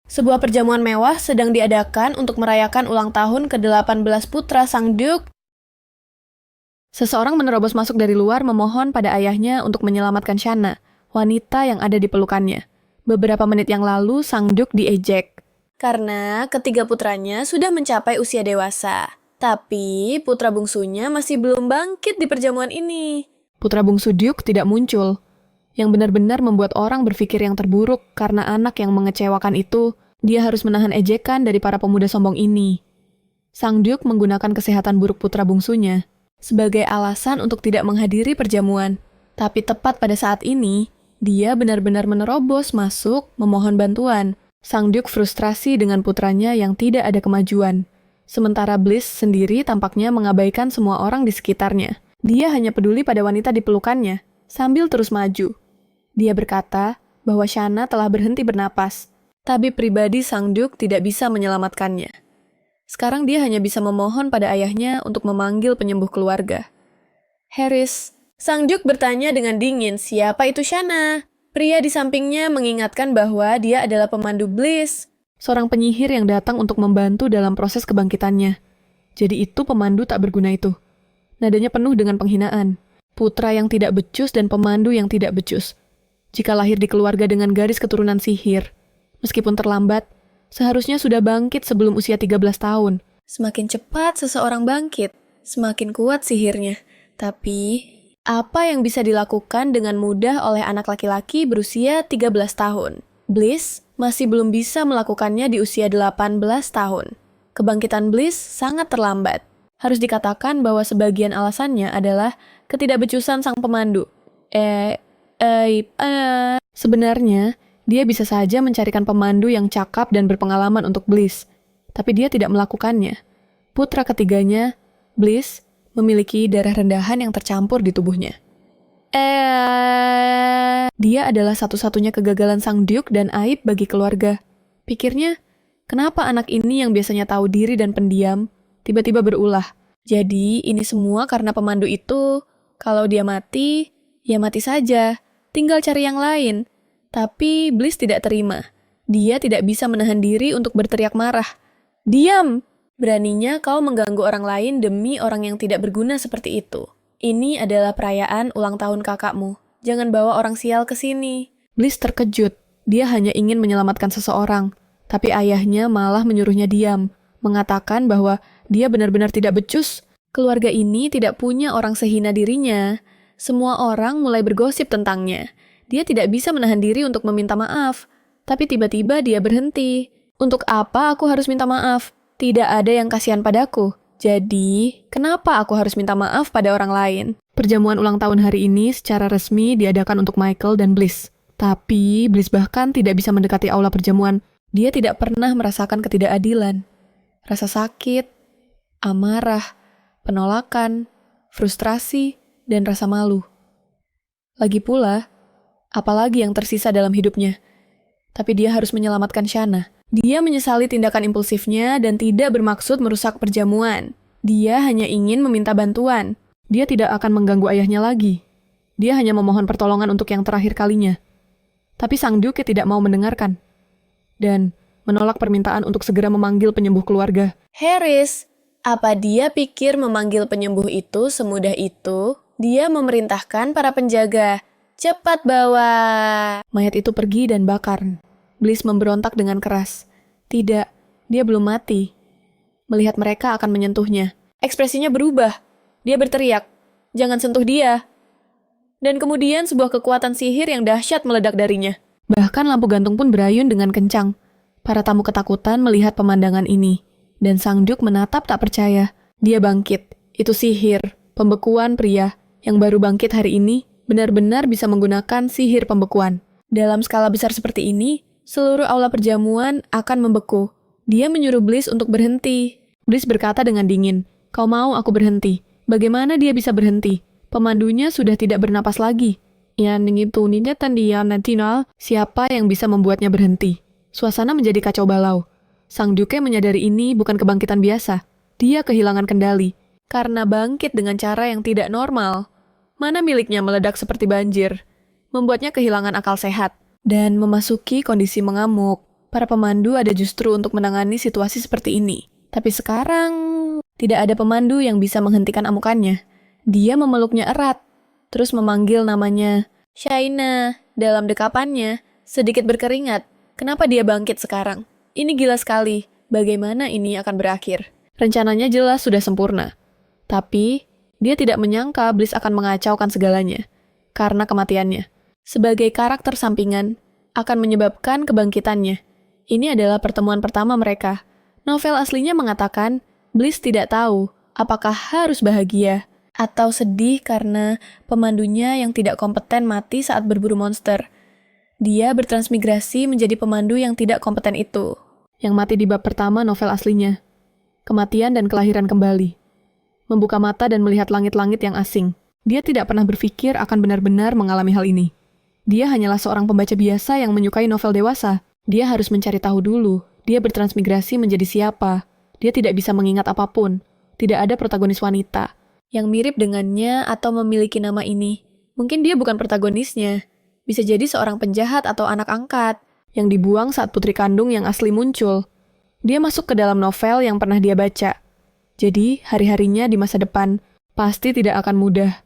Sebuah perjamuan mewah sedang diadakan untuk merayakan ulang tahun ke-18 putra Sang Duke. Seseorang menerobos masuk dari luar memohon pada ayahnya untuk menyelamatkan Shanna, wanita yang ada di pelukannya. Beberapa menit yang lalu, Sang Duke diejek karena ketiga putranya sudah mencapai usia dewasa. Tapi putra bungsunya masih belum bangkit di perjamuan ini. Putra bungsu Duke tidak muncul, yang benar-benar membuat orang berpikir yang terburuk karena anak yang mengecewakan itu, dia harus menahan ejekan dari para pemuda sombong ini. Sang Duke menggunakan kesehatan buruk putra bungsunya sebagai alasan untuk tidak menghadiri perjamuan. Tapi tepat pada saat ini, dia benar-benar menerobos masuk memohon bantuan. Sang Duke frustrasi dengan putranya yang tidak ada kemajuan. Sementara Bliss sendiri tampaknya mengabaikan semua orang di sekitarnya. Dia hanya peduli pada wanita di pelukannya, sambil terus maju. Dia berkata bahwa Shanna telah berhenti bernapas, tapi pribadi Sang Duke tidak bisa menyelamatkannya. Sekarang dia hanya bisa memohon pada ayahnya untuk memanggil penyembuh keluarga. Harris, Sang Duke bertanya dengan dingin siapa itu Shanna. Pria di sampingnya mengingatkan bahwa dia adalah pemandu Bliss, seorang penyihir yang datang untuk membantu dalam proses kebangkitannya. Jadi itu pemandu tak berguna itu. Nadanya penuh dengan penghinaan. Putra yang tidak becus dan pemandu yang tidak becus. Jika lahir di keluarga dengan garis keturunan sihir, meskipun terlambat, seharusnya sudah bangkit sebelum usia 13 tahun. Semakin cepat seseorang bangkit, semakin kuat sihirnya. Tapi, apa yang bisa dilakukan dengan mudah oleh anak laki-laki berusia 13 tahun? Bliss masih belum bisa melakukannya di usia 18 tahun. Kebangkitan Bliss sangat terlambat. Harus dikatakan bahwa sebagian alasannya adalah ketidakbecusan sang pemandu. Sebenarnya, dia bisa saja mencarikan pemandu yang cakap dan berpengalaman untuk Bliss, tapi dia tidak melakukannya. Putra ketiganya, Bliss, memiliki darah rendahan yang tercampur di tubuhnya. Dia adalah satu-satunya kegagalan Sang Duke dan aib bagi keluarga. Pikirnya, kenapa anak ini yang biasanya tahu diri dan pendiam, tiba-tiba berulah. Jadi, ini semua karena pemandu itu, kalau dia mati, ya mati saja. Tinggal cari yang lain. Tapi Bliss tidak terima. Dia tidak bisa menahan diri untuk berteriak marah. Diam! Beraninya kau mengganggu orang lain demi orang yang tidak berguna seperti itu. Ini adalah perayaan ulang tahun kakakmu. Jangan bawa orang sial ke sini. Bliss terkejut. Dia hanya ingin menyelamatkan seseorang. Tapi ayahnya malah menyuruhnya diam. Mengatakan bahwa dia benar-benar tidak becus. Keluarga ini tidak punya orang sehina dirinya. Semua orang mulai bergosip tentangnya. Dia tidak bisa menahan diri untuk meminta maaf. Tapi tiba-tiba dia berhenti. Untuk apa aku harus minta maaf? Tidak ada yang kasihan padaku. Jadi, kenapa aku harus minta maaf pada orang lain? Perjamuan ulang tahun hari ini secara resmi diadakan untuk Michael dan Bliss. Tapi, Bliss bahkan tidak bisa mendekati aula perjamuan. Dia tidak pernah merasakan ketidakadilan. Rasa sakit, amarah, penolakan, frustrasi, dan rasa malu. Lagi pula, apalagi yang tersisa dalam hidupnya. Tapi dia harus menyelamatkan Shanna. Dia menyesali tindakan impulsifnya dan tidak bermaksud merusak perjamuan. Dia hanya ingin meminta bantuan. Dia tidak akan mengganggu ayahnya lagi. Dia hanya memohon pertolongan untuk yang terakhir kalinya. Tapi Sang Duke tidak mau mendengarkan. Dan menolak permintaan untuk segera memanggil penyembuh keluarga. Harris, apa dia pikir memanggil penyembuh itu semudah itu? Dia memerintahkan para penjaga, cepat bawa. Mayat itu pergi dan bakar. Bliss memberontak dengan keras. Tidak, dia belum mati. Melihat mereka akan menyentuhnya. Ekspresinya berubah. Dia berteriak, jangan sentuh dia. Dan kemudian sebuah kekuatan sihir yang dahsyat meledak darinya. Bahkan lampu gantung pun berayun dengan kencang. Para tamu ketakutan melihat pemandangan ini. Dan Sang Duke menatap tak percaya. Dia bangkit. Itu sihir, pembekuan pria yang baru bangkit hari ini benar-benar bisa menggunakan sihir pembekuan. Dalam skala besar seperti ini, seluruh aula perjamuan akan membeku. Dia menyuruh Bliss untuk berhenti. Bliss berkata dengan dingin, kau mau aku berhenti? Bagaimana dia bisa berhenti? Pemandunya sudah tidak bernapas lagi. Siapa yang bisa membuatnya berhenti? Suasana menjadi kacau balau. Sang Duke menyadari ini bukan kebangkitan biasa. Dia kehilangan kendali. Karena bangkit dengan cara yang tidak normal. Mana miliknya meledak seperti banjir. Membuatnya kehilangan akal sehat. Dan memasuki kondisi mengamuk. Para pemandu ada justru untuk menangani situasi seperti ini. Tapi sekarang, tidak ada pemandu yang bisa menghentikan amukannya. Dia memeluknya erat, terus memanggil namanya. Shaina, dalam dekapannya, sedikit berkeringat. Kenapa dia bangkit sekarang? Ini gila sekali. Bagaimana ini akan berakhir? Rencananya jelas sudah sempurna. Tapi, dia tidak menyangka Bliss akan mengacaukan segalanya. Karena kematiannya. Sebagai karakter sampingan, akan menyebabkan kebangkitannya. Ini adalah pertemuan pertama mereka. Novel aslinya mengatakan, Bliss tidak tahu apakah harus bahagia atau sedih karena pemandunya yang tidak kompeten mati saat berburu monster. Dia bertransmigrasi menjadi pemandu yang tidak kompeten itu. Yang mati di bab pertama novel aslinya. Kematian dan kelahiran kembali. Membuka mata dan melihat langit-langit yang asing. Dia tidak pernah berpikir akan benar-benar mengalami hal ini. Dia hanyalah seorang pembaca biasa yang menyukai novel dewasa. Dia harus mencari tahu dulu, dia bertransmigrasi menjadi siapa. Dia tidak bisa mengingat apapun. Tidak ada protagonis wanita yang mirip dengannya atau memiliki nama ini. Mungkin dia bukan protagonisnya. Bisa jadi seorang penjahat atau anak angkat yang dibuang saat putri kandung yang asli muncul. Dia masuk ke dalam novel yang pernah dia baca. Jadi, hari-harinya di masa depan pasti tidak akan mudah.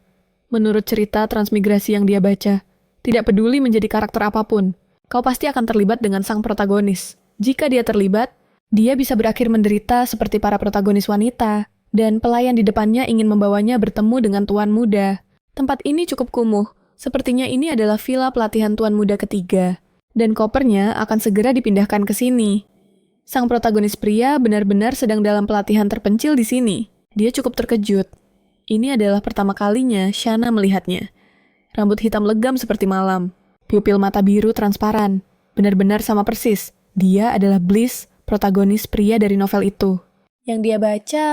Menurut cerita transmigrasi yang dia baca, tidak peduli menjadi karakter apapun, kau pasti akan terlibat dengan sang protagonis. Jika dia terlibat, dia bisa berakhir menderita seperti para protagonis wanita, dan pelayan di depannya ingin membawanya bertemu dengan tuan muda. Tempat ini cukup kumuh, sepertinya ini adalah villa pelatihan tuan muda ketiga, dan kopernya akan segera dipindahkan ke sini. Sang protagonis pria benar-benar sedang dalam pelatihan terpencil di sini. Dia cukup terkejut. Ini adalah pertama kalinya Shanna melihatnya. Rambut hitam legam seperti malam. Pupil mata biru transparan. Benar-benar sama persis. Dia adalah Bliss, protagonis pria dari novel itu. Yang dia baca,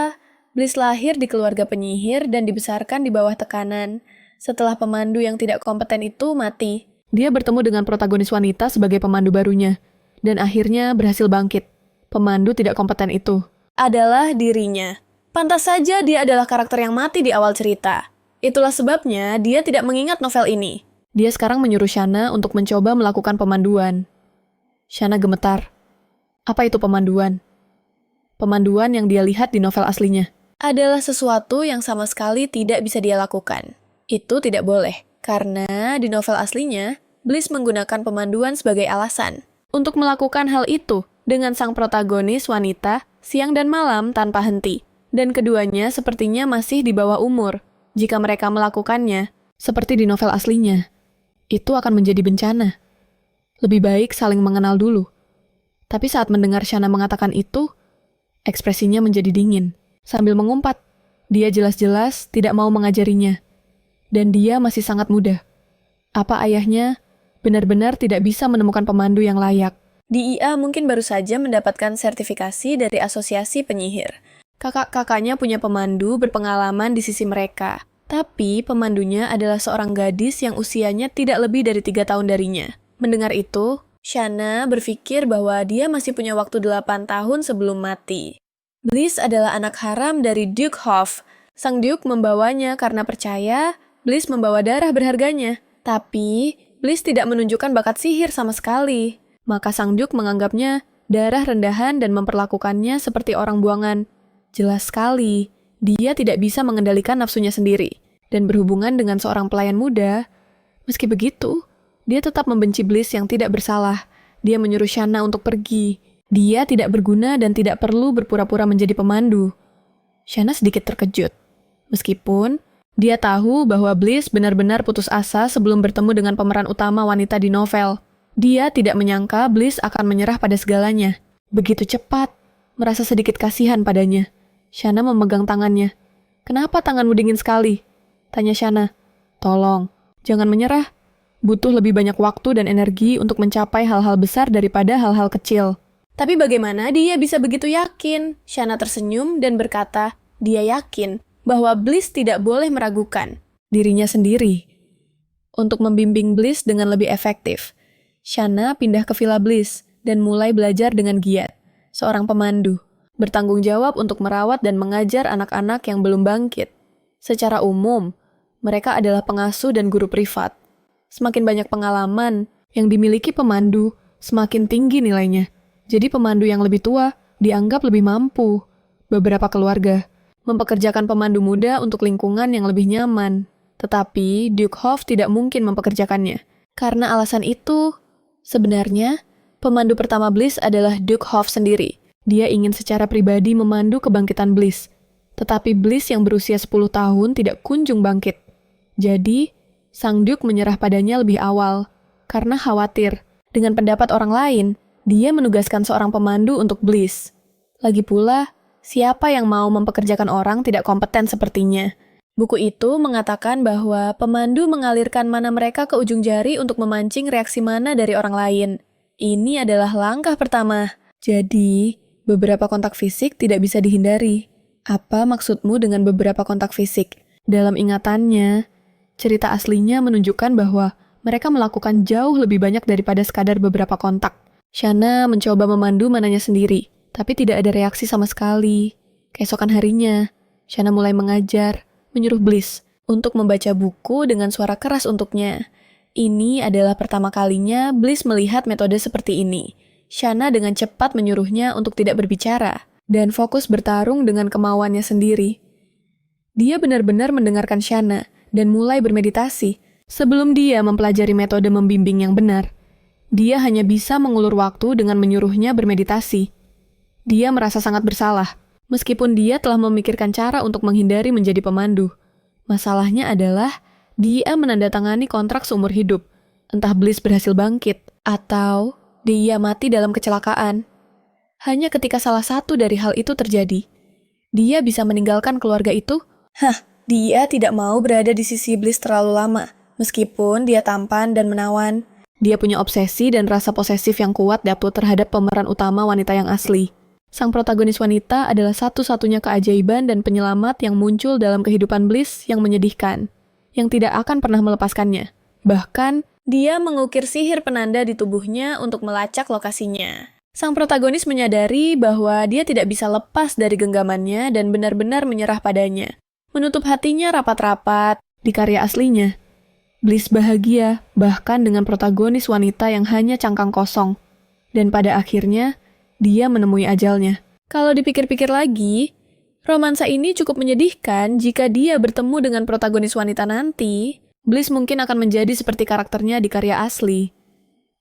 Bliss lahir di keluarga penyihir dan dibesarkan di bawah tekanan. Setelah pemandu yang tidak kompeten itu mati, dia bertemu dengan protagonis wanita sebagai pemandu barunya. Dan akhirnya berhasil bangkit. Pemandu tidak kompeten itu adalah dirinya. Pantas saja dia adalah karakter yang mati di awal cerita. Itulah sebabnya dia tidak mengingat novel ini. Dia sekarang menyuruh Shanna untuk mencoba melakukan pemanduan. Shanna gemetar. Apa itu pemanduan? Pemanduan yang dia lihat di novel aslinya adalah sesuatu yang sama sekali tidak bisa dia lakukan. Itu tidak boleh, karena di novel aslinya, Bliss menggunakan pemanduan sebagai alasan untuk melakukan hal itu dengan sang protagonis wanita siang dan malam tanpa henti. Dan keduanya sepertinya masih di bawah umur. Jika mereka melakukannya, seperti di novel aslinya, itu akan menjadi bencana. Lebih baik saling mengenal dulu. Tapi saat mendengar Shanna mengatakan itu, ekspresinya menjadi dingin. Sambil mengumpat, dia jelas-jelas tidak mau mengajarinya. Dan dia masih sangat muda. Apa ayahnya benar-benar tidak bisa menemukan pemandu yang layak. Di IA mungkin baru saja mendapatkan sertifikasi dari asosiasi penyihir. Kakak-kakaknya punya pemandu berpengalaman di sisi mereka. Tapi pemandunya adalah seorang gadis yang usianya tidak lebih dari 3 tahun darinya. Mendengar itu, Shanna berpikir bahwa dia masih punya waktu 8 tahun sebelum mati. Bliss adalah anak haram dari Duke Hoff. Sang Duke membawanya karena percaya Bliss membawa darah berharganya. Tapi, Bliss tidak menunjukkan bakat sihir sama sekali. Maka sang Duke menganggapnya darah rendahan dan memperlakukannya seperti orang buangan. Jelas sekali, dia tidak bisa mengendalikan nafsunya sendiri. Dan berhubungan dengan seorang pelayan muda, meski begitu, dia tetap membenci Bliss yang tidak bersalah. Dia menyuruh Shanna untuk pergi. Dia tidak berguna dan tidak perlu berpura-pura menjadi pemandu. Shanna sedikit terkejut. Meskipun, dia tahu bahwa Bliss benar-benar putus asa sebelum bertemu dengan pemeran utama wanita di novel. Dia tidak menyangka Bliss akan menyerah pada segalanya. Begitu cepat, merasa sedikit kasihan padanya. Shanna memegang tangannya. Kenapa tanganmu dingin sekali? Tanya Shanna. Tolong, jangan menyerah. Butuh lebih banyak waktu dan energi untuk mencapai hal-hal besar daripada hal-hal kecil. Tapi bagaimana dia bisa begitu yakin? Shanna tersenyum dan berkata, dia yakin bahwa Bliss tidak boleh meragukan dirinya sendiri. Untuk membimbing Bliss dengan lebih efektif, Shanna pindah ke Villa Bliss dan mulai belajar dengan giat, seorang pemandu. Bertanggung jawab untuk merawat dan mengajar anak-anak yang belum bangkit. Secara umum, mereka adalah pengasuh dan guru privat. Semakin banyak pengalaman yang dimiliki pemandu, semakin tinggi nilainya. Jadi pemandu yang lebih tua dianggap lebih mampu. Beberapa keluarga mempekerjakan pemandu muda untuk lingkungan yang lebih nyaman. Tetapi Duke Hoff tidak mungkin mempekerjakannya. Karena alasan itu, sebenarnya pemandu pertama Bliss adalah Duke Hoff sendiri. Dia ingin secara pribadi memandu kebangkitan Bliss. Tetapi Bliss yang berusia 10 tahun tidak kunjung bangkit. Jadi, Sang Duke menyerah padanya lebih awal. Karena khawatir, dengan pendapat orang lain, dia menugaskan seorang pemandu untuk Bliss. Lagi pula, siapa yang mau mempekerjakan orang tidak kompeten sepertinya? Buku itu mengatakan bahwa pemandu mengalirkan mana mereka ke ujung jari untuk memancing reaksi mana dari orang lain. Ini adalah langkah pertama. Jadi, beberapa kontak fisik tidak bisa dihindari. Apa maksudmu dengan beberapa kontak fisik? Dalam ingatannya, cerita aslinya menunjukkan bahwa mereka melakukan jauh lebih banyak daripada sekadar beberapa kontak. Shanna mencoba memandu mananya sendiri, tapi tidak ada reaksi sama sekali. Keesokan harinya, Shanna mulai mengajar, menyuruh Bliss untuk membaca buku dengan suara keras untuknya. Ini adalah pertama kalinya Bliss melihat metode seperti ini. Shanna dengan cepat menyuruhnya untuk tidak berbicara, dan fokus bertarung dengan kemauannya sendiri. Dia benar-benar mendengarkan Shanna, dan mulai bermeditasi, sebelum dia mempelajari metode membimbing yang benar. Dia hanya bisa mengulur waktu dengan menyuruhnya bermeditasi. Dia merasa sangat bersalah, meskipun dia telah memikirkan cara untuk menghindari menjadi pemandu. Masalahnya adalah, dia menandatangani kontrak seumur hidup. Entah Bliss berhasil bangkit, atau dia mati dalam kecelakaan. Hanya ketika salah satu dari hal itu terjadi, dia bisa meninggalkan keluarga itu. Dia tidak mau berada di sisi Bliss terlalu lama, meskipun dia tampan dan menawan. Dia punya obsesi dan rasa posesif yang kuat terhadap pemeran utama wanita yang asli. Sang protagonis wanita adalah satu-satunya keajaiban dan penyelamat yang muncul dalam kehidupan Bliss yang menyedihkan, yang tidak akan pernah melepaskannya. Bahkan, dia mengukir sihir penanda di tubuhnya untuk melacak lokasinya. Sang protagonis menyadari bahwa dia tidak bisa lepas dari genggamannya dan benar-benar menyerah padanya. Menutup hatinya rapat-rapat di karya aslinya. Bliss bahagia, bahkan dengan protagonis wanita yang hanya cangkang kosong. Dan pada akhirnya, dia menemui ajalnya. Kalau dipikir-pikir lagi, romansa ini cukup menyedihkan jika dia bertemu dengan protagonis wanita nanti. Bliss mungkin akan menjadi seperti karakternya di karya asli.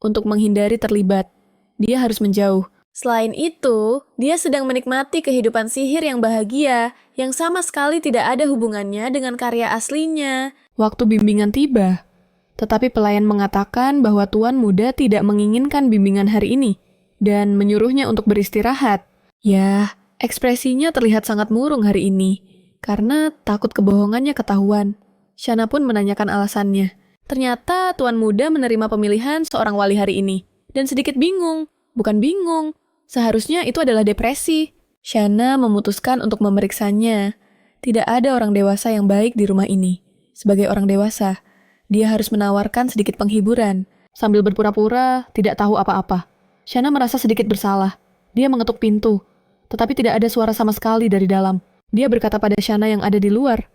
Untuk menghindari terlibat, dia harus menjauh. Selain itu, dia sedang menikmati kehidupan sihir yang bahagia, yang sama sekali tidak ada hubungannya dengan karya aslinya. Waktu bimbingan tiba, tetapi pelayan mengatakan bahwa tuan muda tidak menginginkan bimbingan hari ini, dan menyuruhnya untuk beristirahat. Ya, ekspresinya terlihat sangat murung hari ini, karena takut kebohongannya ketahuan. Shanna pun menanyakan alasannya. Ternyata tuan muda menerima pemilihan seorang wali hari ini, dan sedikit bingung. Bukan bingung, seharusnya itu adalah depresi. Shanna memutuskan untuk memeriksanya. Tidak ada orang dewasa yang baik di rumah ini. Sebagai orang dewasa, dia harus menawarkan sedikit penghiburan, sambil berpura-pura tidak tahu apa-apa. Shanna merasa sedikit bersalah. Dia mengetuk pintu, tetapi tidak ada suara sama sekali dari dalam. Dia berkata pada Shanna yang ada di luar,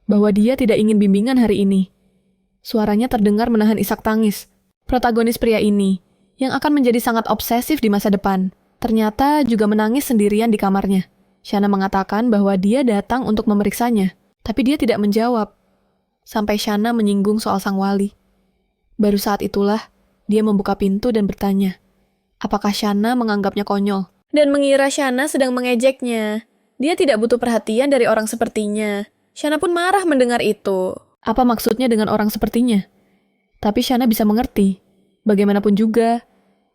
bahwa dia tidak ingin bimbingan hari ini. Suaranya terdengar menahan isak tangis. Protagonis pria ini, yang akan menjadi sangat obsesif di masa depan, ternyata juga menangis sendirian di kamarnya. Shanna mengatakan bahwa dia datang untuk memeriksanya, tapi dia tidak menjawab. Sampai Shanna menyinggung soal sang wali. Baru saat itulah, dia membuka pintu dan bertanya, apakah Shanna menganggapnya konyol? Dan mengira Shanna sedang mengejeknya. Dia tidak butuh perhatian dari orang sepertinya. Shanna pun marah mendengar itu. Apa maksudnya dengan orang sepertinya? Tapi Shanna bisa mengerti. Bagaimanapun juga,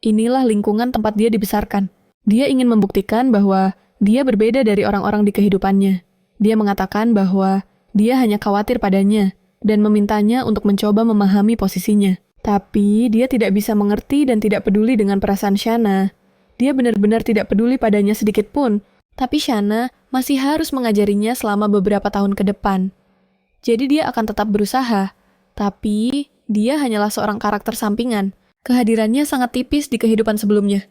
inilah lingkungan tempat dia dibesarkan. Dia ingin membuktikan bahwa dia berbeda dari orang-orang di kehidupannya. Dia mengatakan bahwa dia hanya khawatir padanya dan memintanya untuk mencoba memahami posisinya. Tapi dia tidak bisa mengerti dan tidak peduli dengan perasaan Shanna. Dia benar-benar tidak peduli padanya sedikit pun. Tapi Shanna masih harus mengajarinya selama beberapa tahun ke depan. Jadi dia akan tetap berusaha. Tapi dia hanyalah seorang karakter sampingan. Kehadirannya sangat tipis di kehidupan sebelumnya.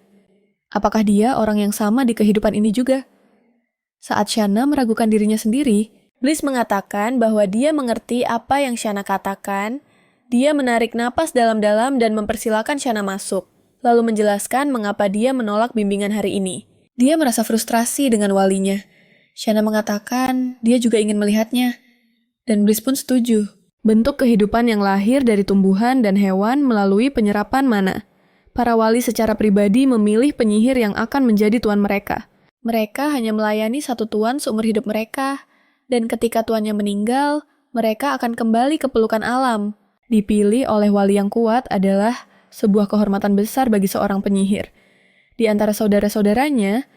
Apakah dia orang yang sama di kehidupan ini juga? Saat Shanna meragukan dirinya sendiri, Bliss mengatakan bahwa dia mengerti apa yang Shanna katakan. Dia menarik napas dalam-dalam dan mempersilakan Shanna masuk. lalu menjelaskan mengapa dia menolak bimbingan hari ini. Dia merasa frustrasi dengan walinya. Shanna mengatakan dia juga ingin melihatnya. Dan Bliss pun setuju. Bentuk kehidupan yang lahir dari tumbuhan dan hewan melalui penyerapan mana. Para wali secara pribadi memilih penyihir yang akan menjadi tuan mereka. Mereka hanya melayani satu tuan seumur hidup mereka. Dan ketika tuannya meninggal, mereka akan kembali ke pelukan alam. Dipilih oleh wali yang kuat adalah sebuah kehormatan besar bagi seorang penyihir. Di antara saudara-saudaranya,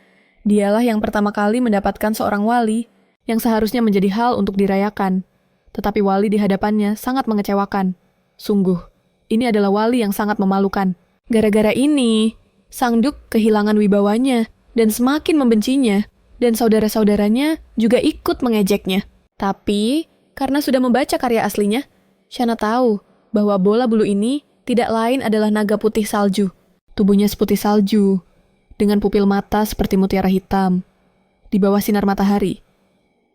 dialah yang pertama kali mendapatkan seorang wali yang seharusnya menjadi hal untuk dirayakan. Tetapi wali di hadapannya sangat mengecewakan. Sungguh, ini adalah wali yang sangat memalukan. Gara-gara ini, Sang Duk kehilangan wibawanya dan semakin membencinya, dan saudara-saudaranya juga ikut mengejeknya. Tapi, karena sudah membaca karya aslinya, Shanna tahu bahwa bola bulu ini tidak lain adalah naga putih salju. Tubuhnya seputih salju, dengan pupil mata seperti mutiara hitam. Di bawah sinar matahari,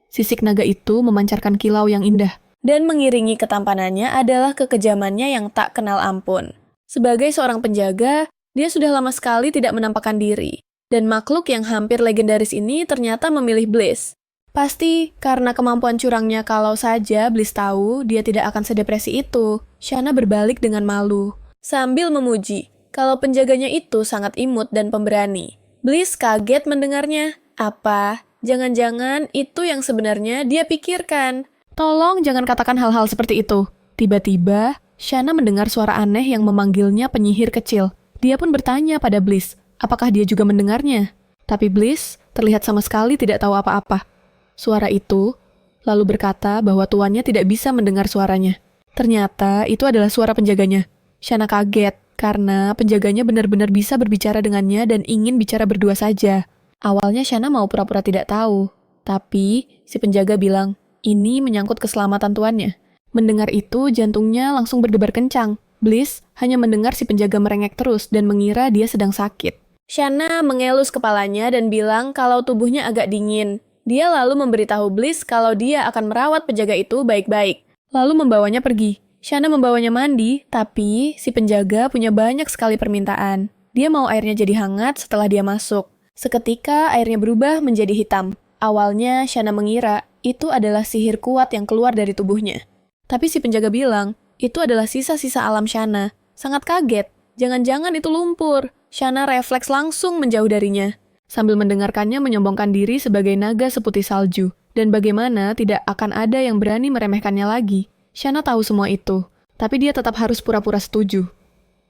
sisik naga itu memancarkan kilau yang indah. Dan mengiringi ketampanannya adalah kekejamannya yang tak kenal ampun. Sebagai seorang penjaga, dia sudah lama sekali tidak menampakkan diri. Dan makhluk yang hampir legendaris ini ternyata memilih Bliss. Pasti karena kemampuan curangnya kalau saja Bliss tahu dia tidak akan sedepresi itu. Shanna berbalik dengan malu, sambil memuji kalau penjaganya itu sangat imut dan pemberani. Bliss kaget mendengarnya. Apa? Jangan-jangan itu yang sebenarnya dia pikirkan. Tolong jangan katakan hal-hal seperti itu. Tiba-tiba, Shanna mendengar suara aneh yang memanggilnya penyihir kecil. Dia pun bertanya pada Bliss, apakah dia juga mendengarnya? Tapi Bliss terlihat sama sekali tidak tahu apa-apa. Suara itu lalu berkata bahwa tuannya tidak bisa mendengar suaranya. Ternyata itu adalah suara penjaganya. Shanna kaget karena penjaganya benar-benar bisa berbicara dengannya dan ingin bicara berdua saja. Awalnya Shanna mau pura-pura tidak tahu, tapi si penjaga bilang, ini menyangkut keselamatan tuannya. Mendengar itu, jantungnya langsung berdebar kencang. Bliss hanya mendengar si penjaga merengek terus dan mengira dia sedang sakit. Shanna mengelus kepalanya dan bilang kalau tubuhnya agak dingin. Dia lalu memberitahu Bliss kalau dia akan merawat penjaga itu baik-baik. Lalu membawanya pergi. Shanna membawanya mandi, tapi si penjaga punya banyak sekali permintaan. Dia mau airnya jadi hangat setelah dia masuk. Seketika airnya berubah menjadi hitam. Awalnya Shanna mengira itu adalah sihir kuat yang keluar dari tubuhnya. Tapi si penjaga bilang, itu adalah sisa-sisa alam Shanna. Sangat kaget, jangan-jangan itu lumpur. Shanna refleks langsung menjauh darinya. Sambil mendengarkannya menyombongkan diri sebagai naga seputih salju. Dan bagaimana tidak akan ada yang berani meremehkannya lagi. Shanna tahu semua itu, tapi dia tetap harus pura-pura setuju.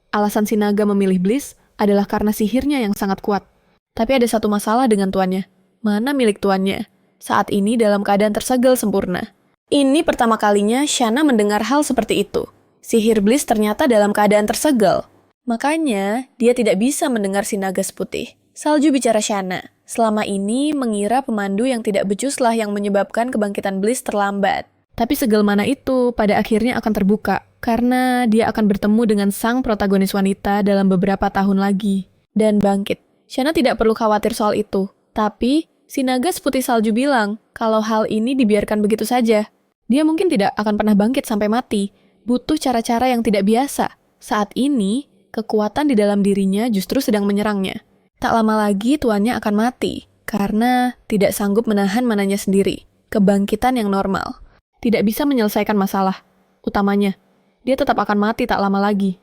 Alasan si naga memilih Bliss adalah karena sihirnya yang sangat kuat. Tapi ada satu masalah dengan tuannya. Mana milik tuannya? Saat ini dalam keadaan tersegel sempurna. Ini pertama kalinya Shanna mendengar hal seperti itu. Sihir Bliss ternyata dalam keadaan tersegel. Makanya, dia tidak bisa mendengar si naga seputih. Salju bicara Shanna. Selama ini mengira pemandu yang tidak becuslah yang menyebabkan kebangkitan Bliss terlambat. Tapi segel mana itu pada akhirnya akan terbuka, karena dia akan bertemu dengan sang protagonis wanita dalam beberapa tahun lagi. Dan bangkit. Shanna tidak perlu khawatir soal itu. Tapi, si naga seputih salju bilang kalau hal ini dibiarkan begitu saja. Dia mungkin tidak akan pernah bangkit sampai mati. Butuh cara-cara yang tidak biasa. Saat ini, kekuatan di dalam dirinya justru sedang menyerangnya. Tak lama lagi tuannya akan mati, karena tidak sanggup menahan mananya sendiri. Kebangkitan yang normal. Tidak bisa menyelesaikan masalah. Utamanya, dia tetap akan mati tak lama lagi.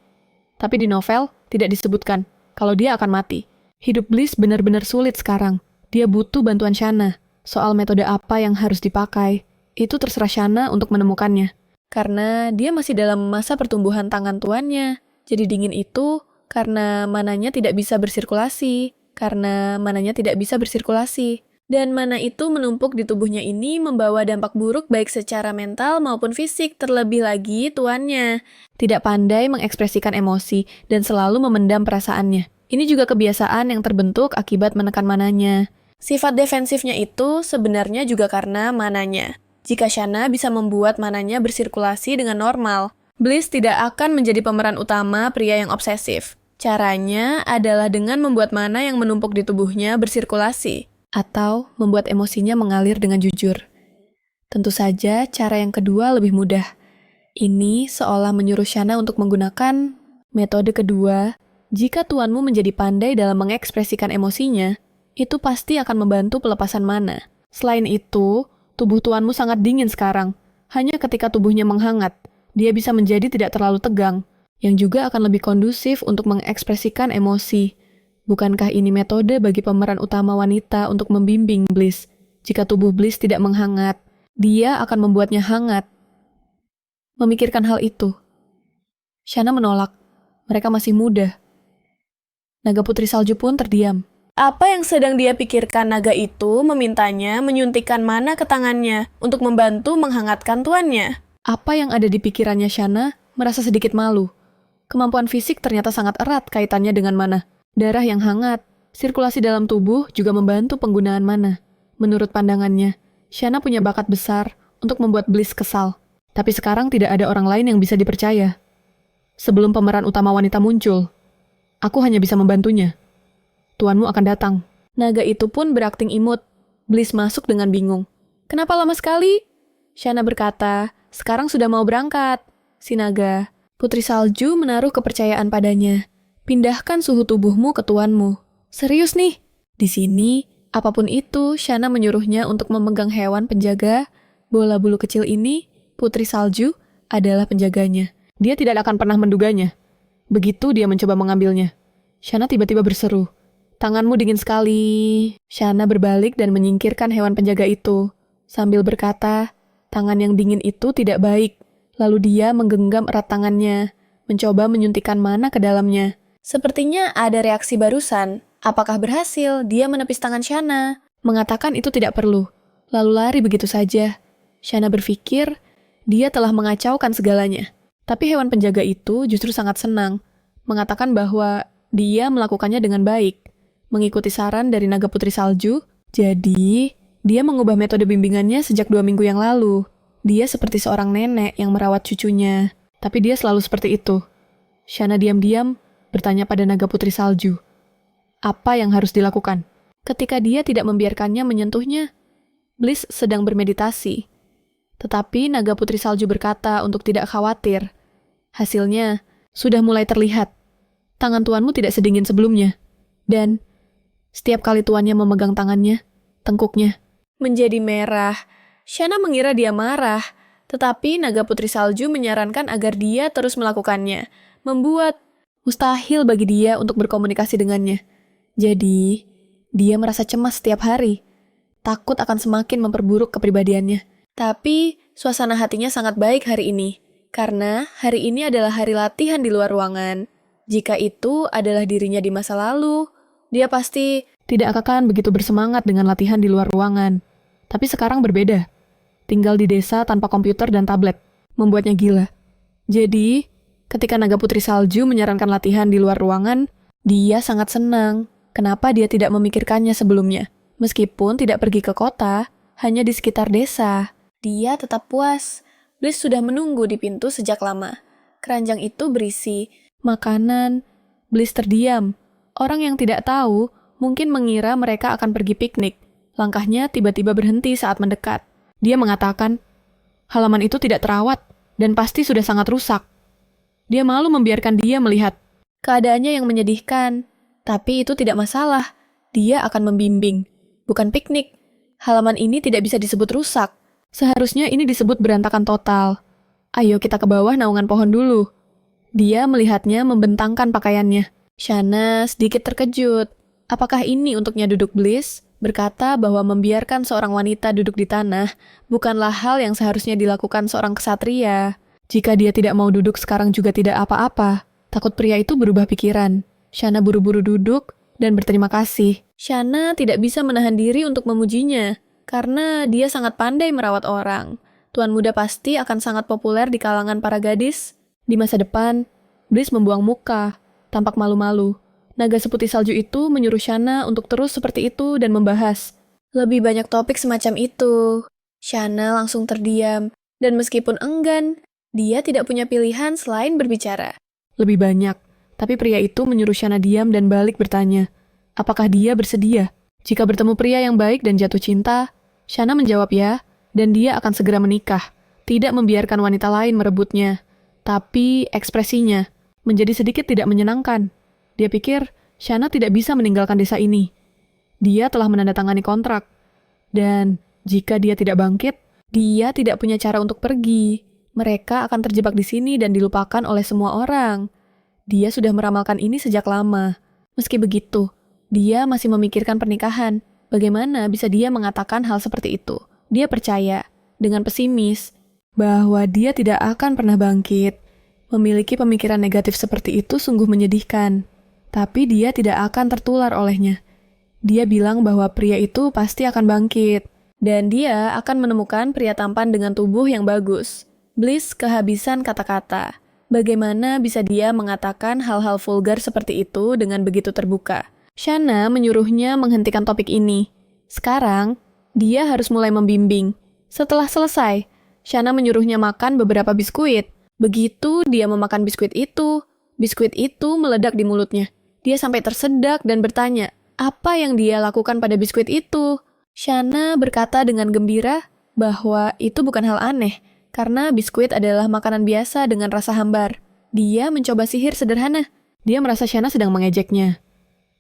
Tapi di novel, tidak disebutkan kalau dia akan mati. Hidup Bliss benar-benar sulit sekarang. Dia butuh bantuan Shanna. Soal metode apa yang harus dipakai, itu terserah Shanna untuk menemukannya. Karena dia masih dalam masa pertumbuhan tangan tuannya. Jadi dingin itu karena mananya tidak bisa bersirkulasi. Dan mana itu menumpuk di tubuhnya ini membawa dampak buruk baik secara mental maupun fisik, terlebih lagi tuannya. Tidak pandai mengekspresikan emosi dan selalu memendam perasaannya. Ini juga kebiasaan yang terbentuk akibat menekan mananya. Sifat defensifnya itu sebenarnya juga karena mananya. Jika Shanna bisa membuat mananya bersirkulasi dengan normal, Bliss tidak akan menjadi pemeran utama pria yang obsesif. Caranya adalah dengan membuat mana yang menumpuk di tubuhnya bersirkulasi. Atau membuat emosinya mengalir dengan jujur. Tentu saja cara yang kedua lebih mudah. Ini seolah menyuruh Shanna untuk menggunakan metode kedua Jika tuanmu menjadi pandai dalam mengekspresikan emosinya, itu pasti akan membantu pelepasan mana. Selain itu, tubuh tuanmu sangat dingin sekarang. Hanya ketika tubuhnya menghangat, dia bisa menjadi tidak terlalu tegang, yang juga akan lebih kondusif untuk mengekspresikan emosi. Bukankah ini metode bagi pemeran utama wanita untuk membimbing Bliss? Jika tubuh Bliss tidak menghangat, dia akan membuatnya hangat. Memikirkan hal itu, Shanna menolak. Mereka masih muda. Naga Putri Salju pun terdiam. Apa yang sedang dia pikirkan naga itu memintanya menyuntikkan mana ke tangannya untuk membantu menghangatkan tuannya. Apa yang ada di pikirannya Shanna merasa sedikit malu. Kemampuan fisik ternyata sangat erat kaitannya dengan mana. Darah yang hangat, sirkulasi dalam tubuh juga membantu penggunaan mana. Menurut pandangannya, Shanna punya bakat besar untuk membuat Bliss kesal. Tapi sekarang tidak ada orang lain yang bisa dipercaya. Sebelum pemeran utama wanita muncul, aku hanya bisa membantunya. Tuanmu akan datang. Naga itu pun berakting imut. Bliss masuk dengan bingung. Kenapa lama sekali? Shanna berkata, sekarang sudah mau berangkat. Si naga, Putri Salju menaruh kepercayaan padanya. Pindahkan suhu tubuhmu ke tuanmu. Serius nih? Di sini, apapun itu, Shanna menyuruhnya untuk memegang hewan penjaga. Bola bulu kecil ini, Putri Salju, adalah penjaganya. Dia tidak akan pernah menduganya. Begitu dia mencoba mengambilnya, Shanna tiba-tiba berseru, "Tanganmu dingin sekali." Shanna berbalik dan menyingkirkan hewan penjaga itu. Sambil berkata, tangan yang dingin itu tidak baik. Lalu dia menggenggam erat tangannya, mencoba menyuntikkan mana ke dalamnya. Sepertinya ada reaksi barusan. Apakah berhasil? Dia menepis tangan Shanna. Mengatakan itu tidak perlu. Lalu lari begitu saja. Shanna berpikir, dia telah mengacaukan segalanya. Tapi hewan penjaga itu justru sangat senang. Mengatakan bahwa dia melakukannya dengan baik, mengikuti saran dari Naga Putri Salju. Jadi, dia mengubah metode bimbingannya sejak 2 minggu yang lalu. Dia seperti seorang nenek yang merawat cucunya, tapi dia selalu seperti itu. Shanna diam-diam bertanya pada Naga Putri Salju, apa yang harus dilakukan? Ketika dia tidak membiarkannya menyentuhnya, Bliss sedang bermeditasi. Tetapi Naga Putri Salju berkata untuk tidak khawatir. Hasilnya sudah mulai terlihat. Tangan tuanmu tidak sedingin sebelumnya. Dan setiap kali tuannya memegang tangannya, tengkuknya menjadi merah. Shanna mengira dia marah, tetapi Naga Putri Salju menyarankan agar dia terus melakukannya, membuat mustahil bagi dia untuk berkomunikasi dengannya. Jadi, dia merasa cemas setiap hari, takut akan semakin memperburuk kepribadiannya. Tapi, suasana hatinya sangat baik hari ini, karena hari ini adalah hari latihan di luar ruangan. Jika itu adalah dirinya di masa lalu, dia pasti tidak akan begitu bersemangat dengan latihan di luar ruangan. Tapi sekarang berbeda. Tinggal di desa tanpa komputer dan tablet, membuatnya gila. Jadi, ketika Naga Putri Salju menyarankan latihan di luar ruangan, dia sangat senang. Kenapa dia tidak memikirkannya sebelumnya? Meskipun tidak pergi ke kota, hanya di sekitar desa. Dia tetap puas. Bliss sudah menunggu di pintu sejak lama. Keranjang itu berisi makanan. Bliss terdiam. Orang yang tidak tahu mungkin mengira mereka akan pergi piknik. Langkahnya tiba-tiba berhenti saat mendekat. Dia mengatakan, halaman itu tidak terawat dan pasti sudah sangat rusak. Dia malu membiarkan dia melihat keadaannya yang menyedihkan. Tapi itu tidak masalah. Dia akan membimbing. Bukan piknik. Halaman ini tidak bisa disebut rusak. Seharusnya ini disebut berantakan total. Ayo kita ke bawah naungan pohon dulu. Dia melihatnya membentangkan pakaiannya. Shanna sedikit terkejut. Apakah ini untuknya duduk Bliss? Berkata bahwa membiarkan seorang wanita duduk di tanah bukanlah hal yang seharusnya dilakukan seorang ksatria. Jika dia tidak mau duduk sekarang juga tidak apa-apa. Takut pria itu berubah pikiran. Shanna buru-buru duduk dan berterima kasih. Shanna tidak bisa menahan diri untuk memujinya, karena dia sangat pandai merawat orang. Tuan muda pasti akan sangat populer di kalangan para gadis. Di masa depan, Bliss membuang muka, tampak malu-malu. Naga seputih salju itu menyuruh Shanna untuk terus seperti itu dan membahas lebih banyak topik semacam itu. Shanna langsung terdiam, dan meskipun enggan, dia tidak punya pilihan selain berbicara. Lebih banyak, tapi pria itu menyuruh Shanna diam dan balik bertanya, apakah dia bersedia? Jika bertemu pria yang baik dan jatuh cinta, Shanna menjawab ya, dan dia akan segera menikah, tidak membiarkan wanita lain merebutnya. Tapi ekspresinya menjadi sedikit tidak menyenangkan. Dia pikir Shana tidak bisa meninggalkan desa ini. Dia telah menandatangani kontrak. Dan jika dia tidak bangkit, dia tidak punya cara untuk pergi. Mereka akan terjebak di sini dan dilupakan oleh semua orang. Dia sudah meramalkan ini sejak lama. Meski begitu, dia masih memikirkan pernikahan. Bagaimana bisa dia mengatakan hal seperti itu? Dia percaya, dengan pesimis, bahwa dia tidak akan pernah bangkit. Memiliki pemikiran negatif seperti itu sungguh menyedihkan. Tapi dia tidak akan tertular olehnya. Dia bilang bahwa pria itu pasti akan bangkit. Dan dia akan menemukan pria tampan dengan tubuh yang bagus. Bliss kehabisan kata-kata. Bagaimana bisa dia mengatakan hal-hal vulgar seperti itu dengan begitu terbuka? Shana menyuruhnya menghentikan topik ini. Sekarang, dia harus mulai membimbing. Setelah selesai, Shana menyuruhnya makan beberapa biskuit. Begitu dia memakan biskuit itu meledak di mulutnya. Dia sampai tersedak dan bertanya, apa yang dia lakukan pada biskuit itu? Shana berkata dengan gembira bahwa itu bukan hal aneh, karena biskuit adalah makanan biasa dengan rasa hambar. Dia mencoba sihir sederhana. Dia merasa Shana sedang mengejeknya.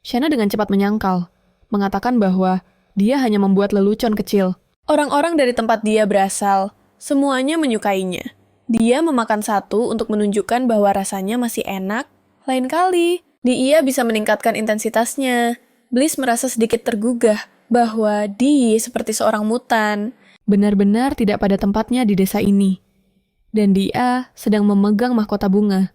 Shana dengan cepat menyangkal, mengatakan bahwa dia hanya membuat lelucon kecil. Orang-orang dari tempat dia berasal, semuanya menyukainya. Dia memakan satu untuk menunjukkan bahwa rasanya masih enak. Lain kali, dia bisa meningkatkan intensitasnya. Bliss merasa sedikit tergugah bahwa dia seperti seorang mutan. Benar-benar tidak pada tempatnya di desa ini. Dan dia sedang memegang mahkota bunga.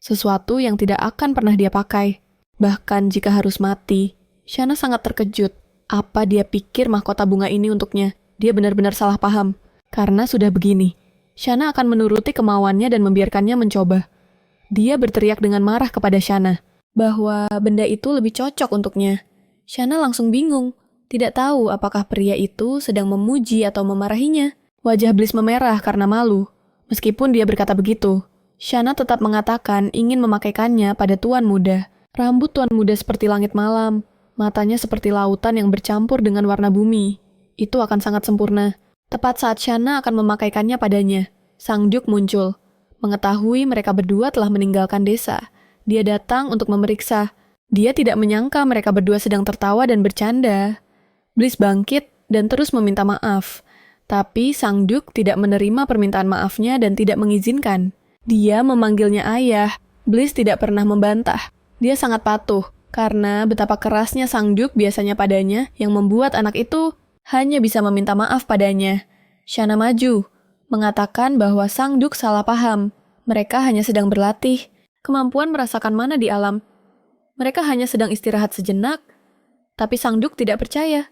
Sesuatu yang tidak akan pernah dia pakai. Bahkan jika harus mati, Shana sangat terkejut. Apa dia pikir mahkota bunga ini untuknya? Dia benar-benar salah paham. Karena sudah begini, Shana akan menuruti kemauannya dan membiarkannya mencoba. Dia berteriak dengan marah kepada Shana bahwa benda itu lebih cocok untuknya. Shana langsung bingung, tidak tahu apakah pria itu sedang memuji atau memarahinya. Wajah Bliss memerah karena malu. Meskipun dia berkata begitu, Shana tetap mengatakan ingin memakaikannya pada tuan muda. Rambut tuan muda seperti langit malam, matanya seperti lautan yang bercampur dengan warna bumi. Itu akan sangat sempurna. Tepat saat Shana akan memakaikannya padanya, Sang Duke muncul. Mengetahui mereka berdua telah meninggalkan desa, dia datang untuk memeriksa. Dia tidak menyangka mereka berdua sedang tertawa dan bercanda. Bliss bangkit dan terus meminta maaf. Tapi Sang Duke tidak menerima permintaan maafnya dan tidak mengizinkan. Dia memanggilnya ayah. Bliss tidak pernah membantah. Dia sangat patuh, karena betapa kerasnya Sang Duke biasanya padanya yang membuat anak itu hanya bisa meminta maaf padanya. Shana maju, mengatakan bahwa Sang Duke salah paham. Mereka hanya sedang berlatih, kemampuan merasakan mana di alam. Mereka hanya sedang istirahat sejenak, tapi Sang Duke tidak percaya.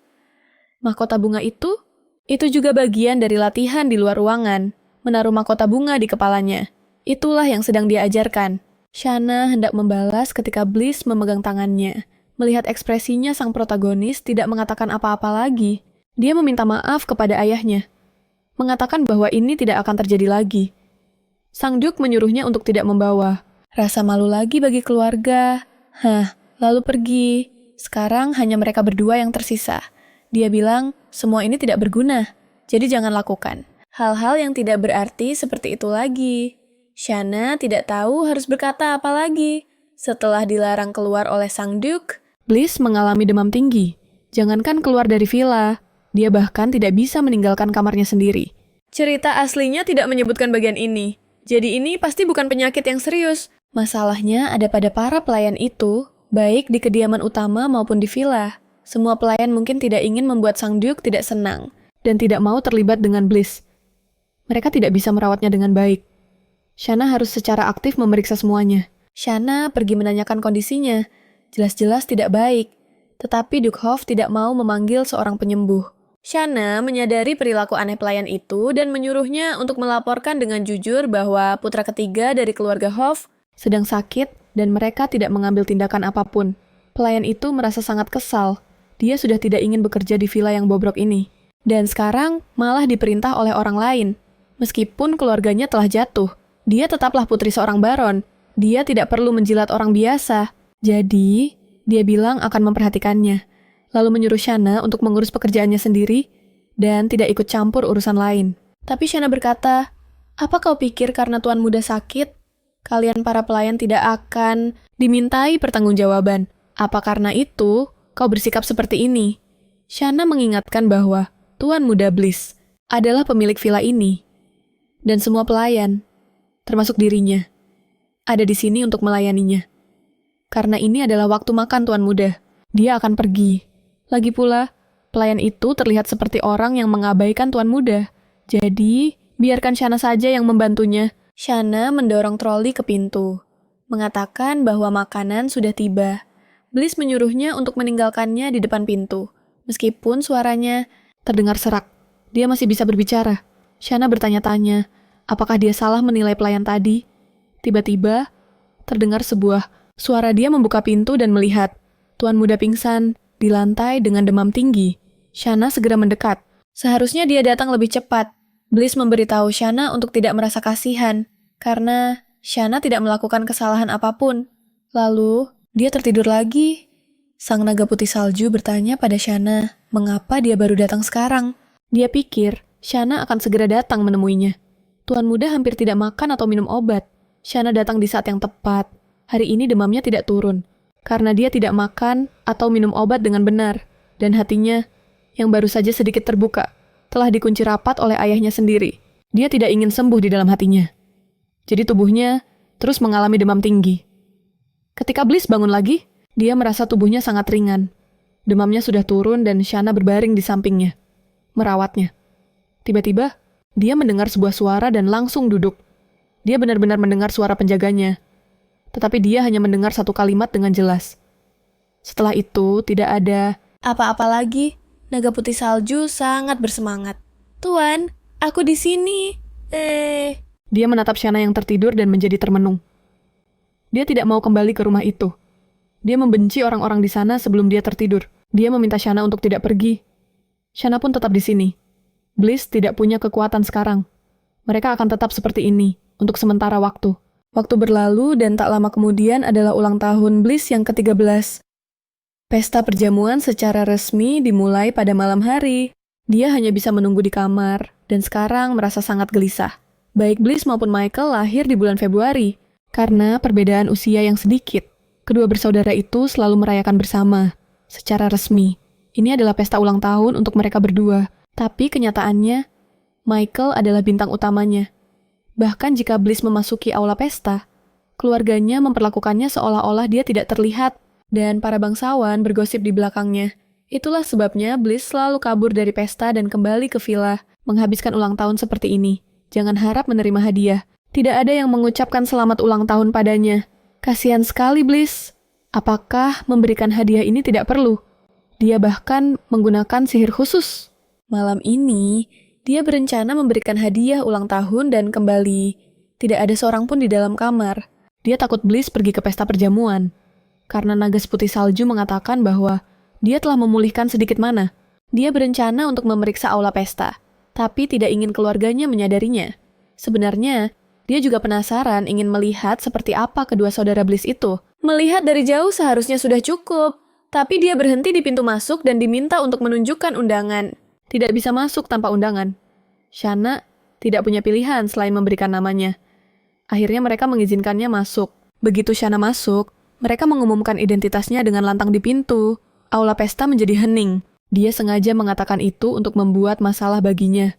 Mahkota bunga itu juga bagian dari latihan di luar ruangan, menaruh mahkota bunga di kepalanya. Itulah yang sedang dia ajarkan. Shana hendak membalas ketika Bliss memegang tangannya. Melihat ekspresinya sang protagonis tidak mengatakan apa-apa lagi. Dia meminta maaf kepada ayahnya. Mengatakan bahwa ini tidak akan terjadi lagi. Sang Duke menyuruhnya untuk tidak membawa. Rasa malu lagi bagi keluarga. Lalu pergi. Sekarang hanya mereka berdua yang tersisa. Dia bilang, semua ini tidak berguna. Jadi jangan lakukan. Hal-hal yang tidak berarti seperti itu lagi. Shana tidak tahu harus berkata apa lagi. Setelah dilarang keluar oleh Sang Duke, Bliss mengalami demam tinggi. Jangankan keluar dari villa, dia bahkan tidak bisa meninggalkan kamarnya sendiri. Cerita aslinya tidak menyebutkan bagian ini. Jadi ini pasti bukan penyakit yang serius. Masalahnya ada pada para pelayan itu, baik di kediaman utama maupun di villa. Semua pelayan mungkin tidak ingin membuat Sang Duke tidak senang dan tidak mau terlibat dengan Bliss. Mereka tidak bisa merawatnya dengan baik. Shana harus secara aktif memeriksa semuanya. Shana pergi menanyakan kondisinya. Jelas-jelas tidak baik. Tetapi Duke Hoff tidak mau memanggil seorang penyembuh. Shana menyadari perilaku aneh pelayan itu dan menyuruhnya untuk melaporkan dengan jujur bahwa putra ketiga dari keluarga Hoff sedang sakit dan mereka tidak mengambil tindakan apapun. Pelayan itu merasa sangat kesal. Dia sudah tidak ingin bekerja di villa yang bobrok ini. Dan sekarang malah diperintah oleh orang lain. Meskipun keluarganya telah jatuh, dia tetaplah putri seorang baron. Dia tidak perlu menjilat orang biasa. Jadi, dia bilang akan memperhatikannya. Lalu menyuruh Shana untuk mengurus pekerjaannya sendiri dan tidak ikut campur urusan lain. Tapi Shana berkata, apa kau pikir karena tuan muda sakit, kalian para pelayan tidak akan Dimintai pertanggungjawaban. Apa karena itu kau bersikap seperti ini? Shana mengingatkan bahwa Tuan Muda Bliss adalah pemilik villa ini. Dan semua pelayan, termasuk dirinya, ada di sini untuk melayaninya. Karena ini adalah waktu makan Tuan Muda. Dia akan pergi. Lagi pula, pelayan itu terlihat seperti orang yang mengabaikan Tuan Muda. Jadi, biarkan Shana saja yang membantunya. Shana mendorong troli ke pintu, mengatakan bahwa makanan sudah tiba. Bliss menyuruhnya untuk meninggalkannya di depan pintu. Meskipun suaranya terdengar serak, dia masih bisa berbicara. Shana bertanya-tanya, apakah dia salah menilai pelayan tadi? Tiba-tiba, terdengar sebuah suara dia membuka pintu dan melihat Tuan Muda pingsan di lantai dengan demam tinggi. Shana segera mendekat. Seharusnya dia datang lebih cepat. Bliss memberitahu Shana untuk tidak merasa kasihan, karena Shana tidak melakukan kesalahan apapun. Lalu, dia tertidur lagi. Sang naga putih salju bertanya pada Shana, mengapa dia baru datang sekarang? Dia pikir Shana akan segera datang menemuinya. Tuan Muda hampir tidak makan atau minum obat. Shana datang di saat yang tepat. Hari ini demamnya tidak turun, karena dia tidak makan atau minum obat dengan benar, dan hatinya, yang baru saja sedikit terbuka, telah dikunci rapat oleh ayahnya sendiri. Dia tidak ingin sembuh di dalam hatinya. Jadi tubuhnya terus mengalami demam tinggi. Ketika Bliss bangun lagi, dia merasa tubuhnya sangat ringan. Demamnya sudah turun dan Shana berbaring di sampingnya, merawatnya. Tiba-tiba, dia mendengar sebuah suara dan langsung duduk. Dia benar-benar mendengar suara penjaganya. Tetapi dia hanya mendengar satu kalimat dengan jelas. Setelah itu, tidak ada apa-apa lagi. Naga putih salju sangat bersemangat. Tuan, aku di sini. Dia menatap Shana yang tertidur dan menjadi termenung. Dia tidak mau kembali ke rumah itu. Dia membenci orang-orang di sana sebelum dia tertidur. Dia meminta Shana untuk tidak pergi. Shana pun tetap di sini. Bliss tidak punya kekuatan sekarang. Mereka akan tetap seperti ini untuk sementara waktu. Waktu berlalu dan tak lama kemudian adalah ulang tahun Bliss yang ke-13. Pesta perjamuan secara resmi dimulai pada malam hari. Dia hanya bisa menunggu di kamar, dan sekarang merasa sangat gelisah. Baik Bliss maupun Michael lahir di bulan Februari. Karena perbedaan usia yang sedikit, kedua bersaudara itu selalu merayakan bersama, secara resmi. Ini adalah pesta ulang tahun untuk mereka berdua. Tapi kenyataannya, Michael adalah bintang utamanya. Bahkan jika Bliss memasuki aula pesta, keluarganya memperlakukannya seolah-olah dia tidak terlihat, dan para bangsawan bergosip di belakangnya. Itulah sebabnya Bliss selalu kabur dari pesta dan kembali ke villa, menghabiskan ulang tahun seperti ini. Jangan harap menerima hadiah. Tidak ada yang mengucapkan selamat ulang tahun padanya. Kasihan sekali Bliss. Apakah memberikan hadiah ini tidak perlu? Dia bahkan menggunakan sihir khusus. Malam ini, dia berencana memberikan hadiah ulang tahun dan kembali. Tidak ada seorang pun di dalam kamar. Dia takut Bliss pergi ke pesta perjamuan. Karena naga putih salju mengatakan bahwa dia telah memulihkan sedikit mana. Dia berencana untuk memeriksa aula pesta, tapi tidak ingin keluarganya menyadarinya. Sebenarnya, dia juga penasaran ingin melihat seperti apa kedua saudara Bliss itu. Melihat dari jauh seharusnya sudah cukup, tapi dia berhenti di pintu masuk dan diminta untuk menunjukkan undangan. Tidak bisa masuk tanpa undangan. Shana tidak punya pilihan selain memberikan namanya. Akhirnya mereka mengizinkannya masuk. Begitu Shana masuk, mereka mengumumkan identitasnya dengan lantang di pintu. Aula pesta menjadi hening. Dia sengaja mengatakan itu untuk membuat masalah baginya.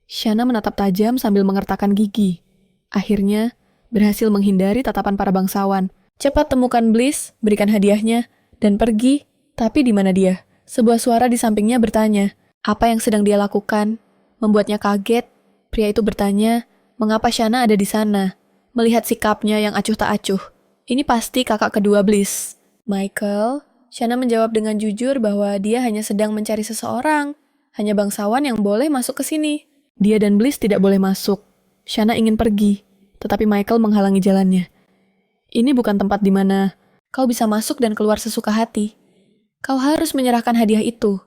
Shana menatap tajam sambil mengertakkan gigi. Akhirnya, berhasil menghindari tatapan para bangsawan. Cepat temukan Bliss, berikan hadiahnya, dan pergi. Tapi di mana dia? Sebuah suara di sampingnya bertanya, apa yang sedang dia lakukan? Membuatnya kaget. Pria itu bertanya, mengapa Shana ada di sana? Melihat sikapnya yang acuh tak acuh. Ini pasti kakak kedua Bliss. Michael, Shana menjawab dengan jujur bahwa dia hanya sedang mencari seseorang. Hanya bangsawan yang boleh masuk ke sini. Dia dan Bliss tidak boleh masuk. Shana ingin pergi, tetapi Michael menghalangi jalannya. Ini bukan tempat di mana kau bisa masuk dan keluar sesuka hati. Kau harus menyerahkan hadiah itu.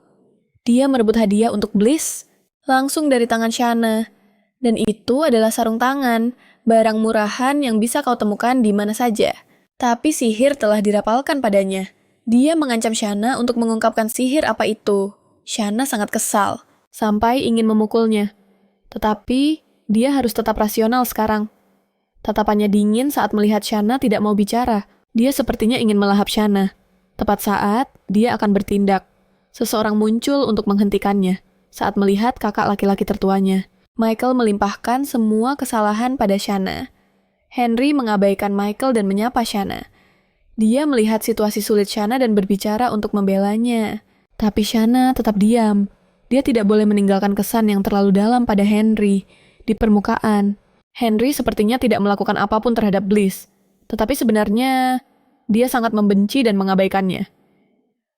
Dia merebut hadiah untuk Bliss langsung dari tangan Shana. Dan itu adalah sarung tangan, barang murahan yang bisa kau temukan di mana saja. Tapi sihir telah dirapalkan padanya. Dia mengancam Shana untuk mengungkapkan sihir apa itu. Shana sangat kesal, sampai ingin memukulnya. Tetapi dia harus tetap rasional sekarang. Tatapannya dingin saat melihat Shana tidak mau bicara. Dia sepertinya ingin melahap Shanna. Tepat saat dia akan bertindak, seseorang muncul untuk menghentikannya. Saat melihat kakak laki-laki tertuanya, Michael melimpahkan semua kesalahan pada Shanna. Henry mengabaikan Michael dan menyapa Shanna. Dia melihat situasi sulit Shanna dan berbicara untuk membelanya. Tapi Shanna tetap diam. Dia tidak boleh meninggalkan kesan yang terlalu dalam pada Henry. Di permukaan, Henry sepertinya tidak melakukan apapun terhadap Bliss. Tetapi sebenarnya, dia sangat membenci dan mengabaikannya.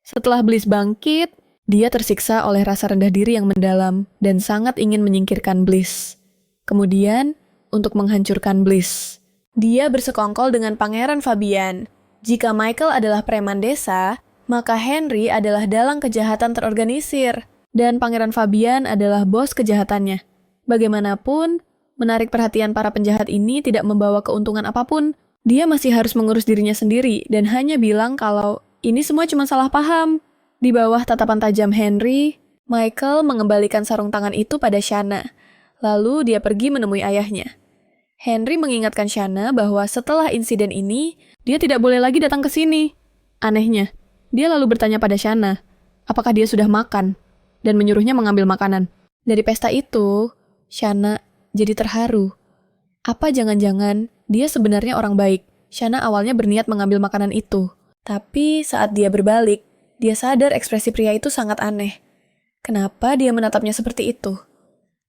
Setelah Bliss bangkit, dia tersiksa oleh rasa rendah diri yang mendalam dan sangat ingin menyingkirkan Bliss. Kemudian, untuk menghancurkan Bliss, dia bersekongkol dengan Pangeran Fabian. Jika Michael adalah preman desa, maka Henry adalah dalang kejahatan terorganisir, dan Pangeran Fabian adalah bos kejahatannya. Bagaimanapun, menarik perhatian para penjahat ini tidak membawa keuntungan apapun. Dia masih harus mengurus dirinya sendiri dan hanya bilang kalau ini semua cuma salah paham. Di bawah tatapan tajam Henry, Michael mengembalikan sarung tangan itu pada Shanna. Lalu dia pergi menemui ayahnya. Henry mengingatkan Shanna bahwa setelah insiden ini, dia tidak boleh lagi datang ke sini. Anehnya, dia lalu bertanya pada Shanna, apakah dia sudah makan, dan menyuruhnya mengambil makanan. Dari pesta itu, Shanna jadi terharu. Apa jangan-jangan dia sebenarnya orang baik? Shanna awalnya berniat mengambil makanan itu. Tapi saat dia berbalik, dia sadar ekspresi pria itu sangat aneh. Kenapa dia menatapnya seperti itu?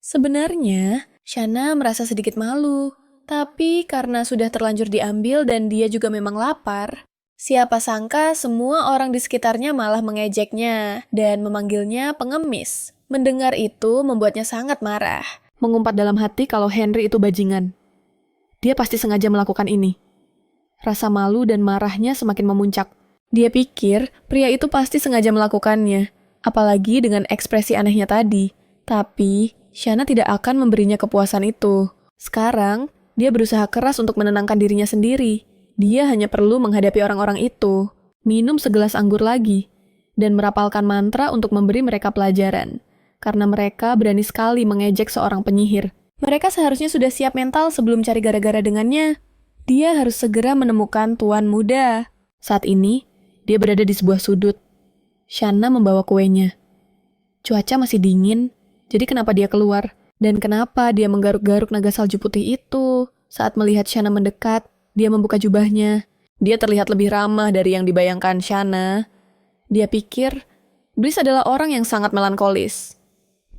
Sebenarnya, Shanna merasa sedikit malu. Tapi karena sudah terlanjur diambil dan dia juga memang lapar, siapa sangka semua orang di sekitarnya malah mengejeknya dan memanggilnya pengemis. Mendengar itu membuatnya sangat marah. Mengumpat dalam hati kalau Henry itu bajingan. Dia pasti sengaja melakukan ini. Rasa malu dan marahnya semakin memuncak. Dia pikir pria itu pasti sengaja melakukannya, apalagi dengan ekspresi anehnya tadi. Tapi Shanna tidak akan memberinya kepuasan itu. Sekarang, dia berusaha keras untuk menenangkan dirinya sendiri. Dia hanya perlu menghadapi orang-orang itu, minum segelas anggur lagi, dan merapalkan mantra untuk memberi mereka pelajaran. Karena mereka berani sekali mengejek seorang penyihir. Mereka seharusnya sudah siap mental sebelum cari gara-gara dengannya. Dia harus segera menemukan tuan muda. Saat ini, dia berada di sebuah sudut. Shanna membawa kuenya. Cuaca masih dingin, jadi kenapa dia keluar? Dan kenapa dia menggaruk-garuk naga salju putih itu? Saat melihat Shanna mendekat, dia membuka jubahnya. Dia terlihat lebih ramah dari yang dibayangkan Shanna. Dia pikir, Bliss adalah orang yang sangat melankolis.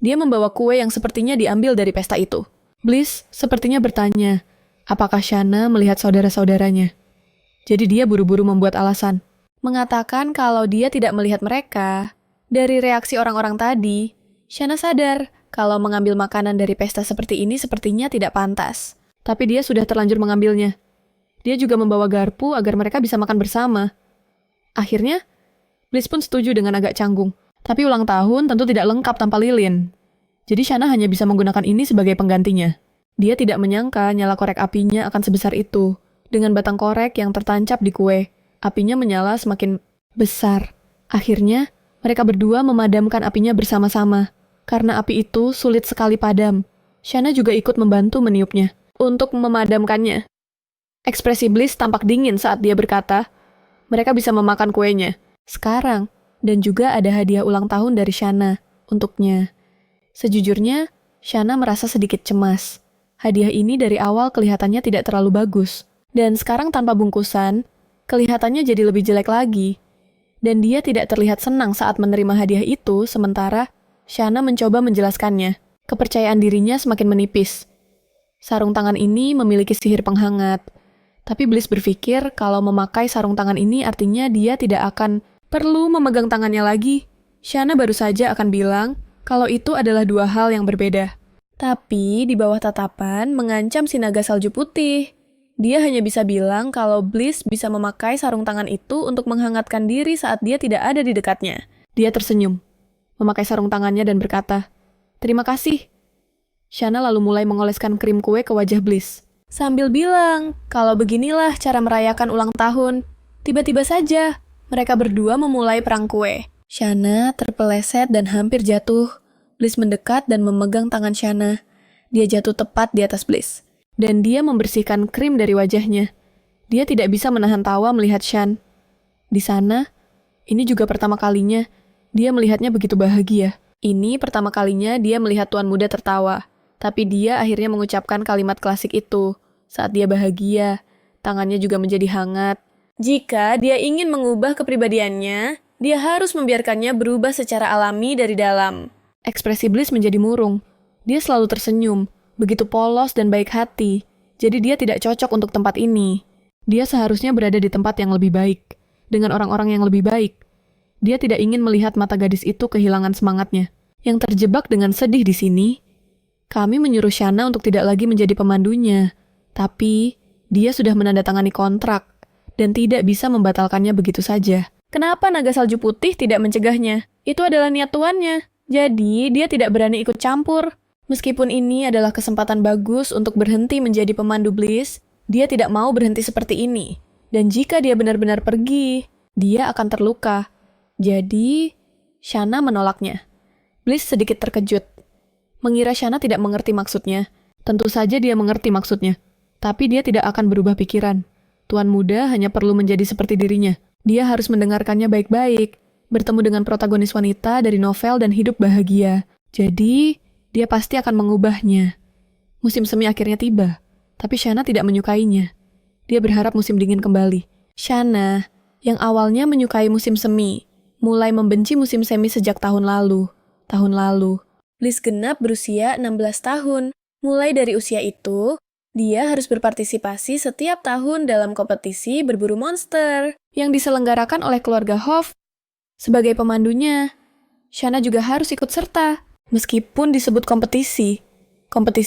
Dia membawa kue yang sepertinya diambil dari pesta itu. Bliss sepertinya bertanya, apakah Shanna melihat saudara-saudaranya? Jadi dia buru-buru membuat alasan. Mengatakan kalau dia tidak melihat mereka. Dari reaksi orang-orang tadi, Shanna sadar kalau mengambil makanan dari pesta seperti ini sepertinya tidak pantas. Tapi dia sudah terlanjur mengambilnya. Dia juga membawa garpu agar mereka bisa makan bersama. Akhirnya, Bliss pun setuju dengan agak canggung. Tapi ulang tahun tentu tidak lengkap tanpa lilin. Jadi Shanna hanya bisa menggunakan ini sebagai penggantinya. Dia tidak menyangka nyala korek apinya akan sebesar itu. Dengan batang korek yang tertancap di kue, apinya menyala semakin besar. Akhirnya, mereka berdua memadamkan apinya bersama-sama. Karena api itu sulit sekali padam. Shanna juga ikut membantu meniupnya untuk memadamkannya. Ekspresi Bliss tampak dingin saat dia berkata, mereka bisa memakan kuenya sekarang, dan juga ada hadiah ulang tahun dari Shanna untuknya. Sejujurnya, Shanna merasa sedikit cemas. Hadiah ini dari awal kelihatannya tidak terlalu bagus, dan sekarang tanpa bungkusan, kelihatannya jadi lebih jelek lagi. Dan dia tidak terlihat senang saat menerima hadiah itu, sementara Shanna mencoba menjelaskannya. Kepercayaan dirinya semakin menipis. Sarung tangan ini memiliki sihir penghangat. Tapi Bliss berpikir kalau memakai sarung tangan ini artinya dia tidak akan perlu memegang tangannya lagi. Shanna baru saja akan bilang kalau itu adalah dua hal yang berbeda. Tapi di bawah tatapan mengancam si naga salju putih. Dia hanya bisa bilang kalau Bliss bisa memakai sarung tangan itu untuk menghangatkan diri saat dia tidak ada di dekatnya. Dia tersenyum, memakai sarung tangannya dan berkata, "Terima kasih." Shanna lalu mulai mengoleskan krim kue ke wajah Bliss. Sambil bilang, kalau beginilah cara merayakan ulang tahun. Tiba-tiba saja, mereka berdua memulai perang kue. Shanna terpeleset dan hampir jatuh. Bliss mendekat dan memegang tangan Shanna. Dia jatuh tepat di atas Bliss. Dan dia membersihkan krim dari wajahnya. Dia tidak bisa menahan tawa melihat Shan. Di sana, ini juga pertama kalinya dia melihatnya begitu bahagia. Ini pertama kalinya dia melihat tuan muda tertawa. Tapi dia akhirnya mengucapkan kalimat klasik itu. Saat dia bahagia, tangannya juga menjadi hangat. Jika dia ingin mengubah kepribadiannya, dia harus membiarkannya berubah secara alami dari dalam. Ekspresi Bliss menjadi murung. Dia selalu tersenyum, begitu polos dan baik hati. Jadi dia tidak cocok untuk tempat ini. Dia seharusnya berada di tempat yang lebih baik, dengan orang-orang yang lebih baik. Dia tidak ingin melihat mata gadis itu kehilangan semangatnya. Yang terjebak dengan sedih di sini, kami menyuruh Shanna untuk tidak lagi menjadi pemandunya. Tapi, dia sudah menandatangani kontrak, dan tidak bisa membatalkannya begitu saja. Kenapa naga salju putih tidak mencegahnya? Itu adalah niat tuannya. Jadi, dia tidak berani ikut campur. Meskipun ini adalah kesempatan bagus untuk berhenti menjadi pemandu Bliss, dia tidak mau berhenti seperti ini. Dan jika dia benar-benar pergi, dia akan terluka. Jadi, Shanna menolaknya. Bliss sedikit terkejut. Mengira Shanna tidak mengerti maksudnya. Tentu saja dia mengerti maksudnya. Tapi dia tidak akan berubah pikiran. Tuan muda hanya perlu menjadi seperti dirinya. Dia harus mendengarkannya baik-baik, bertemu dengan protagonis wanita dari novel dan hidup bahagia. Jadi, dia pasti akan mengubahnya. Musim semi akhirnya tiba, tapi Shanna tidak menyukainya. Dia berharap musim dingin kembali. Shanna, yang awalnya menyukai musim semi, mulai membenci musim semi sejak tahun lalu. Bliss genap berusia 16 tahun. Mulai dari usia itu, dia harus berpartisipasi setiap tahun dalam kompetisi berburu monster yang diselenggarakan oleh keluarga Hoff. Sebagai pemandunya, Shanna juga harus ikut serta. Meskipun disebut kompetisi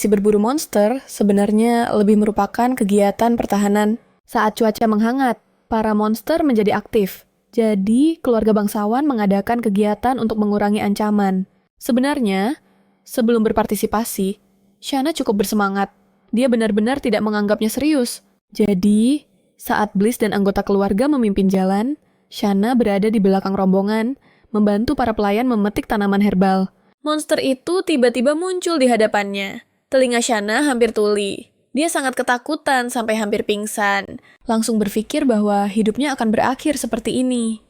berburu monster sebenarnya lebih merupakan kegiatan pertahanan. Saat cuaca menghangat, para monster menjadi aktif. Jadi, keluarga bangsawan mengadakan kegiatan untuk mengurangi ancaman. Sebenarnya, sebelum berpartisipasi, Shanna cukup bersemangat. Dia benar-benar tidak menganggapnya serius. Jadi, saat Bliss dan anggota keluarga memimpin jalan, Shanna berada di belakang rombongan, membantu para pelayan memetik tanaman herbal. Monster itu tiba-tiba muncul di hadapannya. Telinga Shanna hampir tuli. Dia sangat ketakutan sampai hampir pingsan. Langsung berpikir bahwa hidupnya akan berakhir seperti ini.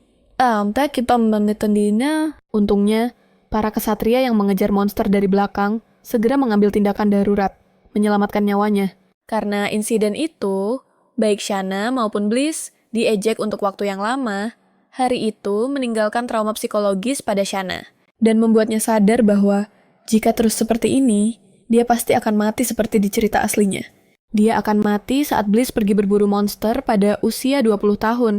Untungnya, para kesatria yang mengejar monster dari belakang segera mengambil tindakan darurat, menyelamatkan nyawanya. Karena insiden itu, baik Shanna maupun Bliss diejek untuk waktu yang lama. Hari itu meninggalkan trauma psikologis pada Shanna dan membuatnya sadar bahwa jika terus seperti ini, dia pasti akan mati seperti di cerita aslinya. Dia akan mati saat Bliss pergi berburu monster pada usia 20 tahun.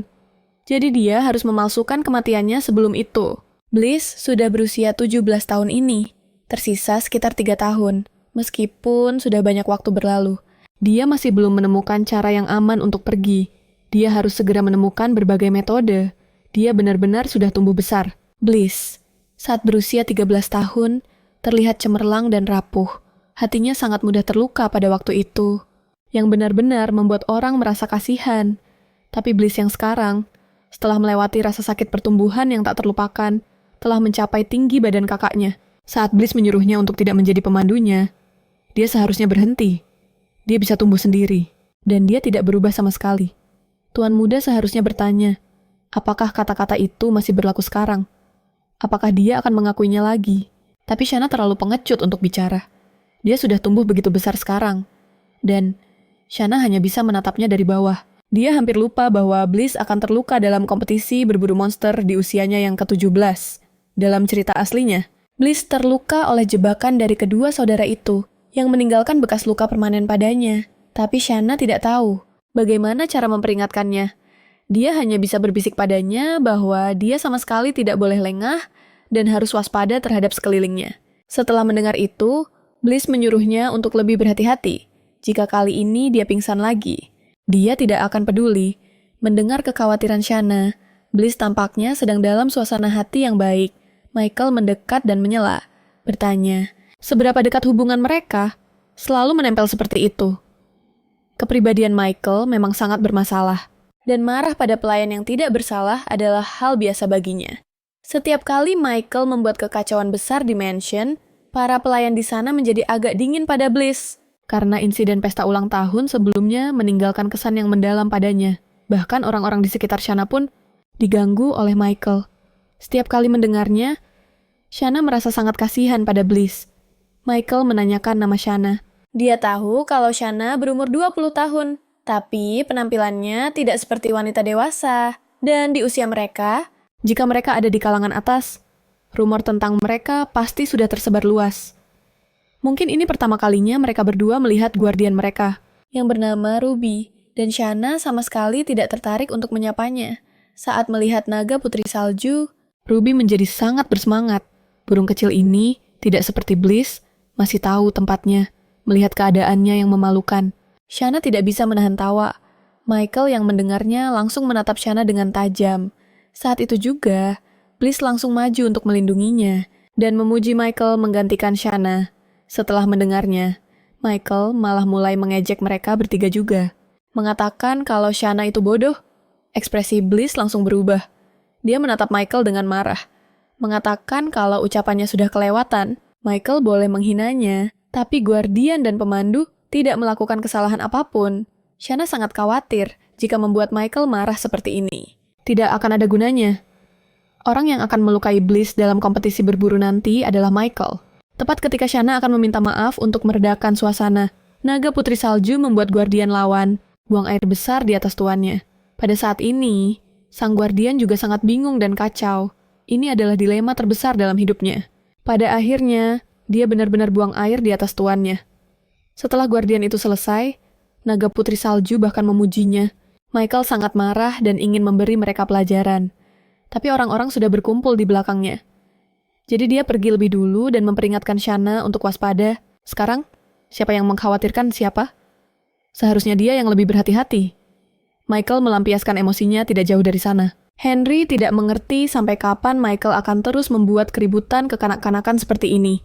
Jadi dia harus memalsukan kematiannya sebelum itu. Bliss sudah berusia 17 tahun ini, tersisa sekitar 3 tahun. Meskipun sudah banyak waktu berlalu, dia masih belum menemukan cara yang aman untuk pergi. Dia harus segera menemukan berbagai metode. Dia benar-benar sudah tumbuh besar. Bliss, saat berusia 13 tahun, terlihat cemerlang dan rapuh. Hatinya sangat mudah terluka pada waktu itu, yang benar-benar membuat orang merasa kasihan. Tapi Bliss yang sekarang, setelah melewati rasa sakit pertumbuhan yang tak terlupakan, telah mencapai tinggi badan kakaknya. Saat Bliss menyuruhnya untuk tidak menjadi pemandunya, dia seharusnya berhenti. Dia bisa tumbuh sendiri, dan dia tidak berubah sama sekali. Tuan muda seharusnya bertanya, apakah kata-kata itu masih berlaku sekarang? Apakah dia akan mengakuinya lagi? Tapi Shanna terlalu pengecut untuk bicara. Dia sudah tumbuh begitu besar sekarang. Dan Shanna hanya bisa menatapnya dari bawah. Dia hampir lupa bahwa Bliss akan terluka dalam kompetisi berburu monster di usianya yang ke-17. Dalam cerita aslinya, Bliss terluka oleh jebakan dari kedua saudara itu, yang meninggalkan bekas luka permanen padanya. Tapi Shanna tidak tahu bagaimana cara memperingatkannya. Dia hanya bisa berbisik padanya bahwa dia sama sekali tidak boleh lengah dan harus waspada terhadap sekelilingnya. Setelah mendengar itu, Bliss menyuruhnya untuk lebih berhati-hati. Jika kali ini dia pingsan lagi, dia tidak akan peduli. Mendengar kekhawatiran Shanna, Bliss tampaknya sedang dalam suasana hati yang baik. Michael mendekat dan menyela, bertanya, seberapa dekat hubungan mereka? Selalu menempel seperti itu. Kepribadian Michael memang sangat bermasalah. Dan marah pada pelayan yang tidak bersalah adalah hal biasa baginya. Setiap kali Michael membuat kekacauan besar di mansion, para pelayan di sana menjadi agak dingin pada Bliss. Karena insiden pesta ulang tahun sebelumnya meninggalkan kesan yang mendalam padanya. Bahkan orang-orang di sekitar Shanna pun diganggu oleh Michael. Setiap kali mendengarnya, Shanna merasa sangat kasihan pada Bliss. Michael menanyakan nama Shanna. Dia tahu kalau Shanna berumur 20 tahun, tapi penampilannya tidak seperti wanita dewasa. Dan di usia mereka, jika mereka ada di kalangan atas, rumor tentang mereka pasti sudah tersebar luas. Mungkin ini pertama kalinya mereka berdua melihat guardian mereka, yang bernama Ruby, dan Shanna sama sekali tidak tertarik untuk menyapanya. Saat melihat naga putri salju, Ruby menjadi sangat bersemangat. Burung kecil ini tidak seperti Bliss, masih tahu tempatnya, melihat keadaannya yang memalukan. Shanna tidak bisa menahan tawa. Michael yang mendengarnya langsung menatap Shanna dengan tajam. Saat itu juga, Bliss langsung maju untuk melindunginya, dan memuji Michael menggantikan Shanna. Setelah mendengarnya, Michael malah mulai mengejek mereka bertiga juga. Mengatakan kalau Shanna itu bodoh. Ekspresi Bliss langsung berubah. Dia menatap Michael dengan marah. Mengatakan kalau ucapannya sudah kelewatan, Michael boleh menghinanya, tapi guardian dan pemandu tidak melakukan kesalahan apapun. Shanna sangat khawatir jika membuat Michael marah seperti ini. Tidak akan ada gunanya. Orang yang akan melukai Bliss dalam kompetisi berburu nanti adalah Michael. Tepat ketika Shanna akan meminta maaf untuk meredakan suasana, naga putri salju membuat guardian lawan buang air besar di atas tuannya. Pada saat ini, sang guardian juga sangat bingung dan kacau. Ini adalah dilema terbesar dalam hidupnya. Pada akhirnya, dia benar-benar buang air di atas tuannya. Setelah guardian itu selesai, naga putri salju bahkan memujinya. Michael sangat marah dan ingin memberi mereka pelajaran. Tapi orang-orang sudah berkumpul di belakangnya. Jadi dia pergi lebih dulu dan memperingatkan Shanna untuk waspada. Sekarang, siapa yang mengkhawatirkan siapa? Seharusnya dia yang lebih berhati-hati. Michael melampiaskan emosinya tidak jauh dari sana. Henry tidak mengerti sampai kapan Michael akan terus membuat keributan kekanak-kanakan seperti ini.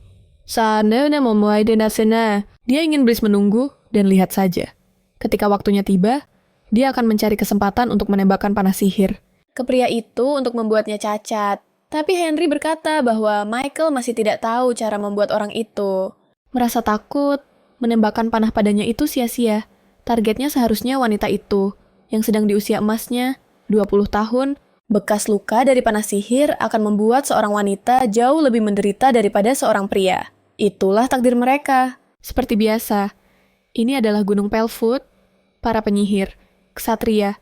Dia ingin Bliss menunggu dan lihat saja. Ketika waktunya tiba, dia akan mencari kesempatan untuk menembakkan panah sihir ke pria itu untuk membuatnya cacat. Tapi Henry berkata bahwa Michael masih tidak tahu cara membuat orang itu. Merasa takut, menembakkan panah padanya itu sia-sia. Targetnya seharusnya wanita itu, yang sedang di usia emasnya, 20 tahun. Bekas luka dari panah sihir akan membuat seorang wanita jauh lebih menderita daripada seorang pria. Itulah takdir mereka. Seperti biasa, ini adalah Gunung Pelfoot, para penyihir, ksatria,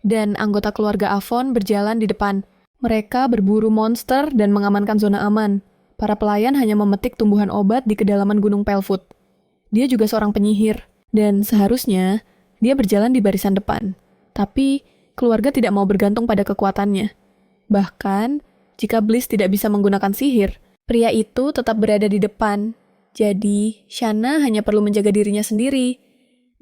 dan anggota keluarga Avon berjalan di depan. Mereka berburu monster dan mengamankan zona aman. Para pelayan hanya memetik tumbuhan obat di kedalaman Gunung Pelfoot. Dia juga seorang penyihir, dan seharusnya dia berjalan di barisan depan. Tapi, keluarga tidak mau bergantung pada kekuatannya. Bahkan, jika Bliss tidak bisa menggunakan sihir, pria itu tetap berada di depan. Jadi, Shanna hanya perlu menjaga dirinya sendiri.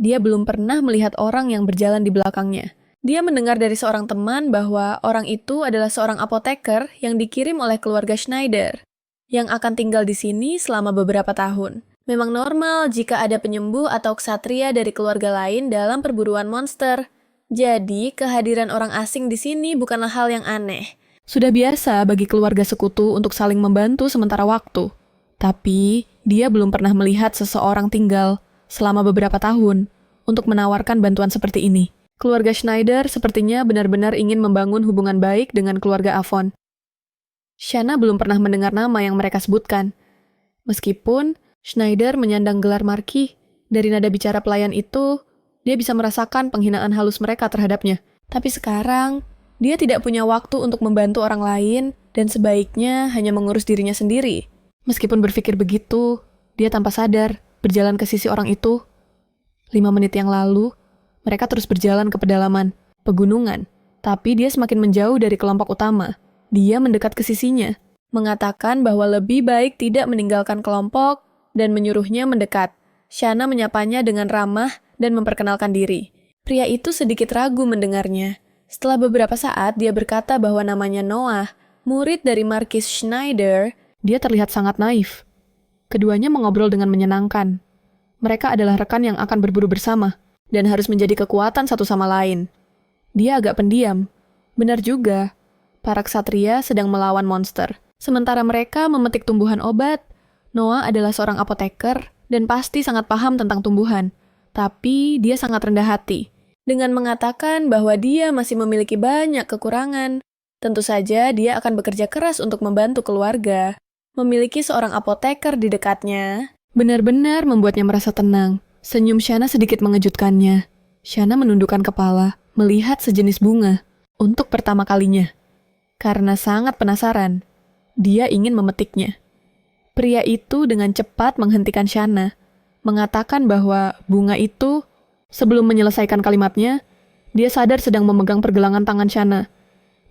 Dia belum pernah melihat orang yang berjalan di belakangnya. Dia mendengar dari seorang teman bahwa orang itu adalah seorang apoteker yang dikirim oleh keluarga Schneider, yang akan tinggal di sini selama beberapa tahun. Memang normal jika ada penyembuh atau ksatria dari keluarga lain dalam perburuan monster. Jadi, kehadiran orang asing di sini bukanlah hal yang aneh. Sudah biasa bagi keluarga sekutu untuk saling membantu sementara waktu. Tapi, dia belum pernah melihat seseorang tinggal selama beberapa tahun untuk menawarkan bantuan seperti ini. Keluarga Schneider sepertinya benar-benar ingin membangun hubungan baik dengan keluarga Avon. Shanna belum pernah mendengar nama yang mereka sebutkan. Meskipun Schneider menyandang gelar marki, dari nada bicara pelayan itu, dia bisa merasakan penghinaan halus mereka terhadapnya. Tapi sekarang, dia tidak punya waktu untuk membantu orang lain dan sebaiknya hanya mengurus dirinya sendiri. Meskipun berpikir begitu, dia tanpa sadar berjalan ke sisi orang itu. 5 menit yang lalu, mereka terus berjalan ke pedalaman, pegunungan, tapi dia semakin menjauh dari kelompok utama. Dia mendekat ke sisinya, mengatakan bahwa lebih baik tidak meninggalkan kelompok dan menyuruhnya mendekat. Shanna menyapanya dengan ramah dan memperkenalkan diri. Pria itu sedikit ragu mendengarnya. Setelah beberapa saat, dia berkata bahwa namanya Noah, murid dari Markis Schneider. Dia terlihat sangat naif. Keduanya mengobrol dengan menyenangkan. Mereka adalah rekan yang akan berburu bersama dan harus menjadi kekuatan satu sama lain. Dia agak pendiam. Benar juga, para ksatria sedang melawan monster. Sementara mereka memetik tumbuhan obat, Noah adalah seorang apoteker dan pasti sangat paham tentang tumbuhan. Tapi dia sangat rendah hati, dengan mengatakan bahwa dia masih memiliki banyak kekurangan. Tentu saja dia akan bekerja keras untuk membantu keluarga. Memiliki seorang apoteker di dekatnya benar-benar membuatnya merasa tenang. Senyum Shanna sedikit mengejutkannya. Shanna menundukkan kepala, melihat sejenis bunga untuk pertama kalinya. Karena sangat penasaran, dia ingin memetiknya. Pria itu dengan cepat menghentikan Shanna, mengatakan bahwa bunga itu, sebelum menyelesaikan kalimatnya, dia sadar sedang memegang pergelangan tangan Shanna.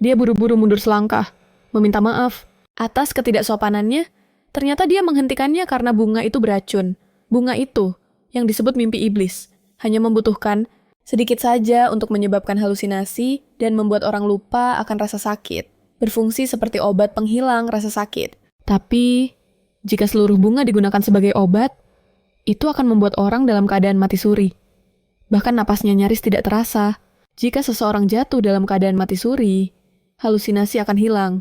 Dia buru-buru mundur selangkah, meminta maaf. Atas ketidaksopanannya, ternyata dia menghentikannya karena bunga itu beracun. Bunga itu, yang disebut mimpi iblis, hanya membutuhkan sedikit saja untuk menyebabkan halusinasi dan membuat orang lupa akan rasa sakit. Berfungsi seperti obat penghilang rasa sakit. Tapi, jika seluruh bunga digunakan sebagai obat, itu akan membuat orang dalam keadaan mati suri. Bahkan napasnya nyaris tidak terasa. Jika seseorang jatuh dalam keadaan mati suri, halusinasi akan hilang,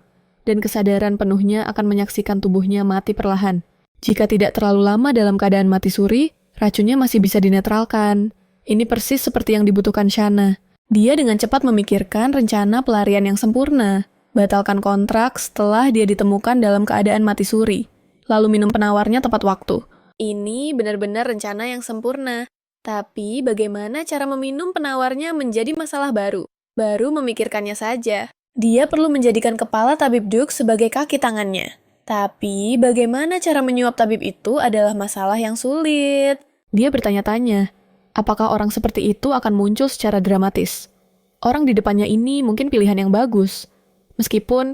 dan kesadaran penuhnya akan menyaksikan tubuhnya mati perlahan. Jika tidak terlalu lama dalam keadaan mati suri, racunnya masih bisa dinetralkan. Ini persis seperti yang dibutuhkan Shanna. Dia dengan cepat memikirkan rencana pelarian yang sempurna. Batalkan kontrak setelah dia ditemukan dalam keadaan mati suri. Lalu minum penawarnya tepat waktu. Ini benar-benar rencana yang sempurna. Tapi bagaimana cara meminum penawarnya menjadi masalah baru. Baru memikirkannya saja. Dia perlu menjadikan kepala tabib Duke sebagai kaki tangannya. Tapi bagaimana cara menyuap tabib itu adalah masalah yang sulit. Dia bertanya-tanya, apakah orang seperti itu akan muncul secara dramatis? Orang di depannya ini mungkin pilihan yang bagus. Meskipun,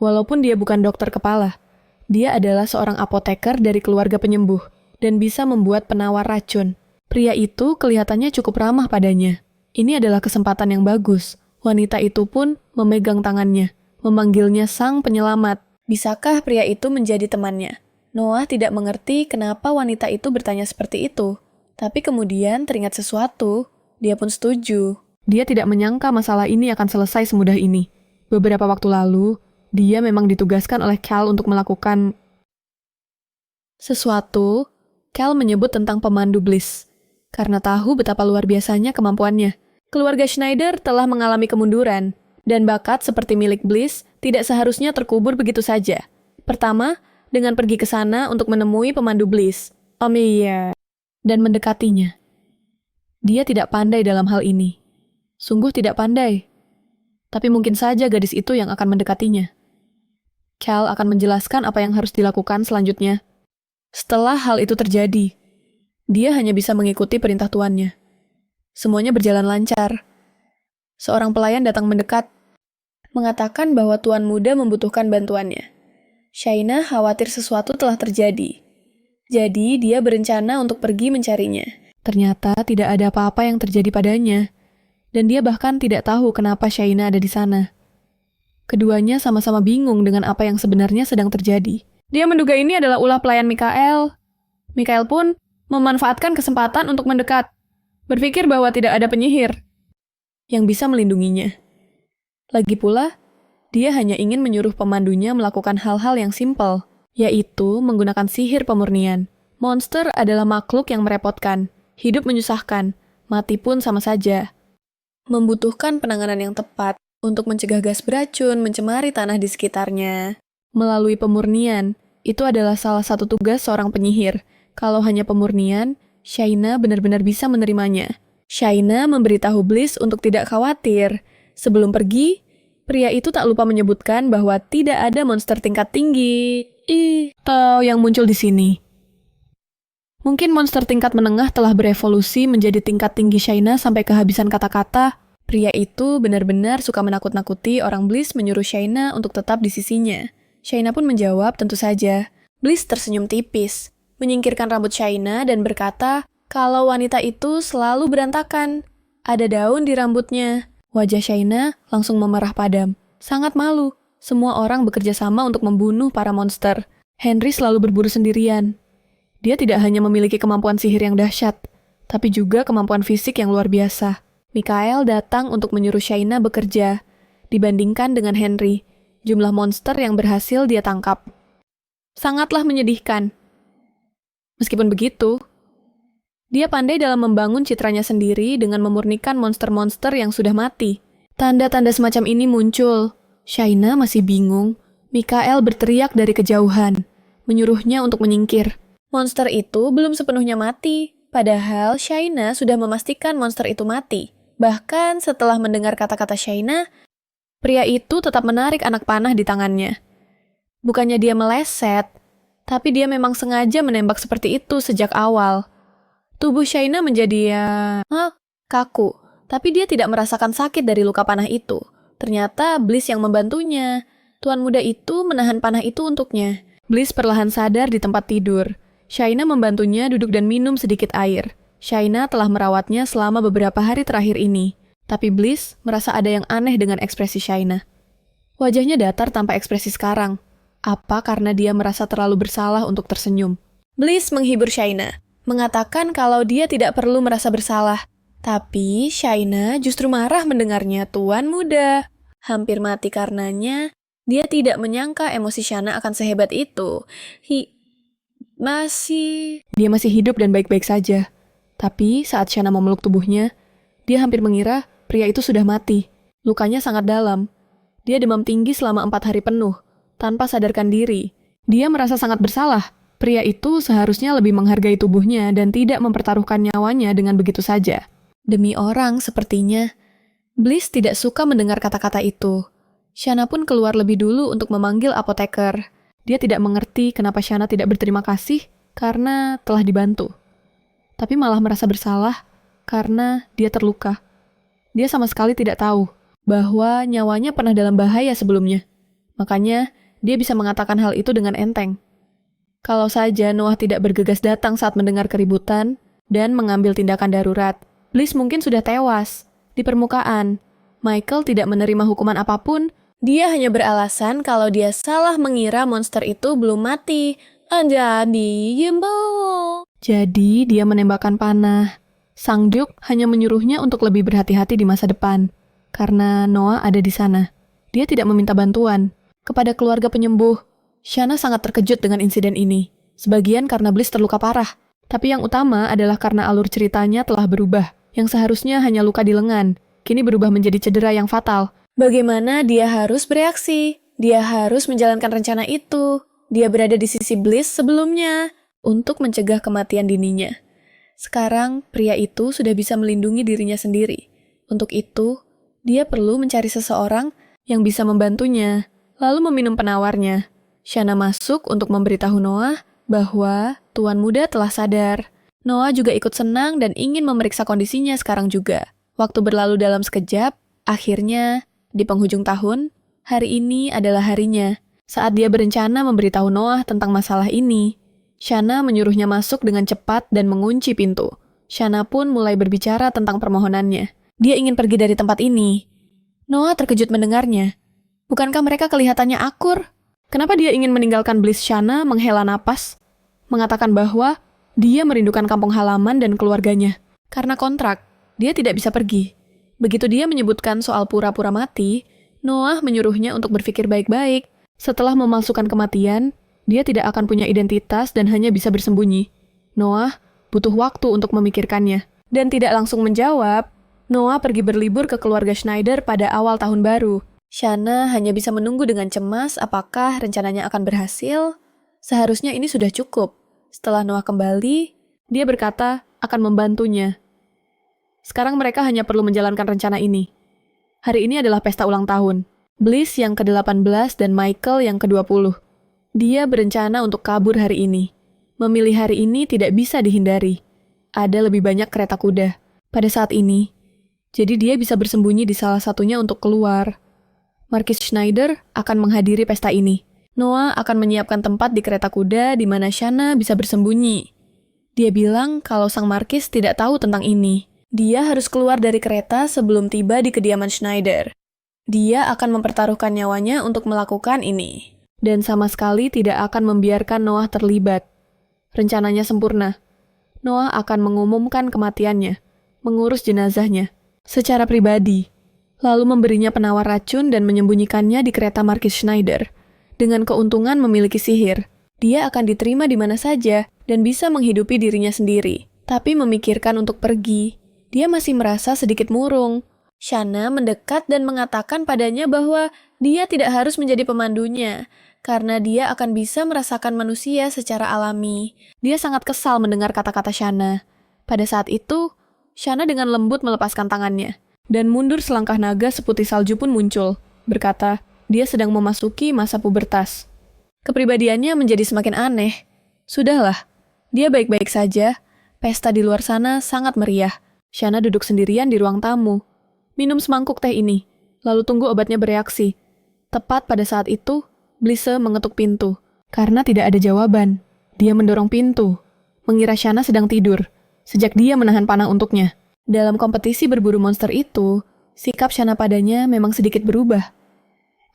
walaupun dia bukan dokter kepala, dia adalah seorang apoteker dari keluarga penyembuh dan bisa membuat penawar racun. Pria itu kelihatannya cukup ramah padanya. Ini adalah kesempatan yang bagus. Wanita itu pun memegang tangannya, memanggilnya sang penyelamat. Bisakah pria itu menjadi temannya? Noah tidak mengerti kenapa wanita itu bertanya seperti itu. Tapi kemudian teringat sesuatu. Dia pun setuju. Dia tidak menyangka masalah ini akan selesai semudah ini. Beberapa waktu lalu, dia memang ditugaskan oleh Cal untuk melakukan sesuatu. Cal menyebut tentang pemandu Bliss, karena tahu betapa luar biasanya kemampuannya. Keluarga Schneider telah mengalami kemunduran, dan bakat seperti milik Bliss tidak seharusnya terkubur begitu saja. Pertama, dengan pergi ke sana untuk menemui pemandu Bliss, Iya, dan mendekatinya. Dia tidak pandai dalam hal ini. Sungguh tidak pandai. Tapi mungkin saja gadis itu yang akan mendekatinya. Cal akan menjelaskan apa yang harus dilakukan selanjutnya. Setelah hal itu terjadi, dia hanya bisa mengikuti perintah tuannya. Semuanya berjalan lancar. Seorang pelayan datang mendekat, mengatakan bahwa tuan muda membutuhkan bantuannya. Shaina khawatir sesuatu telah terjadi. Jadi dia berencana untuk pergi mencarinya. Ternyata tidak ada apa-apa yang terjadi padanya. Dan dia bahkan tidak tahu kenapa Shaina ada di sana. Keduanya sama-sama bingung dengan apa yang sebenarnya sedang terjadi. Dia menduga ini adalah ulah pelayan Mikael. Mikael pun memanfaatkan kesempatan untuk mendekat, berpikir bahwa tidak ada penyihir yang bisa melindunginya. Lagi pula, dia hanya ingin menyuruh pemandunya melakukan hal-hal yang simpel, yaitu menggunakan sihir pemurnian. Monster adalah makhluk yang merepotkan, hidup menyusahkan, mati pun sama saja. Membutuhkan penanganan yang tepat untuk mencegah gas beracun mencemari tanah di sekitarnya. Melalui pemurnian, itu adalah salah satu tugas seorang penyihir. Kalau hanya pemurnian, Shaina benar-benar bisa menerimanya. Shaina memberitahu Bliss untuk tidak khawatir. Sebelum pergi, pria itu tak lupa menyebutkan bahwa tidak ada monster tingkat tinggi atau yang muncul di sini. Mungkin monster tingkat menengah telah berevolusi menjadi tingkat tinggi Shaina sampai kehabisan kata-kata. Pria itu benar-benar suka menakut-nakuti orang Bliss menyuruh Shaina untuk tetap di sisinya. Shaina pun menjawab tentu saja. Bliss tersenyum tipis, menyingkirkan rambut Shaina dan berkata kalau wanita itu selalu berantakan. Ada daun di rambutnya. Wajah Shaina langsung memerah padam. Sangat malu. Semua orang bekerja sama untuk membunuh para monster. Henry selalu berburu sendirian. Dia tidak hanya memiliki kemampuan sihir yang dahsyat, tapi juga kemampuan fisik yang luar biasa. Mikael datang untuk menyuruh Shaina bekerja. Dibandingkan dengan Henry, jumlah monster yang berhasil dia tangkap sangatlah menyedihkan. Meskipun begitu, dia pandai dalam membangun citranya sendiri dengan memurnikan monster-monster yang sudah mati. Tanda-tanda semacam ini muncul. Shaina masih bingung. Mikael berteriak dari kejauhan, menyuruhnya untuk menyingkir. Monster itu belum sepenuhnya mati, padahal Shaina sudah memastikan monster itu mati. Bahkan setelah mendengar kata-kata Shaina, pria itu tetap menarik anak panah di tangannya. Bukannya dia meleset, tapi dia memang sengaja menembak seperti itu sejak awal. Tubuh Shaina menjadi kaku, tapi dia tidak merasakan sakit dari luka panah itu. Ternyata Bliss yang membantunya. Tuan muda itu menahan panah itu untuknya. Bliss perlahan sadar di tempat tidur. Shaina membantunya duduk dan minum sedikit air. Shaina telah merawatnya selama beberapa hari terakhir ini. Tapi Bliss merasa ada yang aneh dengan ekspresi Shaina. Wajahnya datar tanpa ekspresi sekarang. Apa karena dia merasa terlalu bersalah untuk tersenyum? Bliss menghibur Shaina, mengatakan kalau dia tidak perlu merasa bersalah. Tapi Shaina justru marah mendengarnya. Tuan muda hampir mati karenanya. Dia tidak menyangka emosi Shaina akan sehebat itu. Dia masih hidup dan baik-baik saja. Tapi saat Shaina memeluk tubuhnya, dia hampir mengira pria itu sudah mati. Lukanya sangat dalam. Dia demam tinggi selama 4 hari penuh, tanpa sadarkan diri. Dia merasa sangat bersalah. Pria itu seharusnya lebih menghargai tubuhnya dan tidak mempertaruhkan nyawanya dengan begitu saja. Demi orang sepertinya, Bliss tidak suka mendengar kata-kata itu. Shaina pun keluar lebih dulu untuk memanggil apoteker. Dia tidak mengerti kenapa Shaina tidak berterima kasih karena telah dibantu. Tapi malah merasa bersalah karena dia terluka. Dia sama sekali tidak tahu bahwa nyawanya pernah dalam bahaya sebelumnya. Makanya, dia bisa mengatakan hal itu dengan enteng. Kalau saja Noah tidak bergegas datang saat mendengar keributan dan mengambil tindakan darurat, Bliss mungkin sudah tewas di permukaan. Michael tidak menerima hukuman apapun. Dia hanya beralasan kalau dia salah mengira monster itu belum mati. Jadi dia menembakkan panah. Sang Duke hanya menyuruhnya untuk lebih berhati-hati di masa depan. Karena Noah ada di sana. Dia tidak meminta bantuan. Kepada keluarga penyembuh, Shaina sangat terkejut dengan insiden ini. Sebagian karena Bliss terluka parah. Tapi yang utama adalah karena alur ceritanya telah berubah. Yang seharusnya hanya luka di lengan, kini berubah menjadi cedera yang fatal. Bagaimana dia harus bereaksi? Dia harus menjalankan rencana itu. Dia berada di sisi Bliss sebelumnya untuk mencegah kematian dininya. Sekarang, pria itu sudah bisa melindungi dirinya sendiri. Untuk itu, dia perlu mencari seseorang yang bisa membantunya, lalu meminum penawarnya. Shaina masuk untuk memberitahu Noah bahwa tuan muda telah sadar. Noah juga ikut senang dan ingin memeriksa kondisinya sekarang juga. Waktu berlalu dalam sekejap, akhirnya, di penghujung tahun, hari ini adalah harinya. Saat dia berencana memberitahu Noah tentang masalah ini, Shaina menyuruhnya masuk dengan cepat dan mengunci pintu. Shaina pun mulai berbicara tentang permohonannya. Dia ingin pergi dari tempat ini. Noah terkejut mendengarnya. Bukankah mereka kelihatannya akur? Kenapa dia ingin meninggalkan Bliss? Shaina menghela napas, mengatakan bahwa dia merindukan kampung halaman dan keluarganya. Karena kontrak, dia tidak bisa pergi. Begitu dia menyebutkan soal pura-pura mati, Noah menyuruhnya untuk berpikir baik-baik. Setelah memalsukan kematian, dia tidak akan punya identitas dan hanya bisa bersembunyi. Noah butuh waktu untuk memikirkannya. Dan tidak langsung menjawab, Noah pergi berlibur ke keluarga Schneider pada awal tahun baru. Shaina hanya bisa menunggu dengan cemas apakah rencananya akan berhasil. Seharusnya ini sudah cukup. Setelah Noah kembali, dia berkata akan membantunya. Sekarang mereka hanya perlu menjalankan rencana ini. Hari ini adalah pesta ulang tahun. Bliss yang ke-18 dan Michael yang ke-20. Dia berencana untuk kabur hari ini. Memilih hari ini tidak bisa dihindari. Ada lebih banyak kereta kuda pada saat ini. Jadi dia bisa bersembunyi di salah satunya untuk keluar. Marquis Schneider akan menghadiri pesta ini. Noah akan menyiapkan tempat di kereta kuda di mana Shaina bisa bersembunyi. Dia bilang kalau sang Marquis tidak tahu tentang ini. Dia harus keluar dari kereta sebelum tiba di kediaman Schneider. Dia akan mempertaruhkan nyawanya untuk melakukan ini. Dan sama sekali tidak akan membiarkan Noah terlibat. Rencananya sempurna. Noah akan mengumumkan kematiannya, mengurus jenazahnya, secara pribadi, lalu memberinya penawar racun dan menyembunyikannya di kereta Marquis Schneider, dengan keuntungan memiliki sihir. Dia akan diterima di mana saja dan bisa menghidupi dirinya sendiri. Tapi memikirkan untuk pergi, dia masih merasa sedikit murung. Shanna mendekat dan mengatakan padanya bahwa dia tidak harus menjadi pemandunya, karena dia akan bisa merasakan manusia secara alami. Dia sangat kesal mendengar kata-kata Shanna. Pada saat itu, Shanna dengan lembut melepaskan tangannya, dan mundur selangkah naga seputih salju pun muncul, berkata, dia sedang memasuki masa pubertas. Kepribadiannya menjadi semakin aneh. Sudahlah, dia baik-baik saja. Pesta di luar sana sangat meriah. Shanna duduk sendirian di ruang tamu. Minum semangkuk teh ini, lalu tunggu obatnya bereaksi. Tepat pada saat itu, Blisse mengetuk pintu. Karena tidak ada jawaban, dia mendorong pintu, mengira Shanna sedang tidur, sejak dia menahan panah untuknya. Dalam kompetisi berburu monster itu, sikap Shanna padanya memang sedikit berubah.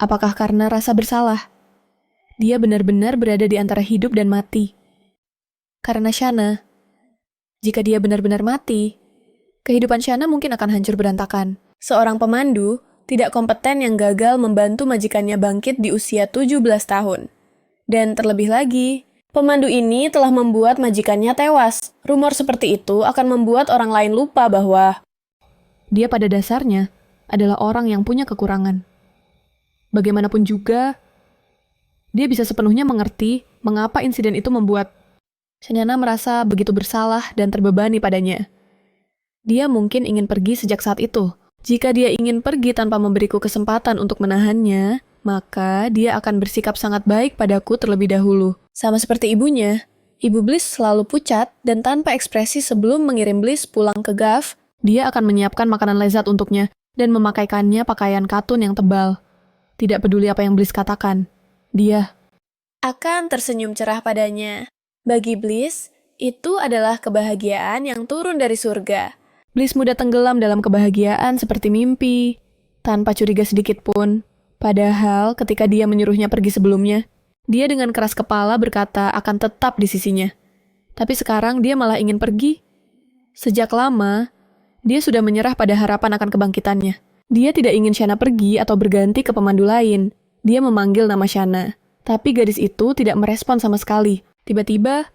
Apakah karena rasa bersalah? Dia benar-benar berada di antara hidup dan mati. Karena Shanna, jika dia benar-benar mati, kehidupan Shanna mungkin akan hancur berantakan. Seorang pemandu tidak kompeten yang gagal membantu majikannya bangkit di usia 17 tahun. Dan terlebih lagi, pemandu ini telah membuat majikannya tewas. Rumor seperti itu akan membuat orang lain lupa bahwa dia pada dasarnya adalah orang yang punya kekurangan. Bagaimanapun juga, dia bisa sepenuhnya mengerti mengapa insiden itu membuat Shanna merasa begitu bersalah dan terbebani padanya. Dia mungkin ingin pergi sejak saat itu. Jika dia ingin pergi tanpa memberiku kesempatan untuk menahannya, maka dia akan bersikap sangat baik padaku terlebih dahulu. Sama seperti ibunya, Ibu Bliss selalu pucat dan tanpa ekspresi sebelum mengirim Bliss pulang ke Gav, dia akan menyiapkan makanan lezat untuknya dan memakaikannya pakaian katun yang tebal. Tidak peduli apa yang Bliss katakan. Dia akan tersenyum cerah padanya. Bagi Bliss, itu adalah kebahagiaan yang turun dari surga. Bliss mudah tenggelam dalam kebahagiaan seperti mimpi, tanpa curiga sedikit pun. Padahal ketika dia menyuruhnya pergi sebelumnya, dia dengan keras kepala berkata akan tetap di sisinya. Tapi sekarang dia malah ingin pergi. Sejak lama, dia sudah menyerah pada harapan akan kebangkitannya. Dia tidak ingin Shanna pergi atau berganti ke pemandu lain. Dia memanggil nama Shanna, tapi gadis itu tidak merespon sama sekali. Tiba-tiba,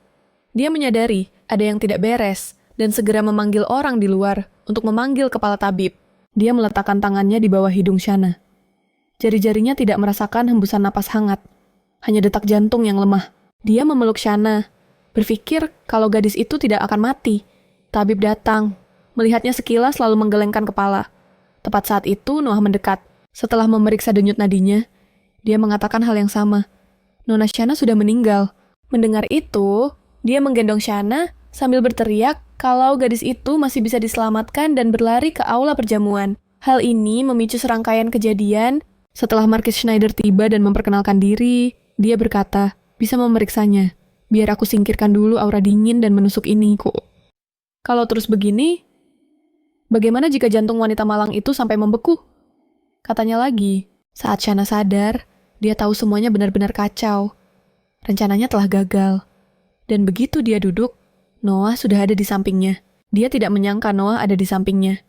dia menyadari ada yang tidak beres dan segera memanggil orang di luar untuk memanggil kepala tabib. Dia meletakkan tangannya di bawah hidung Shanna. Jari-jarinya tidak merasakan hembusan napas hangat, hanya detak jantung yang lemah. Dia memeluk Shanna, berpikir kalau gadis itu tidak akan mati. Tabib datang, melihatnya sekilas lalu menggelengkan kepala. Tepat saat itu, Noah mendekat. Setelah memeriksa denyut nadinya, dia mengatakan hal yang sama. Nona Shanna sudah meninggal. Mendengar itu, dia menggendong Shanna sambil berteriak kalau gadis itu masih bisa diselamatkan dan berlari ke aula perjamuan. Hal ini memicu serangkaian kejadian. Setelah Marquis Schneider tiba dan memperkenalkan diri, dia berkata, bisa memeriksanya. Biar aku singkirkan dulu aura dingin dan menusuk ini, kok. Kalau terus begini, bagaimana jika jantung wanita malang itu sampai membeku? Katanya lagi, saat Shanna sadar, dia tahu semuanya benar-benar kacau. Rencananya telah gagal. Dan begitu dia duduk, Noah sudah ada di sampingnya. Dia tidak menyangka Noah ada di sampingnya.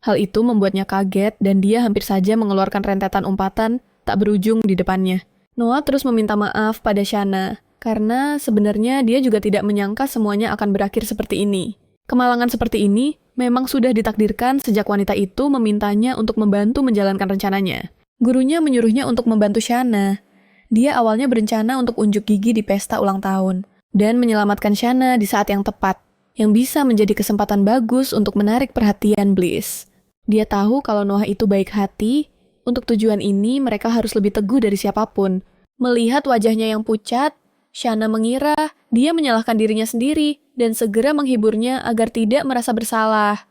Hal itu membuatnya kaget dan dia hampir saja mengeluarkan rentetan umpatan tak berujung di depannya. Noah terus meminta maaf pada Shanna, karena sebenarnya dia juga tidak menyangka semuanya akan berakhir seperti ini. Kemalangan seperti ini memang sudah ditakdirkan sejak wanita itu memintanya untuk membantu menjalankan rencananya. Gurunya menyuruhnya untuk membantu Shanna. Dia awalnya berencana untuk unjuk gigi di pesta ulang tahun dan menyelamatkan Shanna di saat yang tepat, yang bisa menjadi kesempatan bagus untuk menarik perhatian Bliss. Dia tahu kalau Noah itu baik hati, untuk tujuan ini mereka harus lebih teguh dari siapapun. Melihat wajahnya yang pucat, Shanna mengira dia menyalahkan dirinya sendiri dan segera menghiburnya agar tidak merasa bersalah.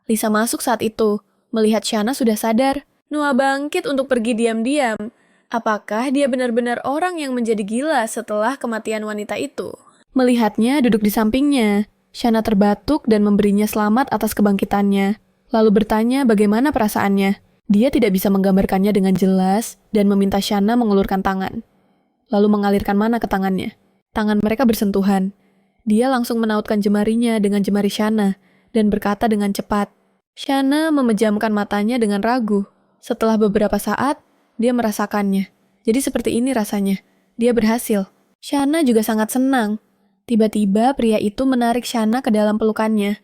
Lisa masuk saat itu, melihat Shanna sudah sadar. Noah bangkit untuk pergi diam-diam. Apakah dia benar-benar orang yang menjadi gila setelah kematian wanita itu? Melihatnya duduk di sampingnya, Shanna terbatuk dan memberinya selamat atas kebangkitannya, lalu bertanya bagaimana perasaannya. Dia tidak bisa menggambarkannya dengan jelas dan meminta Shanna mengulurkan tangan, lalu mengalirkan mana ke tangannya. Tangan mereka bersentuhan. Dia langsung menautkan jemarinya dengan jemari Shanna dan berkata dengan cepat. Shanna memejamkan matanya dengan ragu. Setelah beberapa saat, dia merasakannya. Jadi seperti ini rasanya. Dia berhasil. Shana juga sangat senang. Tiba-tiba pria itu menarik Shana ke dalam pelukannya.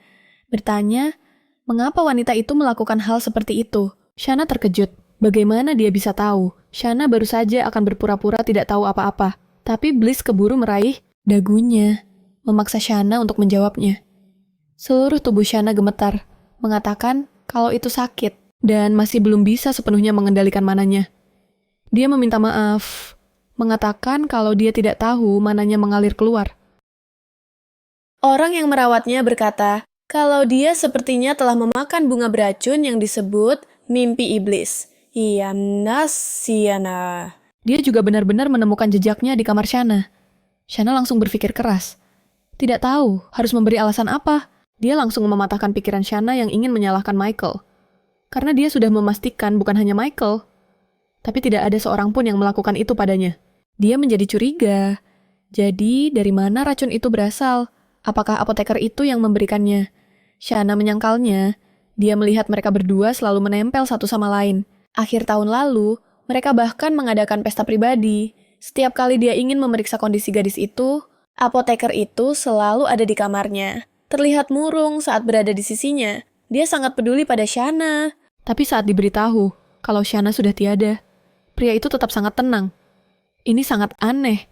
Bertanya, mengapa wanita itu melakukan hal seperti itu? Shana terkejut. Bagaimana dia bisa tahu? Shana baru saja akan berpura-pura tidak tahu apa-apa. Tapi Bliss keburu meraih dagunya, memaksa Shana untuk menjawabnya. Seluruh tubuh Shana gemetar, mengatakan kalau itu sakit, dan masih belum bisa sepenuhnya mengendalikan mananya. Dia meminta maaf, mengatakan kalau dia tidak tahu mananya mengalir keluar. Orang yang merawatnya berkata, kalau dia sepertinya telah memakan bunga beracun yang disebut mimpi iblis. Siana. Dia juga benar-benar menemukan jejaknya di kamar Shana. Shana langsung berpikir keras. Tidak tahu harus memberi alasan apa. Dia langsung mematahkan pikiran Shana yang ingin menyalahkan Michael. Karena dia sudah memastikan bukan hanya Michael, tapi tidak ada seorang pun yang melakukan itu padanya. Dia menjadi curiga. Jadi, dari mana racun itu berasal? Apakah apoteker itu yang memberikannya? Shana menyangkalnya. Dia melihat mereka berdua selalu menempel satu sama lain. Akhir tahun lalu, mereka bahkan mengadakan pesta pribadi. Setiap kali dia ingin memeriksa kondisi gadis itu, apoteker itu selalu ada di kamarnya. Terlihat murung saat berada di sisinya. Dia sangat peduli pada Shana. Tapi saat diberitahu kalau Shana sudah tiada, pria itu tetap sangat tenang. Ini sangat aneh.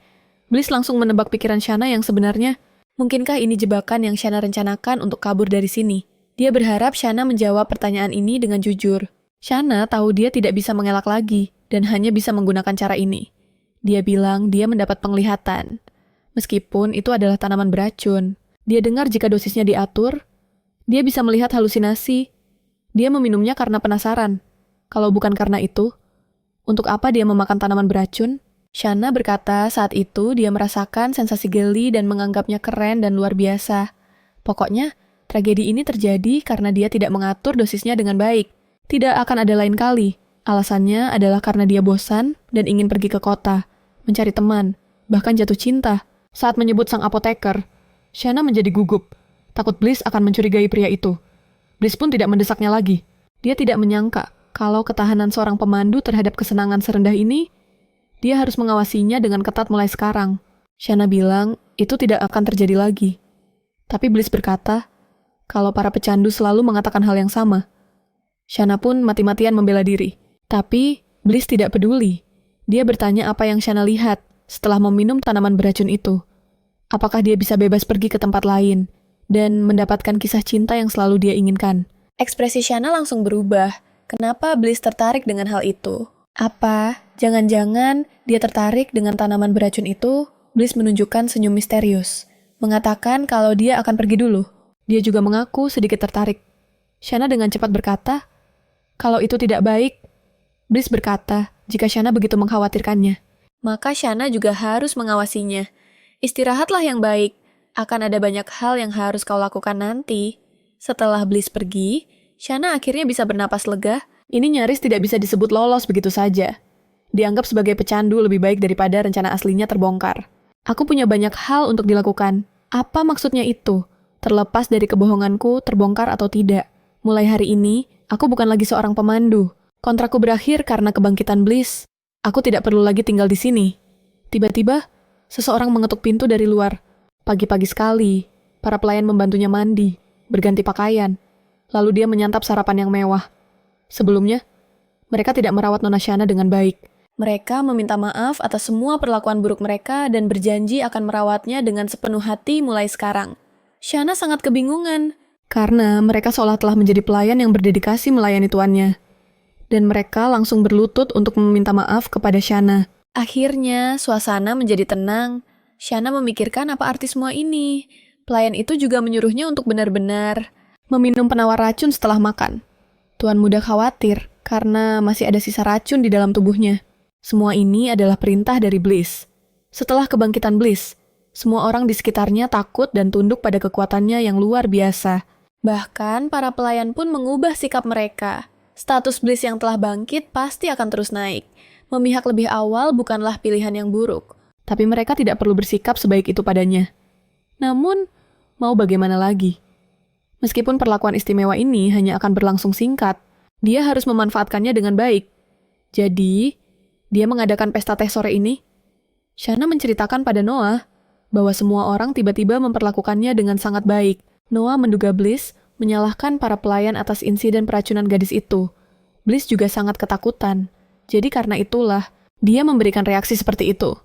Bliss langsung menebak pikiran Shana yang sebenarnya, mungkinkah ini jebakan yang Shana rencanakan untuk kabur dari sini? Dia berharap Shana menjawab pertanyaan ini dengan jujur. Shana tahu dia tidak bisa mengelak lagi dan hanya bisa menggunakan cara ini. Dia bilang dia mendapat penglihatan. Meskipun itu adalah tanaman beracun. Dia dengar jika dosisnya diatur, dia bisa melihat halusinasi. Dia meminumnya karena penasaran. Kalau bukan karena itu, untuk apa dia memakan tanaman beracun? Shana berkata saat itu dia merasakan sensasi geli dan menganggapnya keren dan luar biasa. Pokoknya, tragedi ini terjadi karena dia tidak mengatur dosisnya dengan baik. Tidak akan ada lain kali. Alasannya adalah karena dia bosan dan ingin pergi ke kota, mencari teman, bahkan jatuh cinta. Saat menyebut sang apoteker, Shana menjadi gugup. Takut Bliss akan mencurigai pria itu. Bliss pun tidak mendesaknya lagi. Dia tidak menyangka kalau ketahanan seorang pemandu terhadap kesenangan serendah ini, dia harus mengawasinya dengan ketat mulai sekarang. Shana bilang itu tidak akan terjadi lagi. Tapi Bliss berkata, kalau para pecandu selalu mengatakan hal yang sama. Shana pun mati-matian membela diri. Tapi Bliss tidak peduli. Dia bertanya apa yang Shana lihat setelah meminum tanaman beracun itu. Apakah dia bisa bebas pergi ke tempat lain dan mendapatkan kisah cinta yang selalu dia inginkan? Ekspresi Shana langsung berubah. Kenapa Bliss tertarik dengan hal itu? Apa? Jangan-jangan dia tertarik dengan tanaman beracun itu? Bliss menunjukkan senyum misterius, mengatakan kalau dia akan pergi dulu. Dia juga mengaku sedikit tertarik. Shana dengan cepat berkata, kalau itu tidak baik. Bliss berkata, jika Shana begitu mengkhawatirkannya, maka Shana juga harus mengawasinya. Istirahatlah yang baik. Akan ada banyak hal yang harus kau lakukan nanti. Setelah Bliss pergi, Shana akhirnya bisa bernapas lega. Ini nyaris tidak bisa disebut lolos begitu saja. Dianggap sebagai pecandu lebih baik daripada rencana aslinya terbongkar. Aku punya banyak hal untuk dilakukan. Apa maksudnya itu? Terlepas dari kebohonganku terbongkar atau tidak. Mulai hari ini, aku bukan lagi seorang pemandu. Kontrakku berakhir karena kebangkitan Bliss. Aku tidak perlu lagi tinggal di sini. Tiba-tiba, seseorang mengetuk pintu dari luar. Pagi-pagi sekali, para pelayan membantunya mandi, berganti pakaian. Lalu dia menyantap sarapan yang mewah. Sebelumnya, mereka tidak merawat Nona Shana dengan baik. Mereka meminta maaf atas semua perlakuan buruk mereka dan berjanji akan merawatnya dengan sepenuh hati mulai sekarang. Shana sangat kebingungan, karena mereka seolah telah menjadi pelayan yang berdedikasi melayani tuannya. Dan mereka langsung berlutut untuk meminta maaf kepada Shana. Akhirnya, suasana menjadi tenang. Shana memikirkan apa arti semua ini. Pelayan itu juga menyuruhnya untuk benar-benar meminum penawar racun setelah makan. Tuan muda khawatir karena masih ada sisa racun di dalam tubuhnya. Semua ini adalah perintah dari Bliss. Setelah kebangkitan Bliss, semua orang di sekitarnya takut dan tunduk pada kekuatannya yang luar biasa. Bahkan para pelayan pun mengubah sikap mereka. Status Bliss yang telah bangkit pasti akan terus naik. Memihak lebih awal bukanlah pilihan yang buruk. Tapi mereka tidak perlu bersikap sebaik itu padanya. Namun, mau bagaimana lagi? Meskipun perlakuan istimewa ini hanya akan berlangsung singkat, dia harus memanfaatkannya dengan baik. Jadi, dia mengadakan pesta teh sore ini. Shana menceritakan pada Noah bahwa semua orang tiba-tiba memperlakukannya dengan sangat baik. Noah menduga Bliss menyalahkan para pelayan atas insiden peracunan gadis itu. Bliss juga sangat ketakutan. Jadi karena itulah, dia memberikan reaksi seperti itu.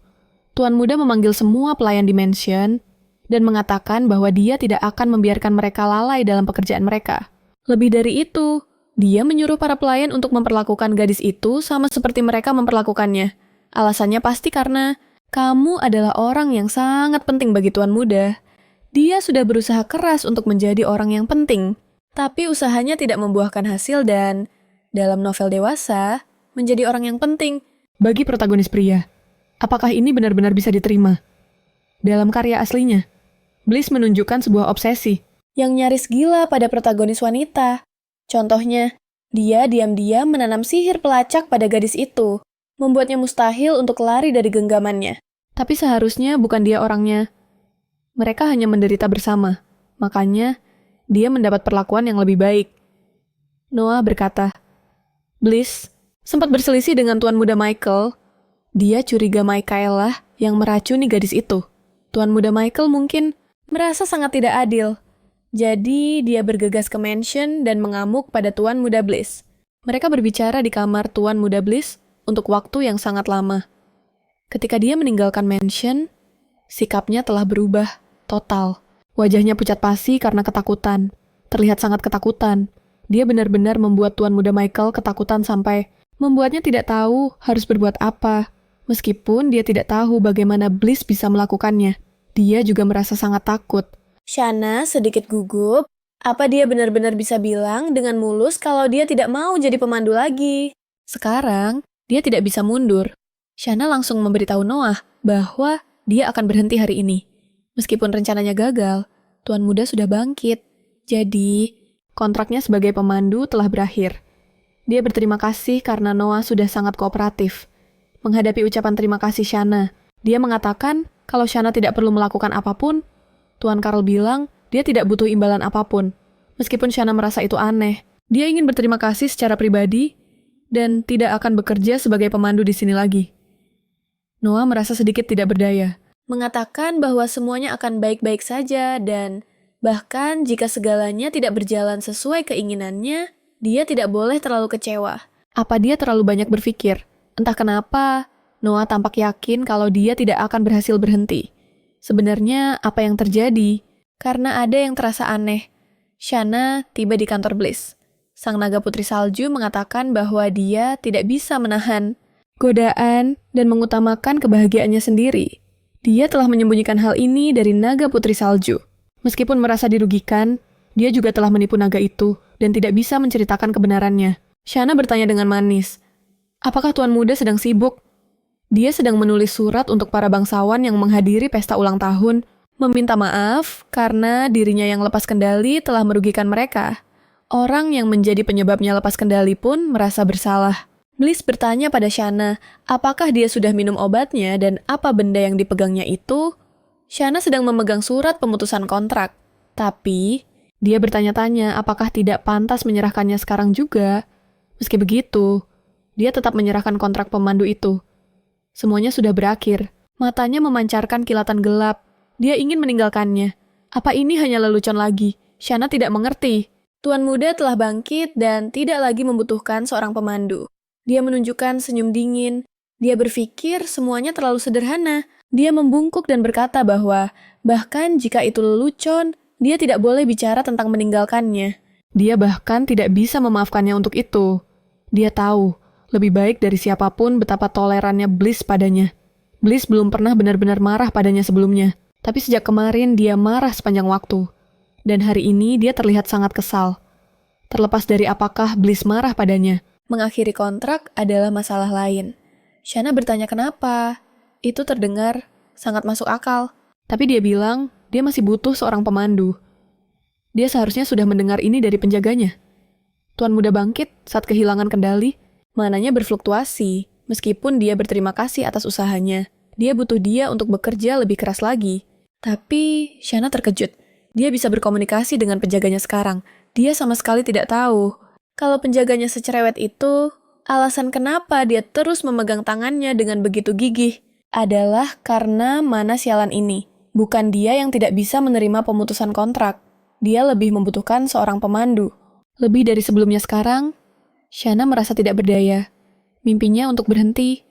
Tuan muda memanggil semua pelayan di mansion dan mengatakan bahwa dia tidak akan membiarkan mereka lalai dalam pekerjaan mereka. Lebih dari itu, dia menyuruh para pelayan untuk memperlakukan gadis itu sama seperti mereka memperlakukannya. Alasannya pasti karena kamu adalah orang yang sangat penting bagi tuan muda. Dia sudah berusaha keras untuk menjadi orang yang penting, tapi usahanya tidak membuahkan hasil dan, dalam novel dewasa, menjadi orang yang penting bagi protagonis pria. Apakah ini benar-benar bisa diterima? Dalam karya aslinya, Bliss menunjukkan sebuah obsesi yang nyaris gila pada protagonis wanita. Contohnya, dia diam-diam menanam sihir pelacak pada gadis itu, membuatnya mustahil untuk lari dari genggamannya. Tapi seharusnya bukan dia orangnya. Mereka hanya menderita bersama, makanya dia mendapat perlakuan yang lebih baik. Noah berkata, Bliss sempat berselisih dengan tuan muda Michael. Dia curiga Michael lah yang meracuni gadis itu. Tuan muda Michael mungkin merasa sangat tidak adil. Jadi dia bergegas ke mansion dan mengamuk pada tuan muda Bliss. Mereka berbicara di kamar tuan muda Bliss untuk waktu yang sangat lama. Ketika dia meninggalkan mansion, sikapnya telah berubah total. Wajahnya pucat pasi karena ketakutan. Terlihat sangat ketakutan. Dia benar-benar membuat tuan muda Michael ketakutan sampai membuatnya tidak tahu harus berbuat apa. Meskipun dia tidak tahu bagaimana Bliss bisa melakukannya, dia juga merasa sangat takut. Shana sedikit gugup. Apa dia benar-benar bisa bilang dengan mulus kalau dia tidak mau jadi pemandu lagi? Sekarang, dia tidak bisa mundur. Shana langsung memberitahu Noah bahwa dia akan berhenti hari ini. Meskipun rencananya gagal, tuan muda sudah bangkit. Jadi, kontraknya sebagai pemandu telah berakhir. Dia berterima kasih karena Noah sudah sangat kooperatif. Menghadapi ucapan terima kasih Shana, dia mengatakan kalau Shana tidak perlu melakukan apapun. Tuan Carl bilang dia tidak butuh imbalan apapun. Meskipun Shana merasa itu aneh, dia ingin berterima kasih secara pribadi dan tidak akan bekerja sebagai pemandu di sini lagi. Noah merasa sedikit tidak berdaya, mengatakan bahwa semuanya akan baik-baik saja dan bahkan jika segalanya tidak berjalan sesuai keinginannya, dia tidak boleh terlalu kecewa. Apa dia terlalu banyak berpikir? Entah kenapa, Noah tampak yakin kalau dia tidak akan berhasil berhenti. Sebenarnya apa yang terjadi? Karena ada yang terasa aneh. Shana tiba di kantor Bliss. Sang naga putri salju mengatakan bahwa dia tidak bisa menahan godaan dan mengutamakan kebahagiaannya sendiri. Dia telah menyembunyikan hal ini dari naga putri salju. Meskipun merasa dirugikan, dia juga telah menipu naga itu dan tidak bisa menceritakan kebenarannya. Shana bertanya dengan manis, apakah tuan muda sedang sibuk? Dia sedang menulis surat untuk para bangsawan yang menghadiri pesta ulang tahun, meminta maaf karena dirinya yang lepas kendali telah merugikan mereka. Orang yang menjadi penyebabnya lepas kendali pun merasa bersalah. Bliss bertanya pada Shana, apakah dia sudah minum obatnya dan apa benda yang dipegangnya itu? Shana sedang memegang surat pemutusan kontrak. Tapi, dia bertanya-tanya apakah tidak pantas menyerahkannya sekarang juga. Meski begitu, dia tetap menyerahkan kontrak pemandu itu. Semuanya sudah berakhir. Matanya memancarkan kilatan gelap. Dia ingin meninggalkannya. Apa ini hanya lelucon lagi? Shana tidak mengerti. Tuan muda telah bangkit dan tidak lagi membutuhkan seorang pemandu. Dia menunjukkan senyum dingin. Dia berpikir semuanya terlalu sederhana. Dia membungkuk dan berkata bahwa bahkan jika itu lelucon, dia tidak boleh bicara tentang meninggalkannya. Dia bahkan tidak bisa memaafkannya untuk itu. Dia tahu, lebih baik dari siapapun betapa tolerannya Bliss padanya. Bliss belum pernah benar-benar marah padanya sebelumnya. Tapi sejak kemarin dia marah sepanjang waktu. Dan hari ini dia terlihat sangat kesal. Terlepas dari apakah Bliss marah padanya, mengakhiri kontrak adalah masalah lain. Shana bertanya kenapa. Itu terdengar sangat masuk akal. Tapi dia bilang dia masih butuh seorang pemandu. Dia seharusnya sudah mendengar ini dari penjaganya. Tuan muda bangkit saat kehilangan kendali. Mananya berfluktuasi, meskipun dia berterima kasih atas usahanya. Dia butuh dia untuk bekerja lebih keras lagi. Tapi Shana terkejut. Dia bisa berkomunikasi dengan penjaganya sekarang. Dia sama sekali tidak tahu kalau penjaganya secerewet itu, alasan kenapa dia terus memegang tangannya dengan begitu gigih. adalah karena mana sialan ini. Bukan dia yang tidak bisa menerima pemutusan kontrak. Dia lebih membutuhkan seorang pemandu. Lebih dari sebelumnya sekarang, Shanna merasa tidak berdaya. Mimpinya untuk berhenti.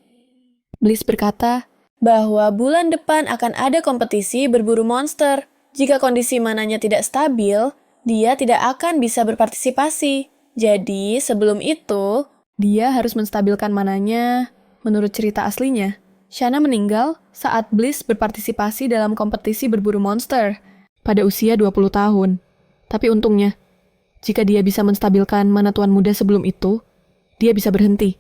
Bliss berkata bahwa bulan depan akan ada kompetisi berburu monster. Jika kondisi mananya tidak stabil, dia tidak akan bisa berpartisipasi. Jadi, sebelum itu, dia harus menstabilkan mananya menurut cerita aslinya. Shanna meninggal saat Bliss berpartisipasi dalam kompetisi berburu monster pada usia 20 tahun. Tapi untungnya, jika dia bisa menstabilkan mana tuan muda sebelum itu, dia bisa berhenti.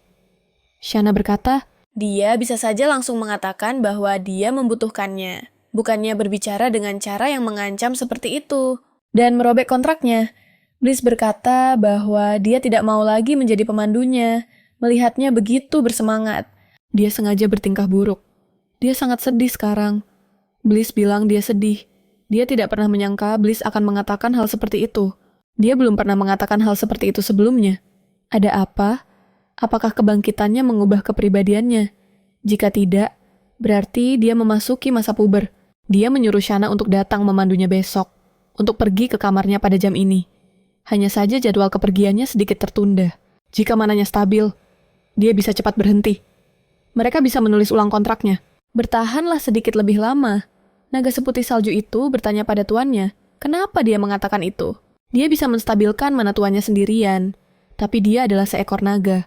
Shanna berkata, dia bisa saja langsung mengatakan bahwa dia membutuhkannya, bukannya berbicara dengan cara yang mengancam seperti itu, dan merobek kontraknya. Bliss berkata bahwa dia tidak mau lagi menjadi pemandunya, melihatnya begitu bersemangat. Dia sengaja bertingkah buruk. Dia sangat sedih sekarang. Bliss bilang dia sedih. Dia tidak pernah menyangka Bliss akan mengatakan hal seperti itu. Dia belum pernah mengatakan hal seperti itu sebelumnya. Ada apa? Apakah kebangkitannya mengubah kepribadiannya? Jika tidak, berarti dia memasuki masa puber. Dia menyuruh Shanna untuk datang memandunya besok, untuk pergi ke kamarnya pada jam ini. Hanya saja jadwal kepergiannya sedikit tertunda. Jika mananya stabil, dia bisa cepat berhenti. Mereka bisa menulis ulang kontraknya. Bertahanlah sedikit lebih lama. Naga seputih salju itu bertanya pada tuannya, kenapa dia mengatakan itu? Dia bisa menstabilkan mana tuannya sendirian, tapi dia adalah seekor naga.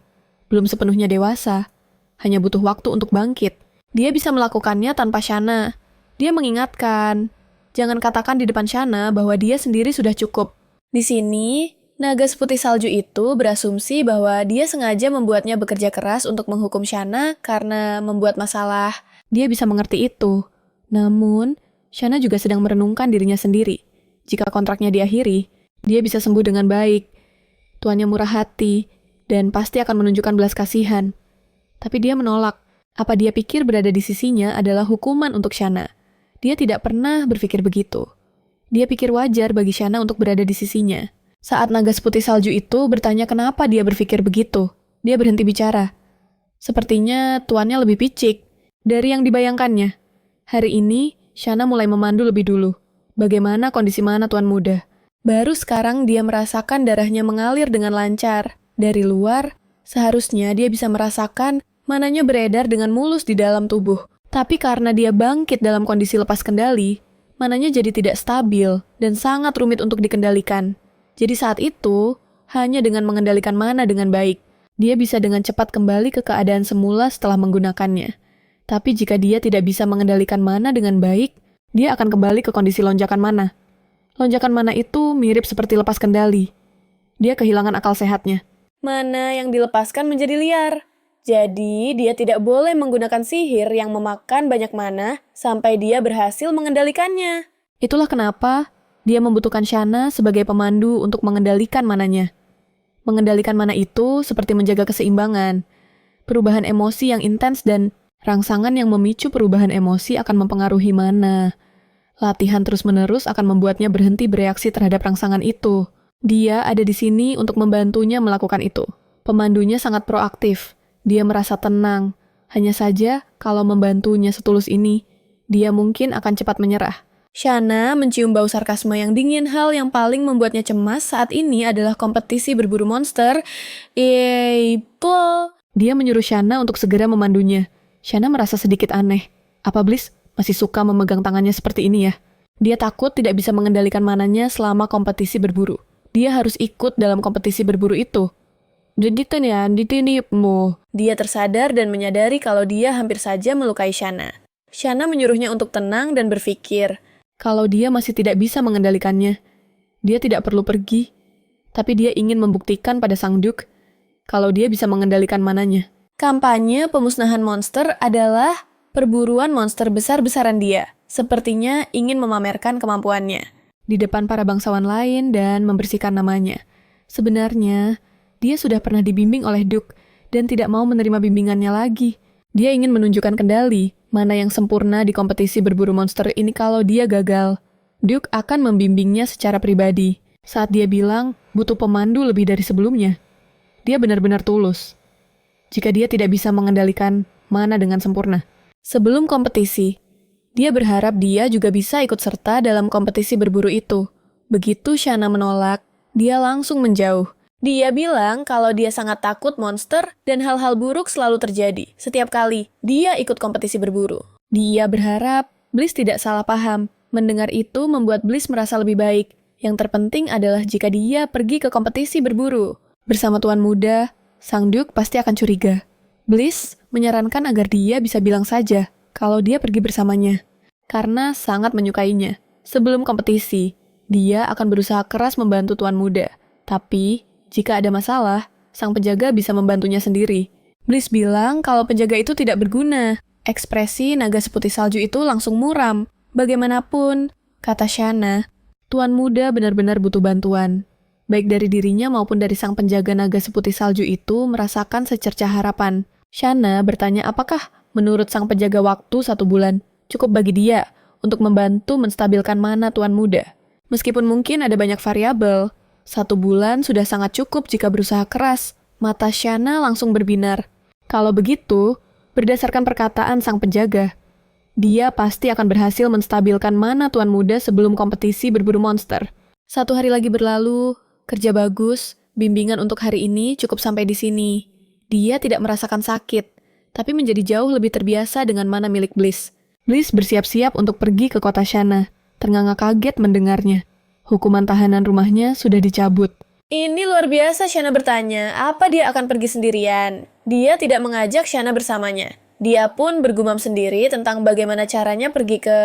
Belum sepenuhnya dewasa, hanya butuh waktu untuk bangkit. Dia bisa melakukannya tanpa Shanna. Dia mengingatkan, jangan katakan di depan Shanna bahwa dia sendiri sudah cukup. Di sini, naga seputih salju itu berasumsi bahwa dia sengaja membuatnya bekerja keras untuk menghukum Shanna karena membuat masalah. Dia bisa mengerti itu. Namun, Shanna juga sedang merenungkan dirinya sendiri. Jika kontraknya diakhiri, dia bisa sembuh dengan baik. Tuannya murah hati, dan pasti akan menunjukkan belas kasihan. Tapi dia menolak. Apa dia pikir berada di sisinya adalah hukuman untuk Shanna? Dia tidak pernah berpikir begitu. Dia pikir wajar bagi Shanna untuk berada di sisinya. Saat naga seputih salju itu bertanya kenapa dia berpikir begitu, dia berhenti bicara. Sepertinya tuannya lebih picik dari yang dibayangkannya. Hari ini, Shanna mulai memandu lebih dulu. Bagaimana kondisi mana tuan muda? Baru sekarang dia merasakan darahnya mengalir dengan lancar. Dari luar, seharusnya dia bisa merasakan mananya beredar dengan mulus di dalam tubuh. Tapi karena dia bangkit dalam kondisi lepas kendali, mananya jadi tidak stabil dan sangat rumit untuk dikendalikan. Jadi saat itu, hanya dengan mengendalikan mana dengan baik, dia bisa dengan cepat kembali ke keadaan semula setelah menggunakannya. Tapi jika dia tidak bisa mengendalikan mana dengan baik, dia akan kembali ke kondisi lonjakan mana. Lonjakan mana itu mirip seperti lepas kendali. Dia kehilangan akal sehatnya. Mana yang dilepaskan menjadi liar. Jadi, dia tidak boleh menggunakan sihir yang memakan banyak mana sampai dia berhasil mengendalikannya. Itulah kenapa dia membutuhkan Shanna sebagai pemandu untuk mengendalikan mananya. Mengendalikan mana itu seperti menjaga keseimbangan. Perubahan emosi yang intens dan rangsangan yang memicu perubahan emosi akan mempengaruhi mana. Latihan terus-menerus akan membuatnya berhenti bereaksi terhadap rangsangan itu. Dia ada di sini untuk membantunya melakukan itu. Pemandunya sangat proaktif. Dia merasa tenang. Hanya saja, kalau membantunya setulus ini, dia mungkin akan cepat menyerah. Shanna mencium bau sarkasme yang dingin. Hal yang paling membuatnya cemas saat ini adalah kompetisi berburu monster. Dia menyuruh Shanna untuk segera memandunya. Shanna merasa sedikit aneh. Apa Bliss masih suka memegang tangannya seperti ini ya? Dia takut tidak bisa mengendalikan mananya selama kompetisi berburu. Dia harus ikut dalam kompetisi berburu itu. Dia tersadar dan menyadari kalau dia hampir saja melukai Shanna. Shanna menyuruhnya untuk tenang dan berpikir. Kalau dia masih tidak bisa mengendalikannya, dia tidak perlu pergi. Tapi dia ingin membuktikan pada Sang Duke kalau dia bisa mengendalikan mananya. Kampanye pemusnahan monster adalah perburuan monster besar-besaran dia. Sepertinya ingin memamerkan kemampuannya di depan para bangsawan lain dan membersihkan namanya. Sebenarnya, dia sudah pernah dibimbing oleh Duke dan tidak mau menerima bimbingannya lagi. Dia ingin menunjukkan kendali mana yang sempurna di kompetisi berburu monster ini kalau dia gagal. Duke akan membimbingnya secara pribadi. Saat dia bilang butuh pemandu lebih dari sebelumnya, dia benar-benar tulus. Jika dia tidak bisa mengendalikan mana dengan sempurna, Sebelum kompetisi, dia berharap dia juga bisa ikut serta dalam kompetisi berburu itu. Begitu Shanna menolak, dia langsung menjauh. Dia bilang kalau dia sangat takut monster dan hal-hal buruk selalu terjadi setiap kali dia ikut kompetisi berburu. Dia berharap Bliss tidak salah paham. Mendengar itu membuat Bliss merasa lebih baik. Yang terpenting adalah jika dia pergi ke kompetisi berburu. Bersama tuan muda, Sang Duke pasti akan curiga. Bliss menyarankan agar dia bisa bilang saja kalau dia pergi bersamanya. Karena sangat menyukainya. Sebelum kompetisi, dia akan berusaha keras membantu tuan muda. Tapi, jika ada masalah, sang penjaga bisa membantunya sendiri. Bliss bilang kalau penjaga itu tidak berguna. Ekspresi naga seputih salju itu langsung muram. Bagaimanapun, kata Shanna, tuan muda benar-benar butuh bantuan. Baik dari dirinya maupun dari sang penjaga naga seputih salju itu merasakan secercah harapan. Shanna bertanya apakah menurut sang penjaga waktu 1 bulan cukup bagi dia untuk membantu menstabilkan mana tuan muda. Meskipun mungkin ada banyak variabel, 1 bulan sudah sangat cukup jika berusaha keras. Mata Shanna langsung berbinar. Kalau begitu, berdasarkan perkataan sang penjaga, dia pasti akan berhasil menstabilkan mana tuan muda sebelum kompetisi berburu monster. 1 hari lagi berlalu, kerja bagus, bimbingan untuk hari ini cukup sampai di sini. Dia tidak merasakan sakit, tapi menjadi jauh lebih terbiasa dengan mana milik Bliss. Bliss bersiap-siap untuk pergi ke kota Shanna. Ternganga kaget mendengarnya. Hukuman tahanan rumahnya sudah dicabut. Ini luar biasa, Shanna bertanya, apa dia akan pergi sendirian? Dia tidak mengajak Shanna bersamanya. Dia pun bergumam sendiri tentang bagaimana caranya pergi ke...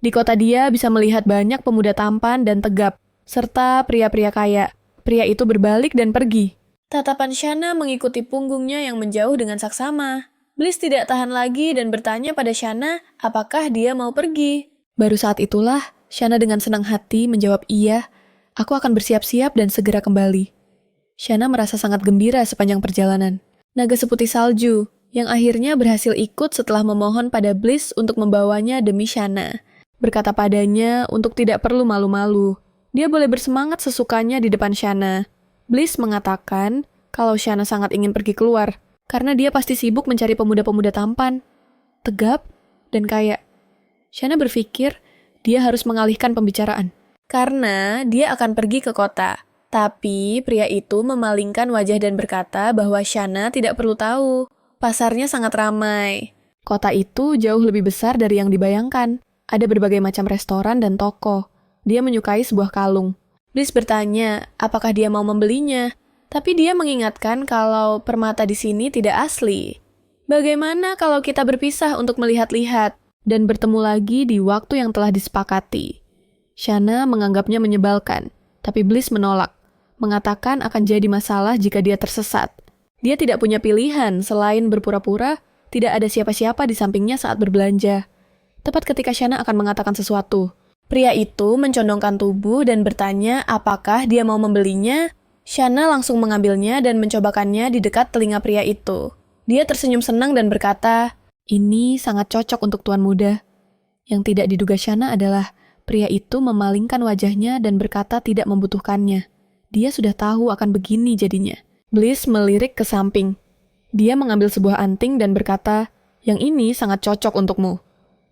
Di kota dia bisa melihat banyak pemuda tampan dan tegap, serta pria-pria kaya. Pria itu berbalik dan pergi. Tatapan Shanna mengikuti punggungnya yang menjauh dengan saksama. Bliss tidak tahan lagi dan bertanya pada Shanna apakah dia mau pergi. Baru saat itulah, Shanna dengan senang hati menjawab iya, aku akan bersiap-siap dan segera kembali. Shanna merasa sangat gembira sepanjang perjalanan. Naga seputih salju, yang akhirnya berhasil ikut setelah memohon pada Bliss untuk membawanya demi Shanna. Berkata padanya untuk tidak perlu malu-malu. Dia boleh bersemangat sesukanya di depan Shanna. Bliss mengatakan kalau Shanna sangat ingin pergi keluar, karena dia pasti sibuk mencari pemuda-pemuda tampan, tegap, dan kaya. Shanna berpikir dia harus mengalihkan pembicaraan, karena dia akan pergi ke kota. Tapi pria itu memalingkan wajah dan berkata bahwa Shanna tidak perlu tahu. Pasarnya sangat ramai. Kota itu jauh lebih besar dari yang dibayangkan. Ada berbagai macam restoran dan toko. Dia menyukai sebuah kalung. Bliss bertanya apakah dia mau membelinya. Tapi dia mengingatkan kalau permata di sini tidak asli. Bagaimana kalau kita berpisah untuk melihat-lihat dan bertemu lagi di waktu yang telah disepakati? Shanna menganggapnya menyebalkan, tapi Bliss menolak, mengatakan akan jadi masalah jika dia tersesat. Dia tidak punya pilihan selain berpura-pura tidak ada siapa-siapa di sampingnya saat berbelanja. Tepat ketika Shanna akan mengatakan sesuatu, pria itu mencondongkan tubuh dan bertanya apakah dia mau membelinya. Shanna langsung mengambilnya dan mencobakannya di dekat telinga pria itu. Dia tersenyum senang dan berkata, ini sangat cocok untuk tuan muda. Yang tidak diduga Shanna adalah pria itu memalingkan wajahnya dan berkata tidak membutuhkannya. Dia sudah tahu akan begini jadinya. Bliss melirik ke samping. Dia mengambil sebuah anting dan berkata, yang ini sangat cocok untukmu.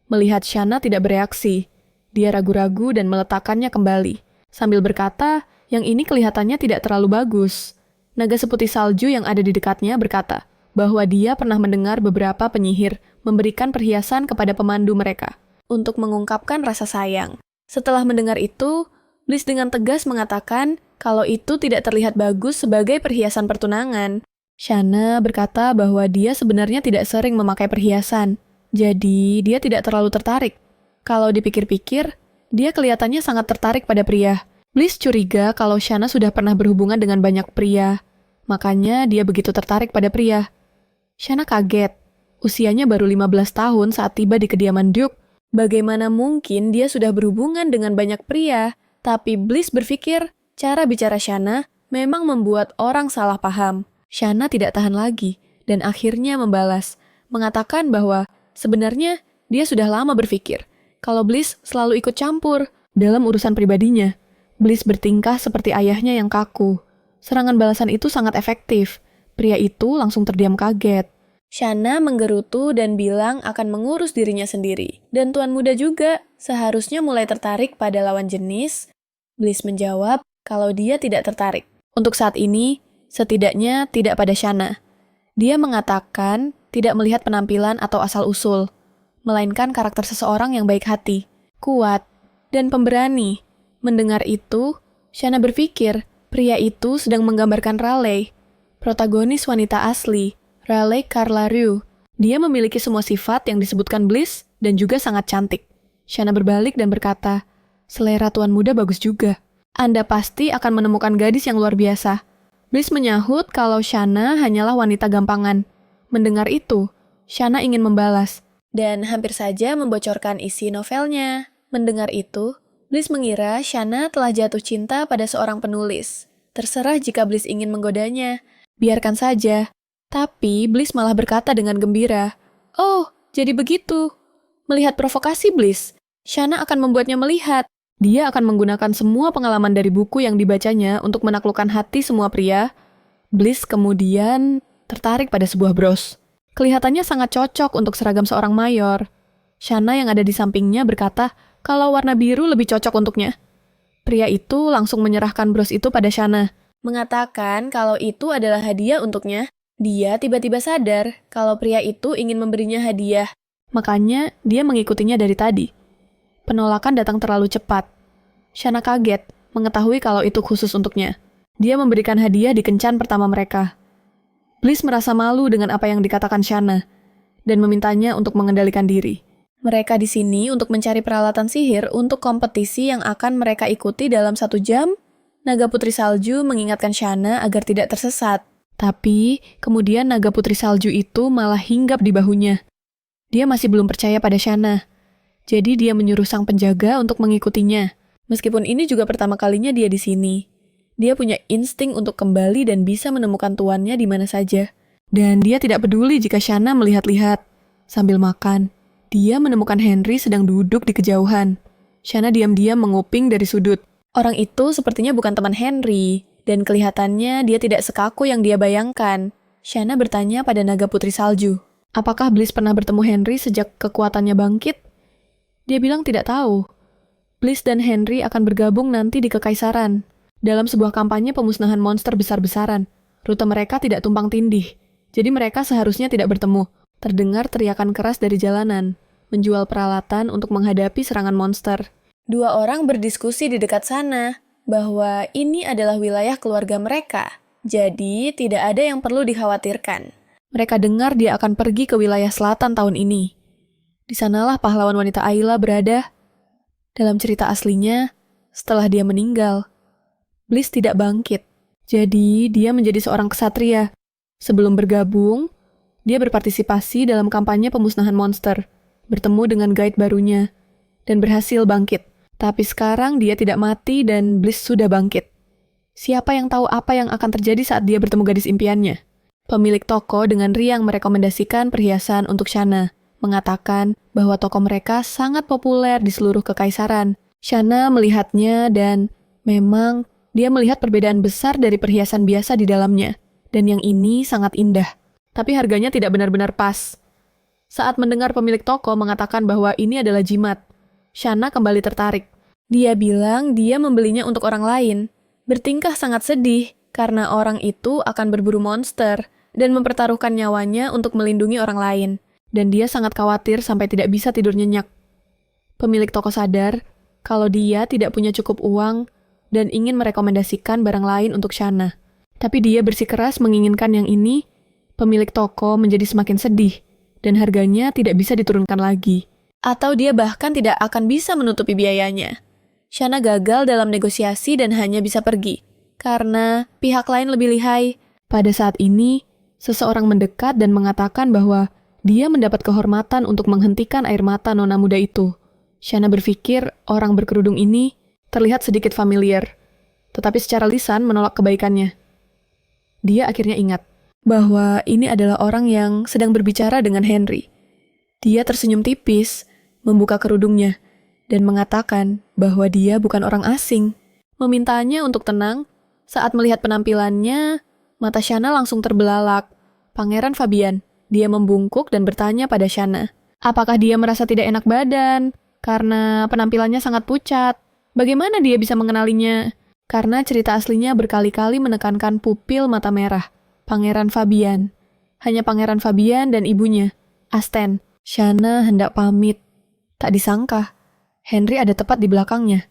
Melihat Shanna tidak bereaksi, dia ragu-ragu dan meletakkannya kembali. Sambil berkata, yang ini kelihatannya tidak terlalu bagus. Naga seputih salju yang ada di dekatnya berkata bahwa dia pernah mendengar beberapa penyihir memberikan perhiasan kepada pemandu mereka untuk mengungkapkan rasa sayang. Setelah mendengar itu, Bliss dengan tegas mengatakan kalau itu tidak terlihat bagus sebagai perhiasan pertunangan. Shanna berkata bahwa dia sebenarnya tidak sering memakai perhiasan, jadi dia tidak terlalu tertarik. Kalau dipikir-pikir, dia kelihatannya sangat tertarik pada pria. Bliss curiga kalau Shanna sudah pernah berhubungan dengan banyak pria, makanya dia begitu tertarik pada pria. Shanna kaget, usianya baru 15 tahun saat tiba di kediaman Duke. Bagaimana mungkin dia sudah berhubungan dengan banyak pria? Tapi Bliss berpikir, cara bicara Shanna memang membuat orang salah paham. Shanna tidak tahan lagi, dan akhirnya membalas, mengatakan bahwa sebenarnya dia sudah lama berpikir kalau Bliss selalu ikut campur dalam urusan pribadinya. Bliss bertingkah seperti ayahnya yang kaku. Serangan balasan itu sangat efektif. Pria itu langsung terdiam kaget. Shana menggerutu dan bilang akan mengurus dirinya sendiri. Dan tuan muda juga seharusnya mulai tertarik pada lawan jenis. Bliss menjawab kalau dia tidak tertarik. Untuk saat ini, setidaknya tidak pada Shana. Dia mengatakan tidak melihat penampilan atau asal-usul, melainkan karakter seseorang yang baik hati, kuat, dan pemberani. Mendengar itu, Shana berpikir pria itu sedang menggambarkan Raleigh, protagonis wanita asli, Raleigh Carla Rue. Dia memiliki semua sifat yang disebutkan Bliss dan juga sangat cantik. Shana berbalik dan berkata, selera tuan muda bagus juga. Anda pasti akan menemukan gadis yang luar biasa. Bliss menyahut kalau Shana hanyalah wanita gampangan. Mendengar itu, Shana ingin membalas, dan hampir saja membocorkan isi novelnya. Mendengar itu, Bliss mengira Shana telah jatuh cinta pada seorang penulis. Terserah jika Bliss ingin menggodanya. Biarkan saja. Tapi Bliss malah berkata dengan gembira, "Oh, jadi begitu." Melihat provokasi Bliss, Shana akan membuatnya melihat. Dia akan menggunakan semua pengalaman dari buku yang dibacanya untuk menaklukkan hati semua pria. Bliss kemudian tertarik pada sebuah bros. Kelihatannya sangat cocok untuk seragam seorang mayor. Shana yang ada di sampingnya berkata kalau warna biru lebih cocok untuknya. Pria itu langsung menyerahkan bros itu pada Shana, mengatakan kalau itu adalah hadiah untuknya. Dia tiba-tiba sadar kalau pria itu ingin memberinya hadiah. Makanya dia mengikutinya dari tadi. Penolakan datang terlalu cepat. Shana kaget mengetahui kalau itu khusus untuknya. Dia memberikan hadiah di kencan pertama mereka. Bliss merasa malu dengan apa yang dikatakan Shana dan memintanya untuk mengendalikan diri. Mereka di sini untuk mencari peralatan sihir untuk kompetisi yang akan mereka ikuti dalam 1 jam. Naga Putri Salju mengingatkan Shana agar tidak tersesat. Tapi, kemudian naga putri salju itu malah hinggap di bahunya. Dia masih belum percaya pada Shana. Jadi dia menyuruh sang penjaga untuk mengikutinya. Meskipun ini juga pertama kalinya dia di sini. Dia punya insting untuk kembali dan bisa menemukan tuannya di mana saja. Dan dia tidak peduli jika Shana melihat-lihat. Sambil makan, dia menemukan Henry sedang duduk di kejauhan. Shana diam-diam menguping dari sudut. Orang itu sepertinya bukan teman Henry. Dan kelihatannya dia tidak sekaku yang dia bayangkan. Shana bertanya pada naga putri salju, apakah Bliss pernah bertemu Henry sejak kekuatannya bangkit? Dia bilang tidak tahu. Bliss dan Henry akan bergabung nanti di Kekaisaran, dalam sebuah kampanye pemusnahan monster besar-besaran. Rute mereka tidak tumpang tindih, jadi mereka seharusnya tidak bertemu. Terdengar teriakan keras dari jalanan, menjual peralatan untuk menghadapi serangan monster. 2 orang berdiskusi di dekat sana, bahwa ini adalah wilayah keluarga mereka, jadi tidak ada yang perlu dikhawatirkan. Mereka dengar dia akan pergi ke wilayah selatan tahun ini. Di sanalah pahlawan wanita Ayla berada. Dalam cerita aslinya, setelah dia meninggal, Bliss tidak bangkit, jadi dia menjadi seorang ksatria. Sebelum bergabung, dia berpartisipasi dalam kampanye pemusnahan monster, bertemu dengan guide barunya, dan berhasil bangkit. Tapi sekarang dia tidak mati dan Bliss sudah bangkit. Siapa yang tahu apa yang akan terjadi saat dia bertemu gadis impiannya? Pemilik toko dengan riang merekomendasikan perhiasan untuk Shana, mengatakan bahwa toko mereka sangat populer di seluruh kekaisaran. Shana melihatnya dan memang dia melihat perbedaan besar dari perhiasan biasa di dalamnya. Dan yang ini sangat indah. Tapi harganya tidak benar-benar pas. Saat mendengar pemilik toko mengatakan bahwa ini adalah jimat, Shana kembali tertarik. Dia bilang dia membelinya untuk orang lain. Bertingkah sangat sedih karena orang itu akan berburu monster dan mempertaruhkan nyawanya untuk melindungi orang lain. Dan dia sangat khawatir sampai tidak bisa tidur nyenyak. Pemilik toko sadar kalau dia tidak punya cukup uang dan ingin merekomendasikan barang lain untuk Shana. Tapi dia bersikeras menginginkan yang ini. Pemilik toko menjadi semakin sedih dan harganya tidak bisa diturunkan lagi. Atau dia bahkan tidak akan bisa menutupi biayanya. Shana gagal dalam negosiasi dan hanya bisa pergi, karena pihak lain lebih lihai. Pada saat ini, seseorang mendekat dan mengatakan bahwa dia mendapat kehormatan untuk menghentikan air mata nona muda itu. Shana berpikir orang berkerudung ini terlihat sedikit familiar, tetapi secara lisan menolak kebaikannya. Dia akhirnya ingat bahwa ini adalah orang yang sedang berbicara dengan Henry. Dia tersenyum tipis, membuka kerudungnya, dan mengatakan bahwa dia bukan orang asing. Memintanya untuk tenang. Saat melihat penampilannya, mata Shana langsung terbelalak. Pangeran Fabian, Dia membungkuk dan bertanya pada Shanna. Apakah dia merasa tidak enak badan? Karena penampilannya sangat pucat. Bagaimana dia bisa mengenalinya? Karena cerita aslinya berkali-kali menekankan pupil mata merah. Pangeran Fabian. Hanya Pangeran Fabian dan ibunya, Asten. Shanna hendak pamit. Tak disangka, Henry ada tepat di belakangnya.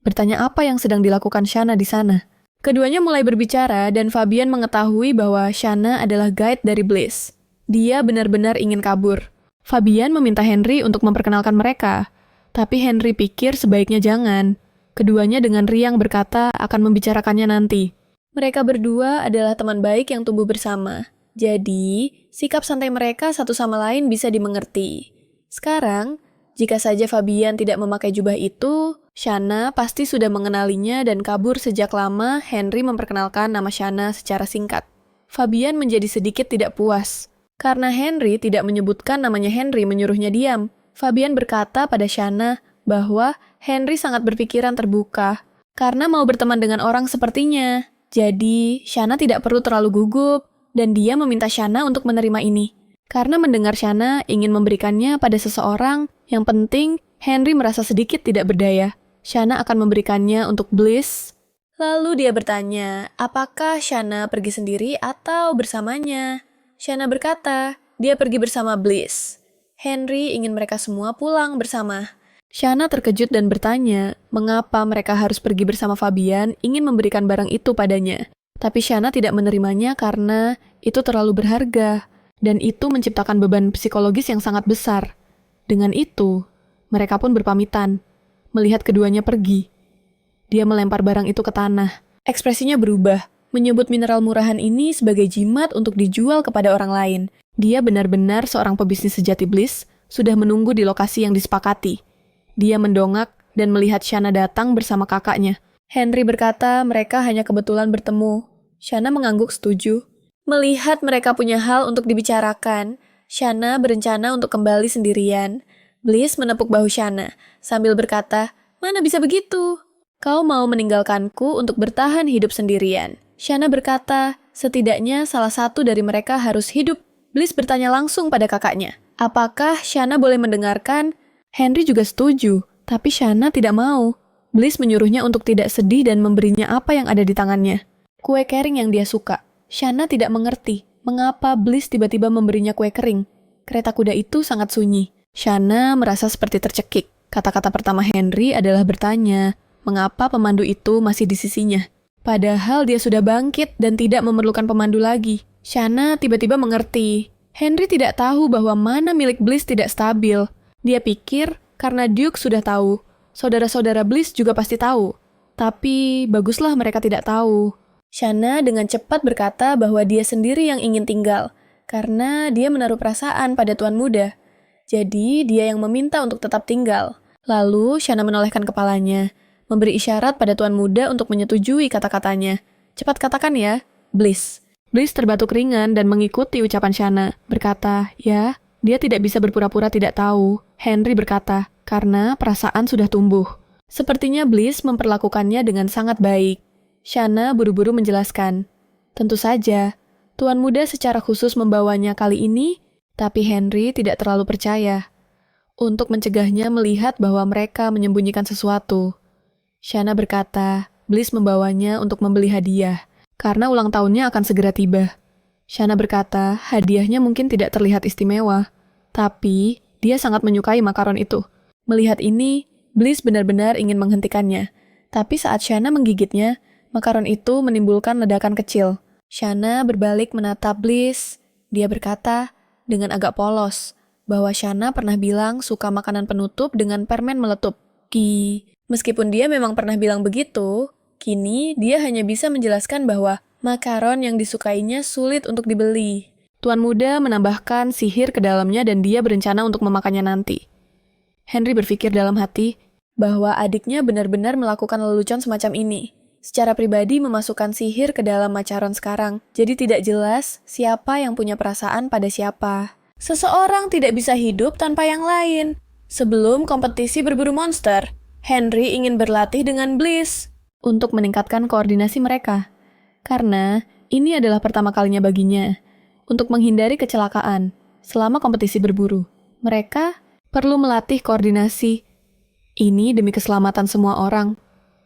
Bertanya apa yang sedang dilakukan Shanna di sana. Keduanya mulai berbicara dan Fabian mengetahui bahwa Shanna adalah guide dari Bliss. Dia benar-benar ingin kabur. Fabian meminta Henry untuk memperkenalkan mereka. Tapi Henry pikir sebaiknya jangan. Keduanya dengan riang berkata akan membicarakannya nanti. Mereka berdua adalah teman baik yang tumbuh bersama. Jadi, sikap santai mereka satu sama lain bisa dimengerti. Sekarang, jika saja Fabian tidak memakai jubah itu, Shanna pasti sudah mengenalinya dan kabur sejak lama Henry memperkenalkan nama Shanna secara singkat. Fabian menjadi sedikit tidak puas. Karena Henry tidak menyebutkan namanya Henry menyuruhnya diam. Fabian berkata pada Shanna bahwa Henry sangat berpikiran terbuka karena mau berteman dengan orang sepertinya. Jadi, Shanna tidak perlu terlalu gugup dan dia meminta Shanna untuk menerima ini. Karena mendengar Shanna ingin memberikannya pada seseorang, yang penting Henry merasa sedikit tidak berdaya. Shanna akan memberikannya untuk Bliss. Lalu dia bertanya, apakah Shanna pergi sendiri atau bersamanya? Shanna berkata, dia pergi bersama Bliss. Henry ingin mereka semua pulang bersama. Shanna terkejut dan bertanya, mengapa mereka harus pergi bersama Fabian ingin memberikan barang itu padanya. Tapi Shanna tidak menerimanya karena itu terlalu berharga, dan itu menciptakan beban psikologis yang sangat besar. Dengan itu, mereka pun berpamitan, melihat keduanya pergi. Dia melempar barang itu ke tanah. Ekspresinya berubah. Menyebut mineral murahan ini sebagai jimat untuk dijual kepada orang lain. Dia benar-benar seorang pebisnis sejati Bliss, sudah menunggu di lokasi yang disepakati. Dia mendongak dan melihat Shanna datang bersama kakaknya. Henry berkata mereka hanya kebetulan bertemu. Shanna mengangguk setuju. Melihat mereka punya hal untuk dibicarakan, Shanna berencana untuk kembali sendirian. Bliss menepuk bahu Shanna sambil berkata, mana bisa begitu? Kau mau meninggalkanku untuk bertahan hidup sendirian. Shanna berkata, setidaknya salah satu dari mereka harus hidup. Bliss bertanya langsung pada kakaknya, apakah Shanna boleh mendengarkan? Henry juga setuju, tapi Shanna tidak mau. Bliss menyuruhnya untuk tidak sedih dan memberinya apa yang ada di tangannya. Kue kering yang dia suka. Shanna tidak mengerti mengapa Bliss tiba-tiba memberinya kue kering. Kereta kuda itu sangat sunyi. Shanna merasa seperti tercekik. Kata-kata pertama Henry adalah bertanya, mengapa pemandu itu masih di sisinya. Padahal dia sudah bangkit dan tidak memerlukan pemandu lagi. Shanna tiba-tiba mengerti. Henry tidak tahu bahwa mana milik Bliss tidak stabil. Dia pikir karena Duke sudah tahu. Saudara-saudara Bliss juga pasti tahu. Tapi baguslah mereka tidak tahu. Shanna dengan cepat berkata bahwa dia sendiri yang ingin tinggal. Karena dia menaruh perasaan pada tuan muda. Jadi dia yang meminta untuk tetap tinggal. Lalu Shanna menolehkan kepalanya. Memberi isyarat pada tuan muda untuk menyetujui kata-katanya. Cepat katakan ya, Bliss. Bliss terbatuk ringan dan mengikuti ucapan Shanna. Berkata, ya, dia tidak bisa berpura-pura tidak tahu. Henry berkata, karena perasaan sudah tumbuh. Sepertinya Bliss memperlakukannya dengan sangat baik. Shanna buru-buru menjelaskan. Tentu saja, tuan muda secara khusus membawanya kali ini, tapi Henry tidak terlalu percaya. Untuk mencegahnya melihat bahwa mereka menyembunyikan sesuatu. Shanna berkata, Bliss membawanya untuk membeli hadiah, karena ulang tahunnya akan segera tiba. Shanna berkata, hadiahnya mungkin tidak terlihat istimewa, tapi dia sangat menyukai makaron itu. Melihat ini, Bliss benar-benar ingin menghentikannya, tapi saat Shanna menggigitnya, makaron itu menimbulkan ledakan kecil. Shanna berbalik menatap Bliss. Dia berkata, dengan agak polos, bahwa Shanna pernah bilang suka makanan penutup dengan permen meletup. Meskipun dia memang pernah bilang begitu, kini dia hanya bisa menjelaskan bahwa makaron yang disukainya sulit untuk dibeli. Tuan muda menambahkan sihir ke dalamnya dan dia berencana untuk memakannya nanti. Henry berpikir dalam hati bahwa adiknya benar-benar melakukan lelucon semacam ini. Secara pribadi memasukkan sihir ke dalam macaron sekarang, jadi tidak jelas siapa yang punya perasaan pada siapa. Seseorang tidak bisa hidup tanpa yang lain. Sebelum kompetisi berburu monster, Henry ingin berlatih dengan Bliss untuk meningkatkan koordinasi mereka. Karena ini adalah pertama kalinya baginya untuk menghindari kecelakaan. selama kompetisi berburu. Mereka perlu melatih koordinasi. Ini demi keselamatan semua orang.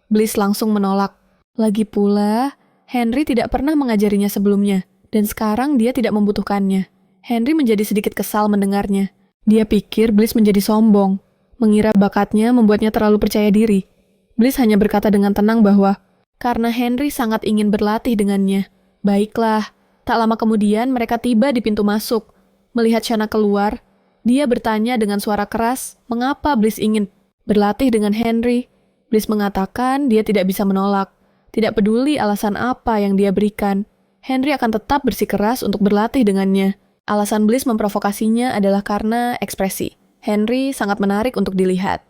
Bliss langsung menolak. Lagi pula, Henry tidak pernah mengajarinya sebelumnya, dan sekarang dia tidak membutuhkannya. Henry menjadi sedikit kesal mendengarnya. Dia pikir Bliss menjadi sombong, mengira bakatnya membuatnya terlalu percaya diri. Bliss hanya berkata dengan tenang bahwa, karena Henry sangat ingin berlatih dengannya. Baiklah, tak lama kemudian mereka tiba di pintu masuk. Melihat Shanna keluar, dia bertanya dengan suara keras, mengapa Bliss ingin berlatih dengan Henry. Bliss mengatakan dia tidak bisa menolak. Tidak peduli alasan apa yang dia berikan, Henry akan tetap bersikeras untuk berlatih dengannya. Alasan Bliss memprovokasinya adalah karena ekspresi. Henry sangat menarik untuk dilihat.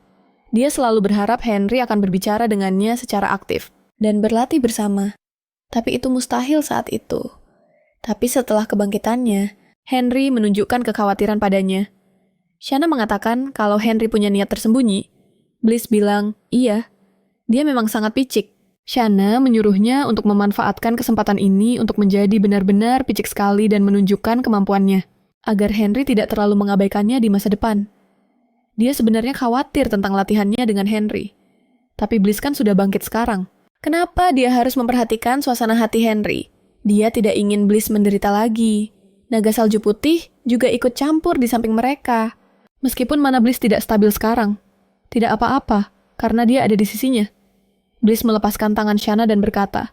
Dia selalu berharap Henry akan berbicara dengannya secara aktif dan berlatih bersama. Tapi itu mustahil saat itu. Tapi setelah kebangkitannya, Henry menunjukkan kekhawatiran padanya. Shanna mengatakan kalau Henry punya niat tersembunyi. Bliss bilang, iya, dia memang sangat picik. Shanna menyuruhnya untuk memanfaatkan kesempatan ini untuk menjadi benar-benar picik sekali dan menunjukkan kemampuannya, agar Henry tidak terlalu mengabaikannya di masa depan. Dia sebenarnya khawatir tentang latihannya dengan Henry. Tapi Bliss kan sudah bangkit sekarang. Kenapa dia harus memperhatikan suasana hati Henry? Dia tidak ingin Bliss menderita lagi. Naga salju putih juga ikut campur di samping mereka. Meskipun mana Bliss tidak stabil sekarang. Tidak apa-apa, karena dia ada di sisinya. Bliss melepaskan tangan Shanna dan berkata,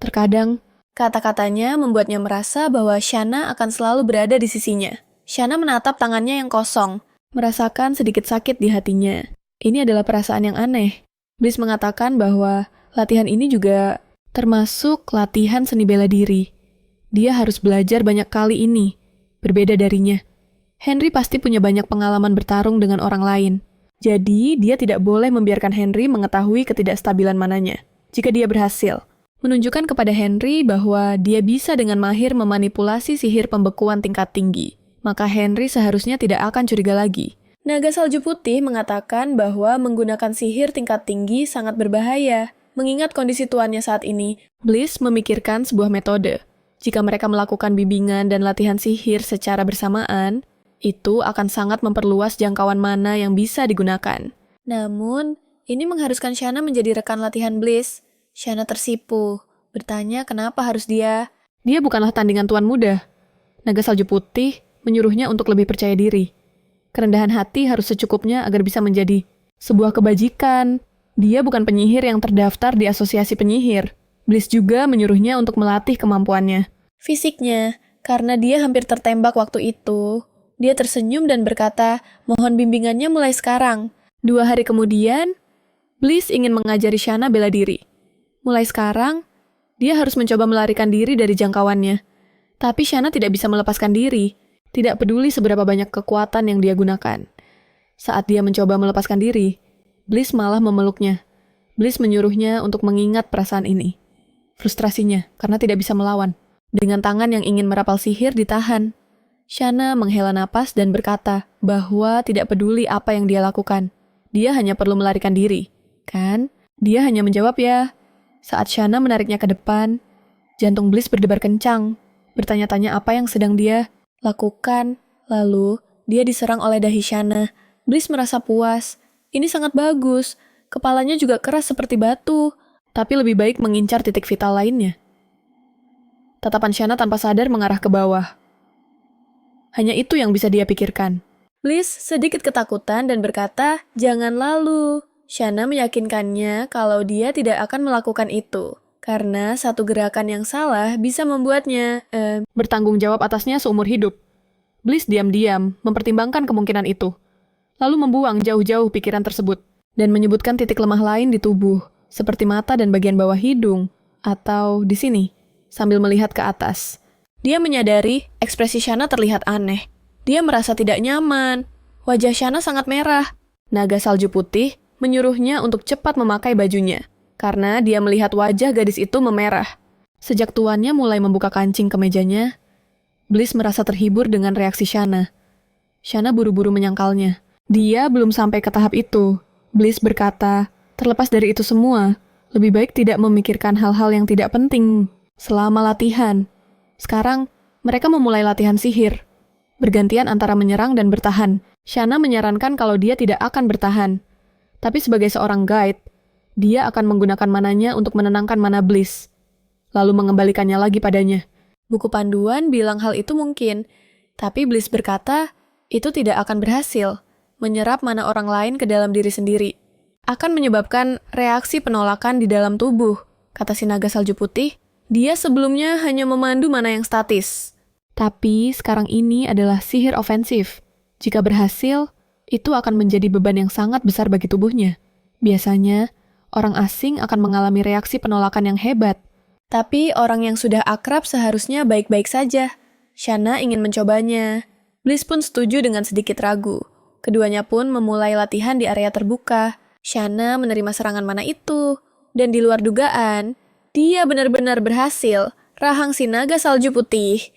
terkadang, kata-katanya membuatnya merasa bahwa Shanna akan selalu berada di sisinya. Shanna menatap tangannya yang kosong, merasakan sedikit sakit di hatinya. Ini adalah perasaan yang aneh. Bliss mengatakan bahwa latihan ini juga termasuk latihan seni bela diri. Dia harus belajar banyak kali ini, berbeda darinya. Henry pasti punya banyak pengalaman bertarung dengan orang lain. Jadi, dia tidak boleh membiarkan Henry mengetahui ketidakstabilan mananya. Jika dia berhasil, menunjukkan kepada Henry bahwa dia bisa dengan mahir memanipulasi sihir pembekuan tingkat tinggi, maka Henry seharusnya tidak akan curiga lagi. Naga salju putih mengatakan bahwa menggunakan sihir tingkat tinggi sangat berbahaya. Mengingat kondisi tuannya saat ini, Bliss memikirkan sebuah metode. Jika mereka melakukan bimbingan dan latihan sihir secara bersamaan, itu akan sangat memperluas jangkauan mana yang bisa digunakan. Namun, ini mengharuskan Shanna menjadi rekan latihan Bliss. Shanna tersipu, bertanya kenapa harus dia. Dia bukanlah tandingan tuan muda. Naga salju putih menyuruhnya untuk lebih percaya diri. Kerendahan hati harus secukupnya agar bisa menjadi sebuah kebajikan. Dia bukan penyihir yang terdaftar di asosiasi penyihir. Bliss juga menyuruhnya untuk melatih kemampuannya. Fisiknya, karena dia hampir tertembak waktu itu, dia tersenyum dan berkata, mohon bimbingannya mulai sekarang. 2 hari kemudian, Bliss ingin mengajari Shanna bela diri. Mulai sekarang, dia harus mencoba melarikan diri dari jangkauannya. Tapi Shanna tidak bisa melepaskan diri, tidak peduli seberapa banyak kekuatan yang dia gunakan. Saat dia mencoba melepaskan diri, Bliss malah memeluknya. Bliss menyuruhnya untuk mengingat perasaan ini. Frustrasinya, karena tidak bisa melawan. Dengan tangan yang ingin merapal sihir ditahan. Shanna menghela napas dan berkata bahwa tidak peduli apa yang dia lakukan. Dia hanya perlu melarikan diri. Kan? Dia hanya menjawab ya. Saat Shanna menariknya ke depan, jantung Bliss berdebar kencang. Bertanya-tanya apa yang sedang dia lakukan. Lalu, dia diserang oleh dahi Shanna. Bliss merasa puas. Ini sangat bagus. Kepalanya juga keras seperti batu. Tapi lebih baik mengincar titik vital lainnya. Tatapan Shanna tanpa sadar mengarah ke bawah. Hanya itu yang bisa dia pikirkan. Bliss sedikit ketakutan dan berkata, jangan lalu. Shanna meyakinkannya kalau dia tidak akan melakukan itu. Karena satu gerakan yang salah bisa membuatnya bertanggung jawab atasnya seumur hidup. Bliss diam-diam mempertimbangkan kemungkinan itu. Lalu membuang jauh-jauh pikiran tersebut. Dan menyebutkan titik lemah lain di tubuh. Seperti mata dan bagian bawah hidung. Atau di sini, sambil melihat ke atas. Dia menyadari ekspresi Shanna terlihat aneh. Dia merasa tidak nyaman. Wajah Shanna sangat merah. Naga salju putih menyuruhnya untuk cepat memakai bajunya. Karena dia melihat wajah gadis itu memerah. Sejak tuannya mulai membuka kancing kemejanya, Bliss merasa terhibur dengan reaksi Shanna. Shanna buru-buru menyangkalnya. Dia belum sampai ke tahap itu. Bliss berkata, terlepas dari itu semua, lebih baik tidak memikirkan hal-hal yang tidak penting selama latihan. Sekarang, mereka memulai latihan sihir. bergantian antara menyerang dan bertahan. Shanna menyarankan kalau dia tidak akan bertahan. Tapi sebagai seorang guide, dia akan menggunakan mananya untuk menenangkan mana Bliss, lalu mengembalikannya lagi padanya. Buku panduan bilang hal itu mungkin, tapi Bliss berkata, itu tidak akan berhasil. Menyerap mana orang lain ke dalam diri sendiri akan menyebabkan reaksi penolakan di dalam tubuh, kata si naga salju putih. Dia sebelumnya hanya memandu mana yang statis. Tapi sekarang ini adalah sihir ofensif. Jika berhasil, itu akan menjadi beban yang sangat besar bagi tubuhnya. Biasanya, orang asing akan mengalami reaksi penolakan yang hebat. Tapi orang yang sudah akrab seharusnya baik-baik saja. Shanna ingin mencobanya. Bliss pun setuju dengan sedikit ragu. Keduanya pun memulai latihan di area terbuka. Shanna menerima serangan mana itu. Dan di luar dugaan, dia benar-benar berhasil. Rahang si naga salju putih.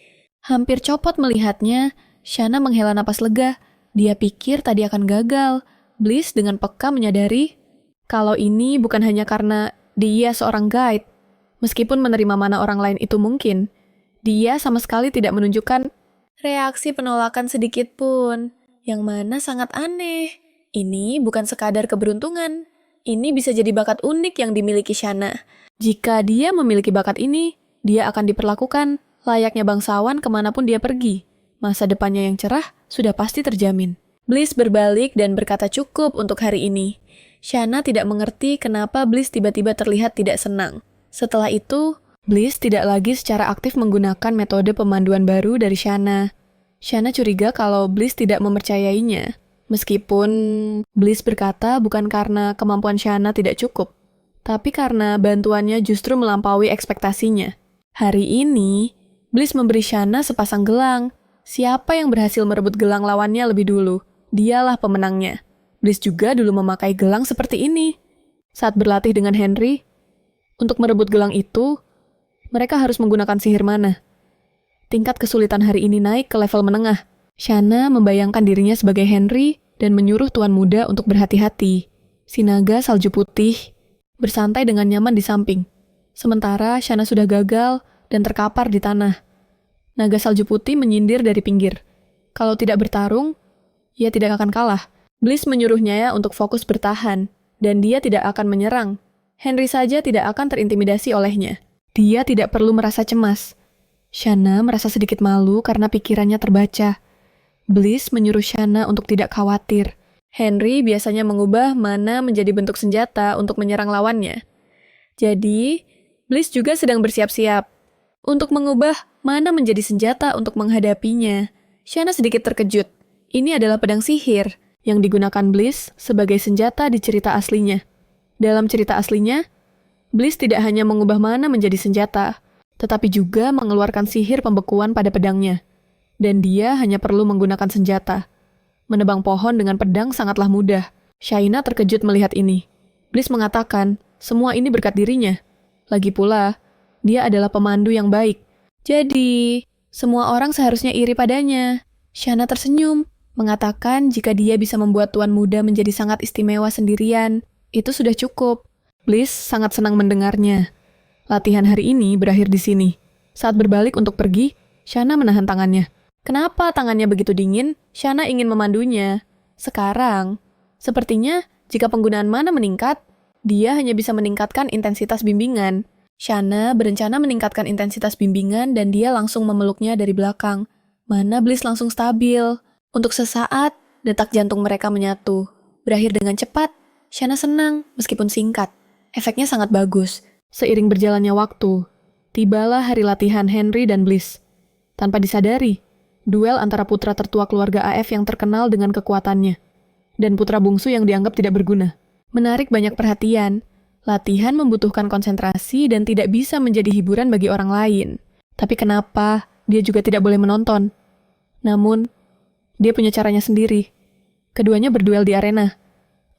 Hampir copot melihatnya, Shanna menghela napas lega. Dia pikir tadi akan gagal. Bliss dengan peka menyadari kalau ini bukan hanya karena dia seorang guide. Meskipun menerima mana orang lain itu mungkin, dia sama sekali tidak menunjukkan reaksi penolakan sedikit pun, yang mana sangat aneh. Ini bukan sekadar keberuntungan. Ini bisa jadi bakat unik yang dimiliki Shanna. Jika dia memiliki bakat ini, dia akan diperlakukan layaknya bangsawan kemanapun dia pergi. Masa depannya yang cerah sudah pasti terjamin. Bliss berbalik dan berkata cukup untuk hari ini. Shanna tidak mengerti kenapa Bliss tiba-tiba terlihat tidak senang. Setelah itu, Bliss tidak lagi secara aktif menggunakan metode pemanduan baru dari Shanna. Shanna curiga kalau Bliss tidak mempercayainya. Meskipun Bliss berkata bukan karena kemampuan Shanna tidak cukup, tapi karena bantuannya justru melampaui ekspektasinya. Hari ini, Bliss memberi Shanna sepasang gelang. Siapa yang berhasil merebut gelang lawannya lebih dulu, dialah pemenangnya. Bliss juga dulu memakai gelang seperti ini. Saat berlatih dengan Henry, untuk merebut gelang itu, mereka harus menggunakan sihir mana. Tingkat kesulitan hari ini naik ke level menengah. Shanna membayangkan dirinya sebagai Henry dan menyuruh tuan muda untuk berhati-hati. Si naga salju putih bersantai dengan nyaman di samping. Sementara Shanna sudah gagal dan terkapar di tanah. Naga salju putih menyindir dari pinggir. Kalau tidak bertarung, ia tidak akan kalah. Bliss menyuruhnya untuk fokus bertahan, dan dia tidak akan menyerang. Henry saja tidak akan terintimidasi olehnya. Dia tidak perlu merasa cemas. Shanna merasa sedikit malu karena pikirannya terbaca. Bliss menyuruh Shanna untuk tidak khawatir. Henry biasanya mengubah mana menjadi bentuk senjata untuk menyerang lawannya. Jadi, Bliss juga sedang bersiap-siap untuk mengubah mana menjadi senjata untuk menghadapinya. Shanna sedikit terkejut. Ini adalah pedang sihir yang digunakan Bliss sebagai senjata di cerita aslinya. Dalam cerita aslinya, Bliss tidak hanya mengubah mana menjadi senjata, tetapi juga mengeluarkan sihir pembekuan pada pedangnya. Dan dia hanya perlu menggunakan senjata. Menebang pohon dengan pedang sangatlah mudah. Shaina terkejut melihat ini. Bliss mengatakan, semua ini berkat dirinya. Lagi pula, dia adalah pemandu yang baik. Jadi, semua orang seharusnya iri padanya. Shaina tersenyum, mengatakan jika dia bisa membuat tuan muda menjadi sangat istimewa sendirian, itu sudah cukup. Bliss sangat senang mendengarnya. Latihan hari ini berakhir di sini. Saat berbalik untuk pergi, Shanna menahan tangannya. Kenapa tangannya begitu dingin? Shanna ingin memandunya. Sekarang, sepertinya jika penggunaan mana meningkat, dia hanya bisa meningkatkan intensitas bimbingan. Shanna berencana meningkatkan intensitas bimbingan dan dia langsung memeluknya dari belakang. Mana Bliss langsung stabil. Untuk sesaat, detak jantung mereka menyatu. Berakhir dengan cepat. Shanna senang, meskipun singkat. Efeknya sangat bagus. Seiring berjalannya waktu, tibalah hari latihan Henry dan Bliss. Tanpa disadari, duel antara putra tertua keluarga AF yang terkenal dengan kekuatannya, dan putra bungsu yang dianggap tidak berguna. Menarik banyak perhatian, latihan membutuhkan konsentrasi dan tidak bisa menjadi hiburan bagi orang lain. Tapi kenapa dia juga tidak boleh menonton? Namun, dia punya caranya sendiri. Keduanya berduel di arena.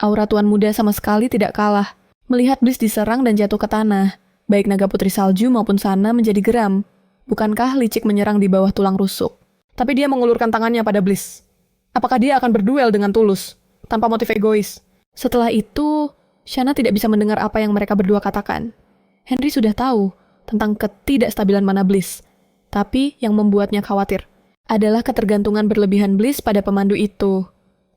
Aura tuan muda sama sekali tidak kalah. Melihat Bliss diserang dan jatuh ke tanah, baik naga putri salju maupun Shanna menjadi geram. Bukankah licik menyerang di bawah tulang rusuk? Tapi dia mengulurkan tangannya pada Bliss. Apakah dia akan berduel dengan tulus, tanpa motif egois? Setelah itu, Shanna tidak bisa mendengar apa yang mereka berdua katakan. Henry sudah tahu tentang ketidakstabilan mana Bliss, tapi yang membuatnya khawatir. adalah ketergantungan berlebihan Bliss pada pemandu itu.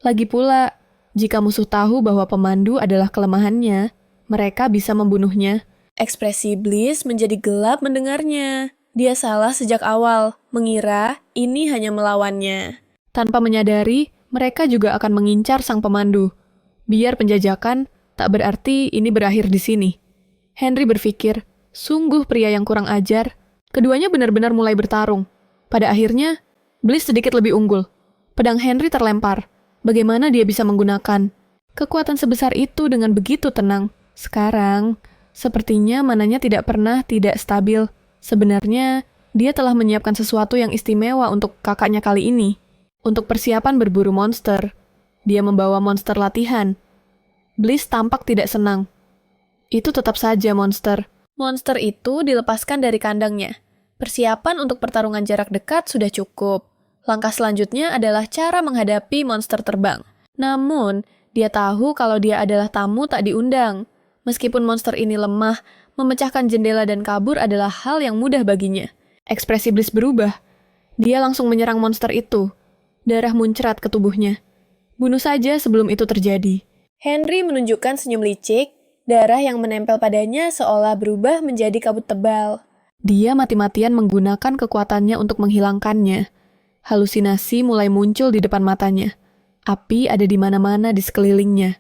Lagi pula, jika musuh tahu bahwa pemandu adalah kelemahannya, mereka bisa membunuhnya. Ekspresi Bliss menjadi gelap mendengarnya. Dia salah sejak awal, mengira ini hanya melawannya. Tanpa menyadari, mereka juga akan mengincar sang pemandu. Biar penjajakan, tak berarti ini berakhir di sini. Henry berpikir, sungguh pria yang kurang ajar. Keduanya benar-benar mulai bertarung. Pada akhirnya, Bliss sedikit lebih unggul. Pedang Henry terlempar. Bagaimana dia bisa menggunakan kekuatan sebesar itu dengan begitu tenang? Sekarang, sepertinya mananya tidak pernah tidak stabil. Sebenarnya, dia telah menyiapkan sesuatu yang istimewa untuk kakaknya kali ini. Untuk persiapan berburu monster. Dia membawa monster latihan. Bliss tampak tidak senang. Itu tetap saja monster. Monster itu dilepaskan dari kandangnya. Persiapan untuk pertarungan jarak dekat sudah cukup. Langkah selanjutnya adalah cara menghadapi monster terbang. Namun, dia tahu kalau dia adalah tamu tak diundang. Meskipun monster ini lemah, memecahkan jendela dan kabur adalah hal yang mudah baginya. Ekspresi Bliss berubah. Dia langsung menyerang monster itu. Darah muncrat ke tubuhnya. Bunuh saja sebelum itu terjadi. Henry menunjukkan senyum licik. Darah yang menempel padanya seolah berubah menjadi kabut tebal. Dia mati-matian menggunakan kekuatannya untuk menghilangkannya. Halusinasi mulai muncul di depan matanya. Api ada di mana-mana di sekelilingnya.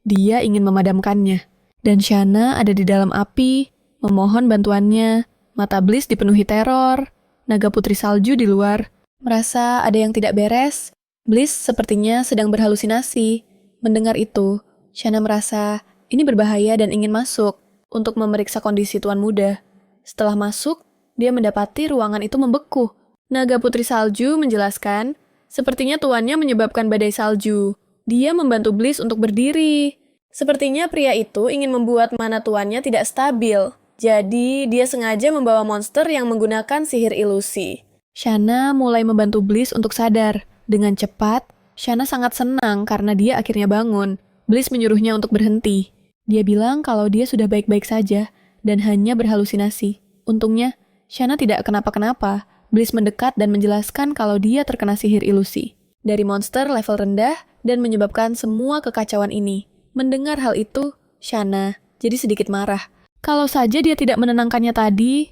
Dia ingin memadamkannya. Dan Shanna ada di dalam api, memohon bantuannya. Mata Bliss dipenuhi teror. Naga putri salju di luar. Merasa ada yang tidak beres. Bliss sepertinya sedang berhalusinasi. Mendengar itu, Shanna merasa ini berbahaya dan ingin masuk untuk memeriksa kondisi Tuan Muda. Setelah masuk, dia mendapati ruangan itu membeku. Naga putri salju menjelaskan, sepertinya tuannya menyebabkan badai salju. Dia membantu Bliss untuk berdiri. Sepertinya pria itu ingin membuat mana tuannya tidak stabil. Jadi, dia sengaja membawa monster yang menggunakan sihir ilusi. Shanna mulai membantu Bliss untuk sadar. Dengan cepat, Shanna sangat senang karena dia akhirnya bangun. Bliss menyuruhnya untuk berhenti. Dia bilang kalau dia sudah baik-baik saja dan hanya berhalusinasi. Untungnya, Shanna tidak kenapa-kenapa. Bliss mendekat dan menjelaskan kalau dia terkena sihir ilusi. Dari monster level rendah dan menyebabkan semua kekacauan ini. Mendengar hal itu, Shanna jadi sedikit marah. Kalau saja dia tidak menenangkannya tadi,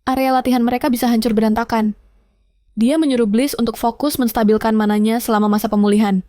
area latihan mereka bisa hancur berantakan. Dia menyuruh Bliss untuk fokus menstabilkan mananya selama masa pemulihan.